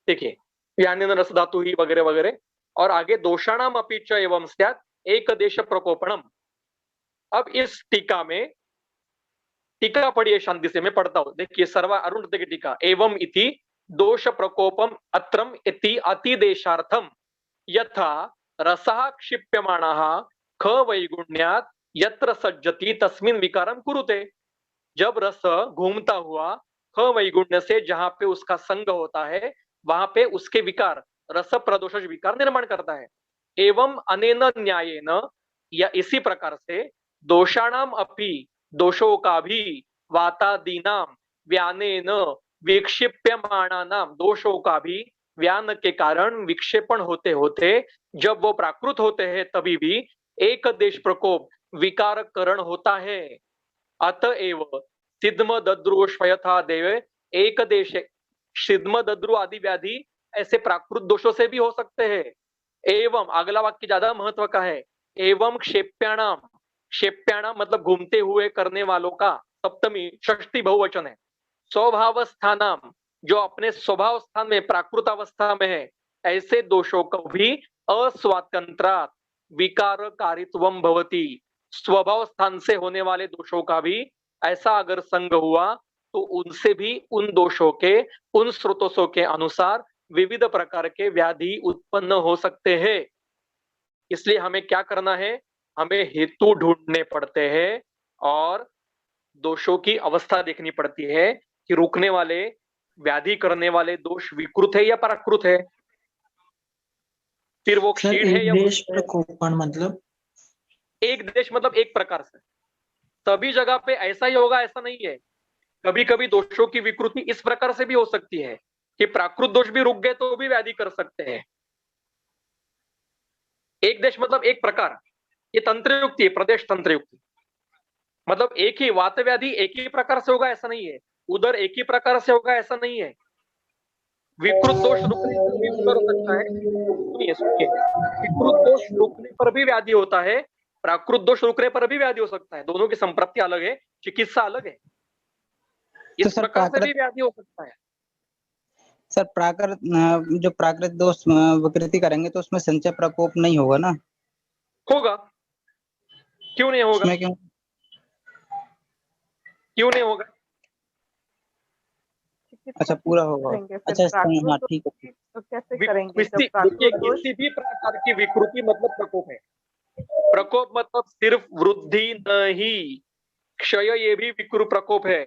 देखिए, यानी रस धातु ही वगैरह वगैरह। और आगे दोषाणाम अपि च एवं स्यात् एक देश प्रकोपणम। अब इस टीका में, टीका पढ़िए शांति से, मैं पढ़ता हूं। देखिए, सर्वा अरुण की टीका। एवं इति दोष प्रकोपम अत्रम इति अतिदेशार्थम यथा रसः क्षिप्यमाणः ख वैगुण्यात् यत्र सज्जति तस्मिन् विकारम कुरुते। जब रस घूमता हुआ ख वैगुण्य से जहां पे उसका संग होता है, वहां पे उसके विकार, रस प्रदोष विकार निर्माण करता है। एवं अनेन न्यायेन, या इसी प्रकार से, दोषाणाम अपि, दोषों का भी, वातादीनाम व्यानेन विक्षिप्यमाणानाम, दोषों का भी व्यान के कारण विक्षेपण होते होते जब वो प्राकृत होते हैं तभी भी एक देश प्रकोप विकार करण होता है। अतएव सिद्म दद्रुष्वयथा देव एक देश, सिद्म दद्रु आदि व्याधि ऐसे प्राकृत दोषों से भी हो सकते हैं। एवं, अगला वाक्य ज्यादा महत्व का है। एवं क्षेप्याणाम, क्षेप्याणाम मतलब घूमते हुए करने वालों का, सप्तमी षष्ठी बहुवचन है। स्वभावस्थानाम, जो अपने स्वभाव स्थान में प्राकृत अवस्था में है, ऐसे दोषों को भी अस्वातंत्रात् विकारकारित्वम भवति। स्वभाव स्थान से होने वाले दोषों का भी ऐसा अगर संग हुआ तो उनसे भी, उन दोषों के, उन स्रोतों के अनुसार विविध प्रकार के व्याधि उत्पन्न हो सकते हैं। इसलिए हमें क्या करना है, हमें हेतु ढूंढने पड़ते हैं और दोषों की अवस्था देखनी पड़ती है कि रुकने वाले, व्याधि करने वाले दोष विकृत है या प्राकृत है। फिर वो क्षीण है या देश प्रकोपण मतलब, एक देश मतलब एक प्रकार से, सभी जगह पे ऐसा ही होगा ऐसा नहीं है। कभी कभी दोषों की विकृति इस प्रकार से भी हो सकती है कि प्राकृत दोष भी रुक गए तो भी व्याधि कर सकते हैं। एक देश मतलब एक प्रकार, ये तंत्र युक्ति है, प्रदेश तंत्र युक्ति। मतलब एक ही वात व्याधि एक ही प्रकार से होगा ऐसा नहीं है, उधर एक ही प्रकार से होगा ऐसा नहीं है। विकृत दोष रुकने पर भी उधर हो सकता है। सुनिए, विकृत दोष रुकने पर भी व्याधि होता है, प्राकृत दोष रुकने पर भी व्याधि हो सकता है। दोनों की संप्रति अलग है, चिकित्सा अलग है। इस प्रकार से भी व्याधि हो सकता है। सर, जो प्राकृत दोष विकृति करेंगे तो उसमें संचय प्रकोप नहीं होगा ना? होगा, क्यों नहीं होगा? क्यों नहीं होगा? अच्छा, पूरा होगा। अच्छा, हाँ ठीक है। तो कैसे करेंगे? किसी भी प्रकार की विकृति मतलब प्रकोप है। प्रकोप मतलब सिर्फ वृद्धि नहीं, क्षय ये भी विकृत प्रकोप है।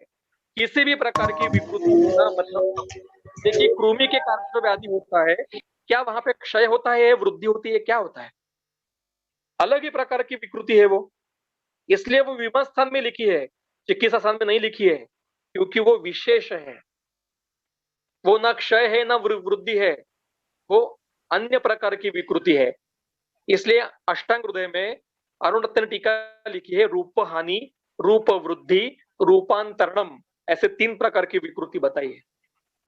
किसी भी प्रकार की विकृति होना मतलब, देखिए कृमि के कारण जो व्याधि होता है, क्या वहां पे क्षय होता है, वृद्धि होती है, क्या होता है? अलग ही प्रकार की विकृति है वो। इसलिए वो विमर्श स्थान में लिखी है, चिकित्सा स्थान में नहीं लिखी है, क्योंकि वो विशेष है। वो ना क्षय है ना वृद्धि है, वो अन्य प्रकार की विकृति है। इसलिए अष्टांग हृदय में अरुण रत्न टीका लिखी है, रूप हानि, रूप वृद्धि, रूपांतरणम, ऐसे 3 प्रकार की विकृति बताई है।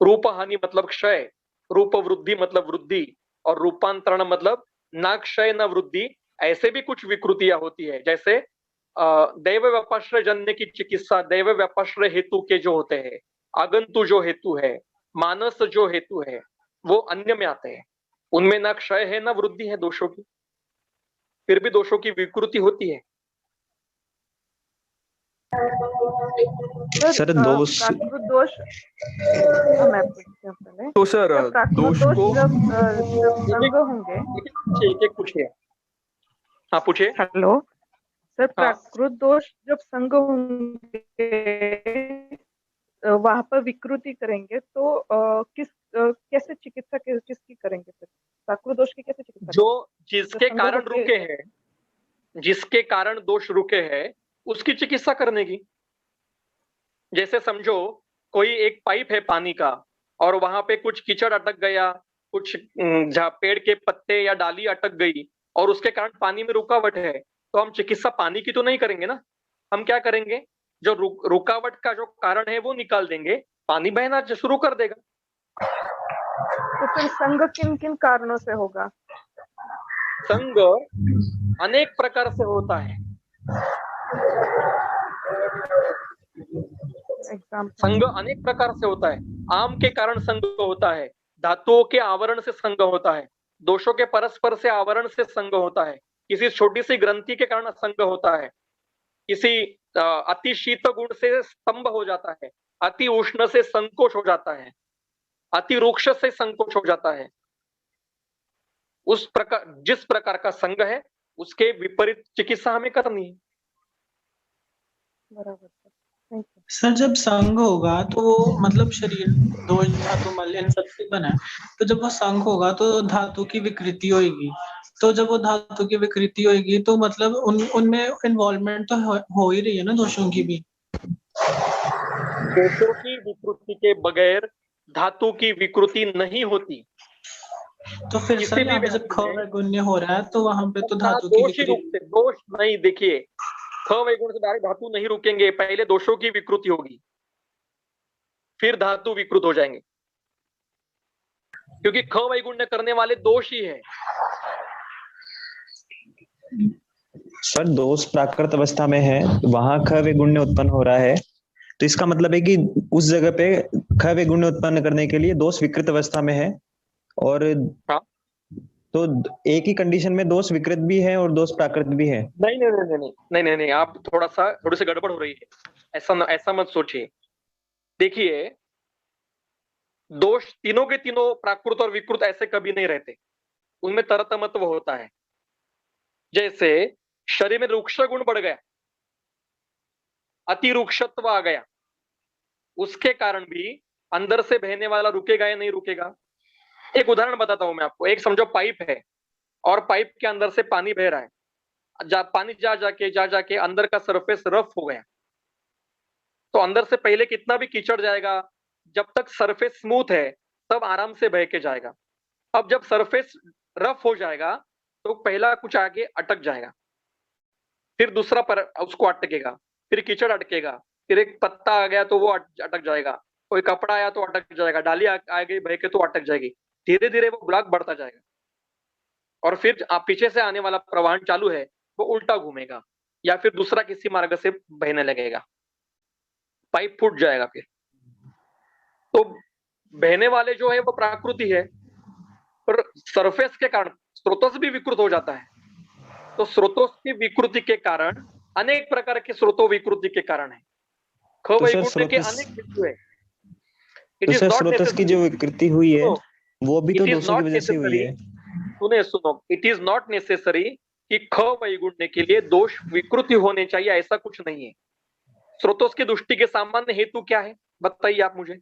रूप हानि मतलब क्षय, रूप वृद्धि मतलब वृद्धि, और रूपांतरण मतलब ना क्षय न वृद्धि। ऐसे भी कुछ विकृतियां होती है, जैसे दैव व्यापाश्रय जन्य की चिकित्सा, दैव व्यापाश्रय हेतु के जो होते हैं, आगंतु जो हेतु है, मानस जो हेतु है, वो अन्य में आते हैं। उनमें ना क्षय है ना वृद्धि है दोषों की, फिर भी दोषों की विकृति होती है। सर, दोष तो सर दोष को जब संग होंगे, एक पूछिए। हाँ पूछिए। हेलो सर, प्राकृत दोष जब संग होंगे वहां पर विकृति करेंगे तो कैसे चिकित्सा किसकी करेंगे फिर? प्राकृत दोष की कैसे चिकित्सा जो करेंगे? जिसके संग कारण होके- रुके हैं, जिसके कारण दोष रुके हैं, उसकी चिकित्सा करने की। जैसे समझो कोई एक पाइप है पानी का और वहां पे कुछ कीचड़ अटक गया, कुछ पेड़ के पत्ते या डाली अटक गई और उसके कारण पानी में रुकावट है, तो हम चिकित्सा पानी की तो नहीं करेंगे ना। हम क्या करेंगे, जो रुकावट का जो कारण है वो निकाल देंगे, पानी बहना शुरू कर देगा। तो फिर संग किन किन कारणों से होगा? संग अनेक प्रकार से होता है। संग अनेक प्रकार से होता है। आम के कारण संग होता है, धातुओं के आवरण से संग होता है, दोषों के परस्पर से आवरण से संग होता है, किसी छोटी सी ग्रंथि के कारण संग होता है, किसी अति शीत गुण से स्तंभ हो जाता है, अति उष्ण से संकोच हो जाता है, अति रुक्ष से संकोच हो जाता है। उस प्रकार जिस प्रकार का संग है उसके विपरीत चिकित्सा हमें करनी है। बराबर सर, थैंक यू। सर जब संग होगा तो वो मतलब शरीर दोष धातु मल इन सबसे बना है, तो जब वो संग होगा तो धातु की विकृति होगी, तो जब वो धातु की विकृति होगी तो मतलब उनमें इन्वॉल्वमेंट तो हो ही रही है ना दोषों की भी। दोषों की विकृति के बगैर धातु की विकृति नहीं होती। तो फिर किसी सर भी यहाँ पे जब ख वैगुण्य हो रहा है तो वहां पे तो धातु की दोष ही रुकते, दोष नहीं, देखिए ख वैगुण से डायरेक्ट धातु नहीं रुकेंगे, पहले दोषों की विकृति होगी फिर धातु विकृत हो जाएंगे, क्योंकि ख वैगुण्य करने वाले दोष ही है। सर दोष प्राकृत अवस्था में है, वहां ख वैगुण्य उत्पन्न हो रहा है, तो इसका मतलब है कि उस जगह पे ख वैगुण्य उत्पन्न करने के लिए दोष विकृत अवस्था में है, और तो एक ही कंडीशन में दोष विकृत भी है और दोष प्राकृत भी है। नहीं नहीं नहीं नहीं नहीं नहीं नहीं, आप थोड़ी सी गड़बड़ हो रही है, ऐसा मत सोचिए। देखिए दोष तीनों के तीनों प्राकृत और विकृत ऐसे कभी नहीं रहते, उनमें तरतमत्व होता है। जैसे शरीर में रुक्ष गुण बढ़ गया, अति रुक्षत्व आ गया, उसके कारण भी अंदर से बहने वाला रुकेगा या नहीं रुकेगा। एक उदाहरण बताता हूं मैं आपको। एक समझो पाइप है और पाइप के अंदर से पानी बह रहा है, पानी जा जाके अंदर का सरफेस रफ हो गया, तो अंदर से पहले कितना भी कीचड़ जाएगा, जब तक सरफेस स्मूथ है तब आराम से बह के जाएगा। अब जब सरफेस रफ हो जाएगा तो पहला कुछ आगे अटक जाएगा, फिर दूसरा पर उसको अटकेगा, फिर कीचड़ अटकेगा, फिर एक पत्ता आ गया तो वो अटक जाएगा, कोई कपड़ा आया तो अटक जाएगा, डाली आ गई बह के तो अटक जाएगी। धीरे धीरे वो ब्लॉक बढ़ता जाएगा और फिर आप पीछे से आने वाला प्रवाहन चालू है वो उल्टा घूमेगा या फिर दूसरा किसी मार्ग से बहने लगेगा, पाइप फूट जाएगा। फिर तो बहने वाले जो है वो प्राकृति है, पर सरफेस के कारण स्रोतोस भी विकृत हो जाता है। तो स्रोतों की विकृति के कारण अनेक प्रकार के स्रोतों विकृति के कारण है। ख वैगुण्य के अनेक बिंदु है। तो सर स्रोतस की जो विकृति हुई है वो भी तो दोषों की वजह से हुई है। सुनो, इट इज नॉट नेसेसरी कि ख वैगुण्य के लिए दोष विकृति होने चाहिए, ऐसा कुछ नहीं है। स्रोतोस की दृष्टि के सामान्य हेतु क्या है बताइए आप मुझे।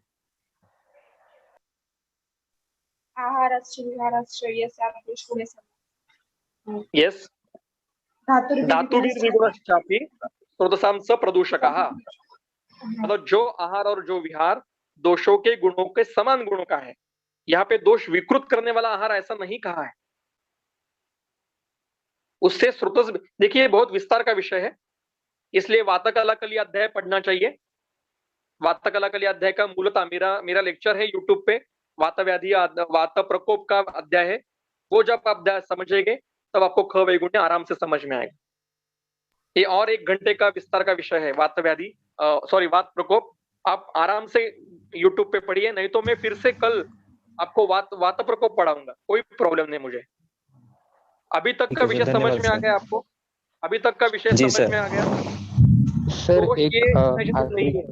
यस, धातुर्विगुणश्चापि स्रोतसां स प्रदूषकः। मतलब जो आहार और जो विहार दोषों के गुणों के समान गुणों का है। यहाँ पे दोष विकृत करने वाला आहार ऐसा नहीं कहा है। उससे स्रोतस, देखिए बहुत विस्तार का विषय है, इसलिए वातकलाकली अध्याय पढ़ना चाहिए। वातकलाकली अध्याय का मूलतः मेरा लेक्चर है यूट्यूब पे, वात व्याधि वात प्रकोप का अध्याय है। वो जब आप अध्याय समझेंगे तब आपको ख वैगुण्य आराम से समझ में आएगा। ये और 1 घंटे का विस्तार का विषय है, वात व्याधि वात प्रकोप। आप आराम से यूट्यूब पे पढ़िए, नहीं तो मैं फिर से कल आपको वात प्रकोप पढ़ाऊंगा, कोई प्रॉब्लम नहीं मुझे। अभी तक का विषय समझ में आ गया आपको? अभी तक का विषय समझ में आ गया? सर दोष नहीं है,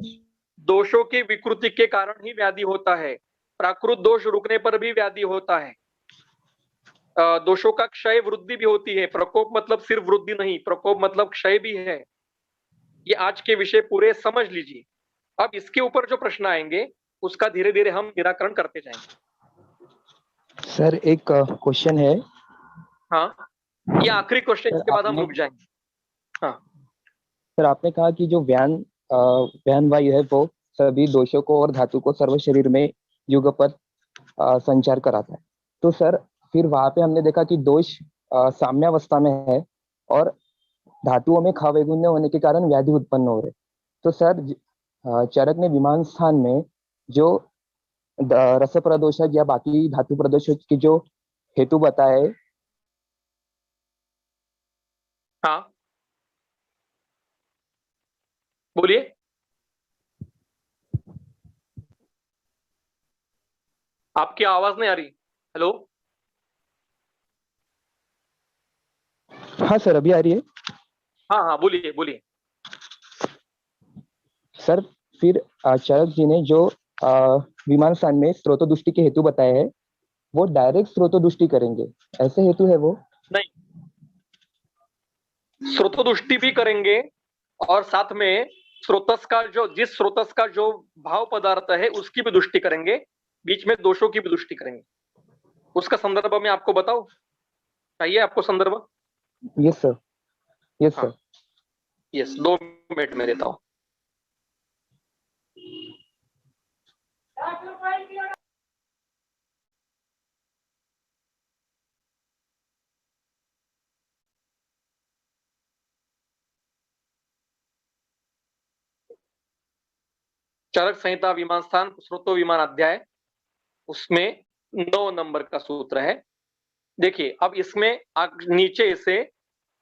दोषों की विकृति के कारण ही व्याधि होता है। प्राकृत दोष रुकने पर भी व्याधि होता है। दोषों का क्षय वृद्धि भी होती है। प्रकोप मतलब सिर्फ वृद्धि नहीं, प्रकोप मतलब क्षय भी है। ये आज के विषय पूरे समझ लीजिए। अब इसके ऊपर जो प्रश्न आएंगे उसका धीरे धीरे हम निराकरण करते जाएंगे। सर एक क्वेश्चन है। हाँ, ये आखिरी क्वेश्चन, सर इसके बाद हम आपने रुक जाएंगे। हाँ सर आपने कहा कि जो व्यान वायु है वो सभी दोषों को और धातु को सर्व शरीर में युगपत संचार कराता है। तो सर फिर वहां पे हमने देखा कि दोष साम्यावस्था में है और धातुओं में खवैगुण्य होने के कारण व्याधि उत्पन्न हो रहे। तो सर चरक ने विमान स्थान में जो रस प्रदोषक या बाकी धातु प्रदोषक की जो हेतु बताए। हाँ बोलिए। आपकी आवाज नहीं आ रही। हेलो। हाँ सर अभी आ रही है। हाँ हाँ बोलिए बोलिए। सर फिर चरक जी ने जो विमान स्थान में स्रोत दृष्टि के हेतु बताए हैं वो डायरेक्ट स्रोत दृष्टि करेंगे, ऐसे हेतु है वो? नहीं, स्रोतदुष्टि भी करेंगे और साथ में स्रोतस का जो जिस स्रोतस का जो भाव पदार्थ है उसकी भी दृष्टि करेंगे, बीच में दोषों की भी दृष्टि करेंगे। उसका संदर्भ मैं आपको बताऊं? चाहिए आपको संदर्भ? Yes sir, yes sir. Yes, 2 minute में देता हूं। चरक संहिता विमान स्थान स्रोतो विमान अध्याय, उसमें 9 नंबर का सूत्र है। देखिए अब इसमें नीचे से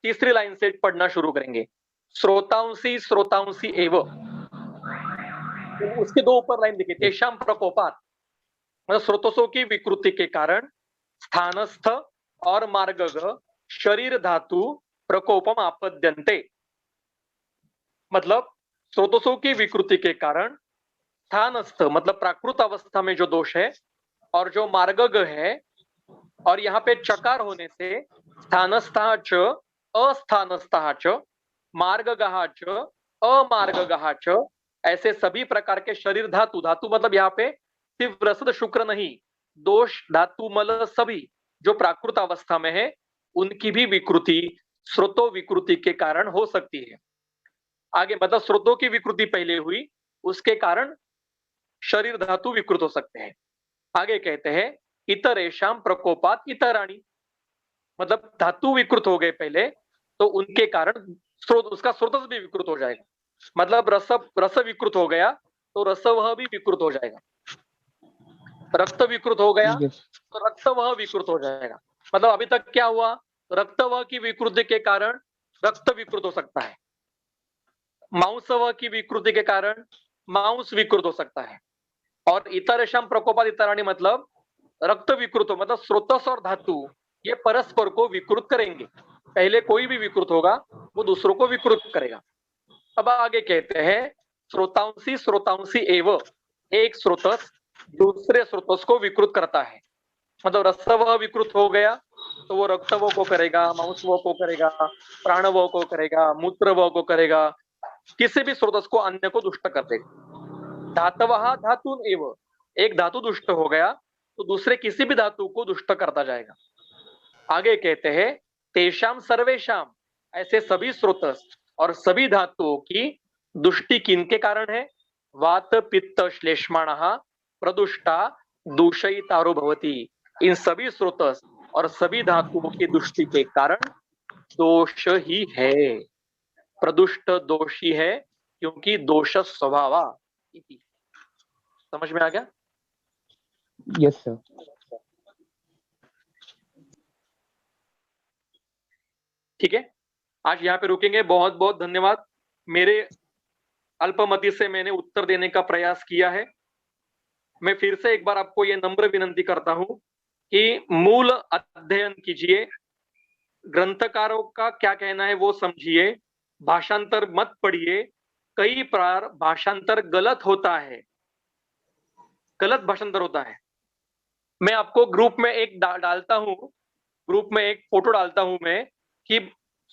तीसरी लाइन से पढ़ना शुरू करेंगे। श्रोतांसी एव, उसके 2 ऊपर लाइन देखिए, तेषां प्रकोपात, मतलब स्रोतों की विकृति के कारण स्थानस्थ और मार्गग शरीर धातु प्रकोपम आपद्यन्ते, मतलब स्रोतों की विकृति के कारण स्थानस्थ मतलब प्राकृत अवस्था में जो दोष है और जो मार्गग है, और यहाँ पे चकार होने से स्थानस्थः च अस्थानस्थः च मार्गगः च अमार्गगः च, ऐसे सभी प्रकार के शरीर धातु, धातु मतलब यहाँ पे सिर्फ रसद शुक्र नहीं, दोष धातु मल सभी जो प्राकृत अवस्था में है उनकी भी विकृति स्रोतो विकृति के कारण हो सकती है। आगे मतलब स्रोतों की विकृति पहले हुई, उसके कारण शरीर धातु विकृत हो सकते हैं। आगे कहते हैं इतरेषां प्रकोपात इतराणि, मतलब धातु विकृत हो गए पहले तो उनके कारण स्रोत, उसका स्रोत भी विकृत हो जाएगा। मतलब रस विकृत हो गया तो रस वह भी विकृत हो जाएगा, रक्त विकृत हो गया तो रक्त वह विकृत हो जाएगा। मतलब अभी तक क्या हुआ, रक्त वह की विकृति के कारण रक्त विकृत हो सकता है, मांस वह की विकृति के कारण मांस विकृत हो सकता है, और इतरेषां प्रकोपात इतराणि मतलब रक्त विकृत हो, मतलब स्रोतस और धातु ये परस्पर को विकृत करेंगे। पहले कोई भी विकृत होगा वो दूसरों को विकृत करेगा। अब आगे कहते हैं श्रोतांसी एव, एक स्रोतस दूसरे स्रोतस को विकृत करता है। मतलब रसवह विकृत हो गया तो वो रक्तवह को करेगा, मांसवह को करेगा, प्राणवह को करेगा, मूत्रवह को करेगा, किसी भी स्रोतस को अन्य को दुष्ट कर देगा। धातवः धातुन एव, एक धातु दुष्ट हो गया तो दूसरे किसी भी धातु को दुष्ट करता जाएगा। आगे कहते हैं तेषां सर्वेषां, ऐसे सभी स्रोतस और सभी धातुओं की दुष्टि किनके कारण है? वात पित्त श्लेष्माणः प्रदुष्टा दूषयितारो भवति, इन सभी स्रोतस और सभी धातुओं की दुष्टि के कारण दोष ही है, प्रदुष्ट दोषी है, क्योंकि दोष स्वभावा। समझ में आ गया? Yes sir. ठीक है, आज यहाँ पे रुकेंगे। बहुत बहुत धन्यवाद। मेरे अल्पमति से मैंने उत्तर देने का प्रयास किया है। मैं फिर से एक बार आपको ये नम्र विनंती करता हूं कि मूल अध्ययन कीजिए, ग्रंथकारों का क्या कहना है वो समझिए, भाषांतर मत पढ़िए। कई बार भाषांतर गलत होता है, गलत भाषांतर होता है। मैं आपको ग्रुप में एक डालता हूं, ग्रुप में एक फोटो डालता हूं मैं कि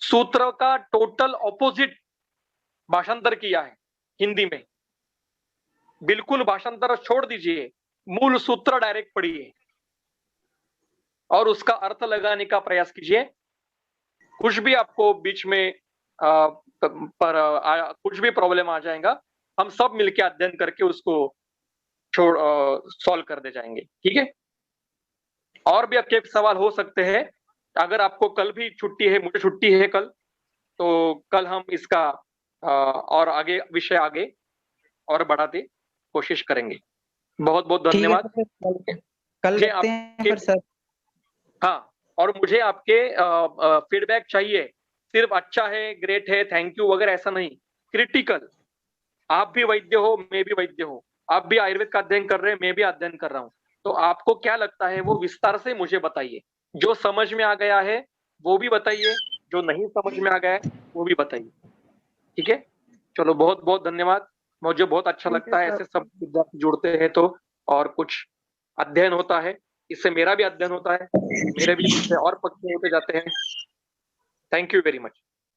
सूत्र का टोटल ऑपोजिट भाषांतर किया है हिंदी में। बिल्कुल भाषांतर छोड़ दीजिए, मूल सूत्र डायरेक्ट पढ़िए और उसका अर्थ लगाने का प्रयास कीजिए। कुछ भी आपको बीच में कुछ भी प्रॉब्लम आ जाएगा, हम सब मिलके अध्ययन करके उसको सॉल्व कर दे जाएंगे, ठीक है। और भी आपके सवाल हो सकते हैं। अगर आपको कल भी छुट्टी है, मुझे छुट्टी है कल, तो कल हम इसका और आगे विषय आगे और बढ़ाते कोशिश करेंगे। बहुत बहुत धन्यवाद। कल रखते हैं फिर सर। हाँ, और मुझे आपके फीडबैक चाहिए, सिर्फ अच्छा है, ग्रेट है, थैंक यू वगैरह ऐसा नहीं, क्रिटिकल। आप भी वैद्य हो, मैं भी वैद्य हूँ, आप भी आयुर्वेद का अध्ययन कर रहे हैं, मैं भी अध्ययन कर रहा हूँ, तो आपको क्या लगता है वो विस्तार से मुझे बताइए। जो समझ में आ गया है वो भी बताइए, जो नहीं समझ में आ गया है वो भी बताइए, ठीक है। चलो, बहुत बहुत धन्यवाद। मुझे बहुत अच्छा लगता है ऐसे सब विद्यार्थी जुड़ते हैं तो, और कुछ अध्ययन होता है, इससे मेरा भी अध्ययन होता है, मेरे भी विषय और पक्के होते जाते हैं। Thank you very much.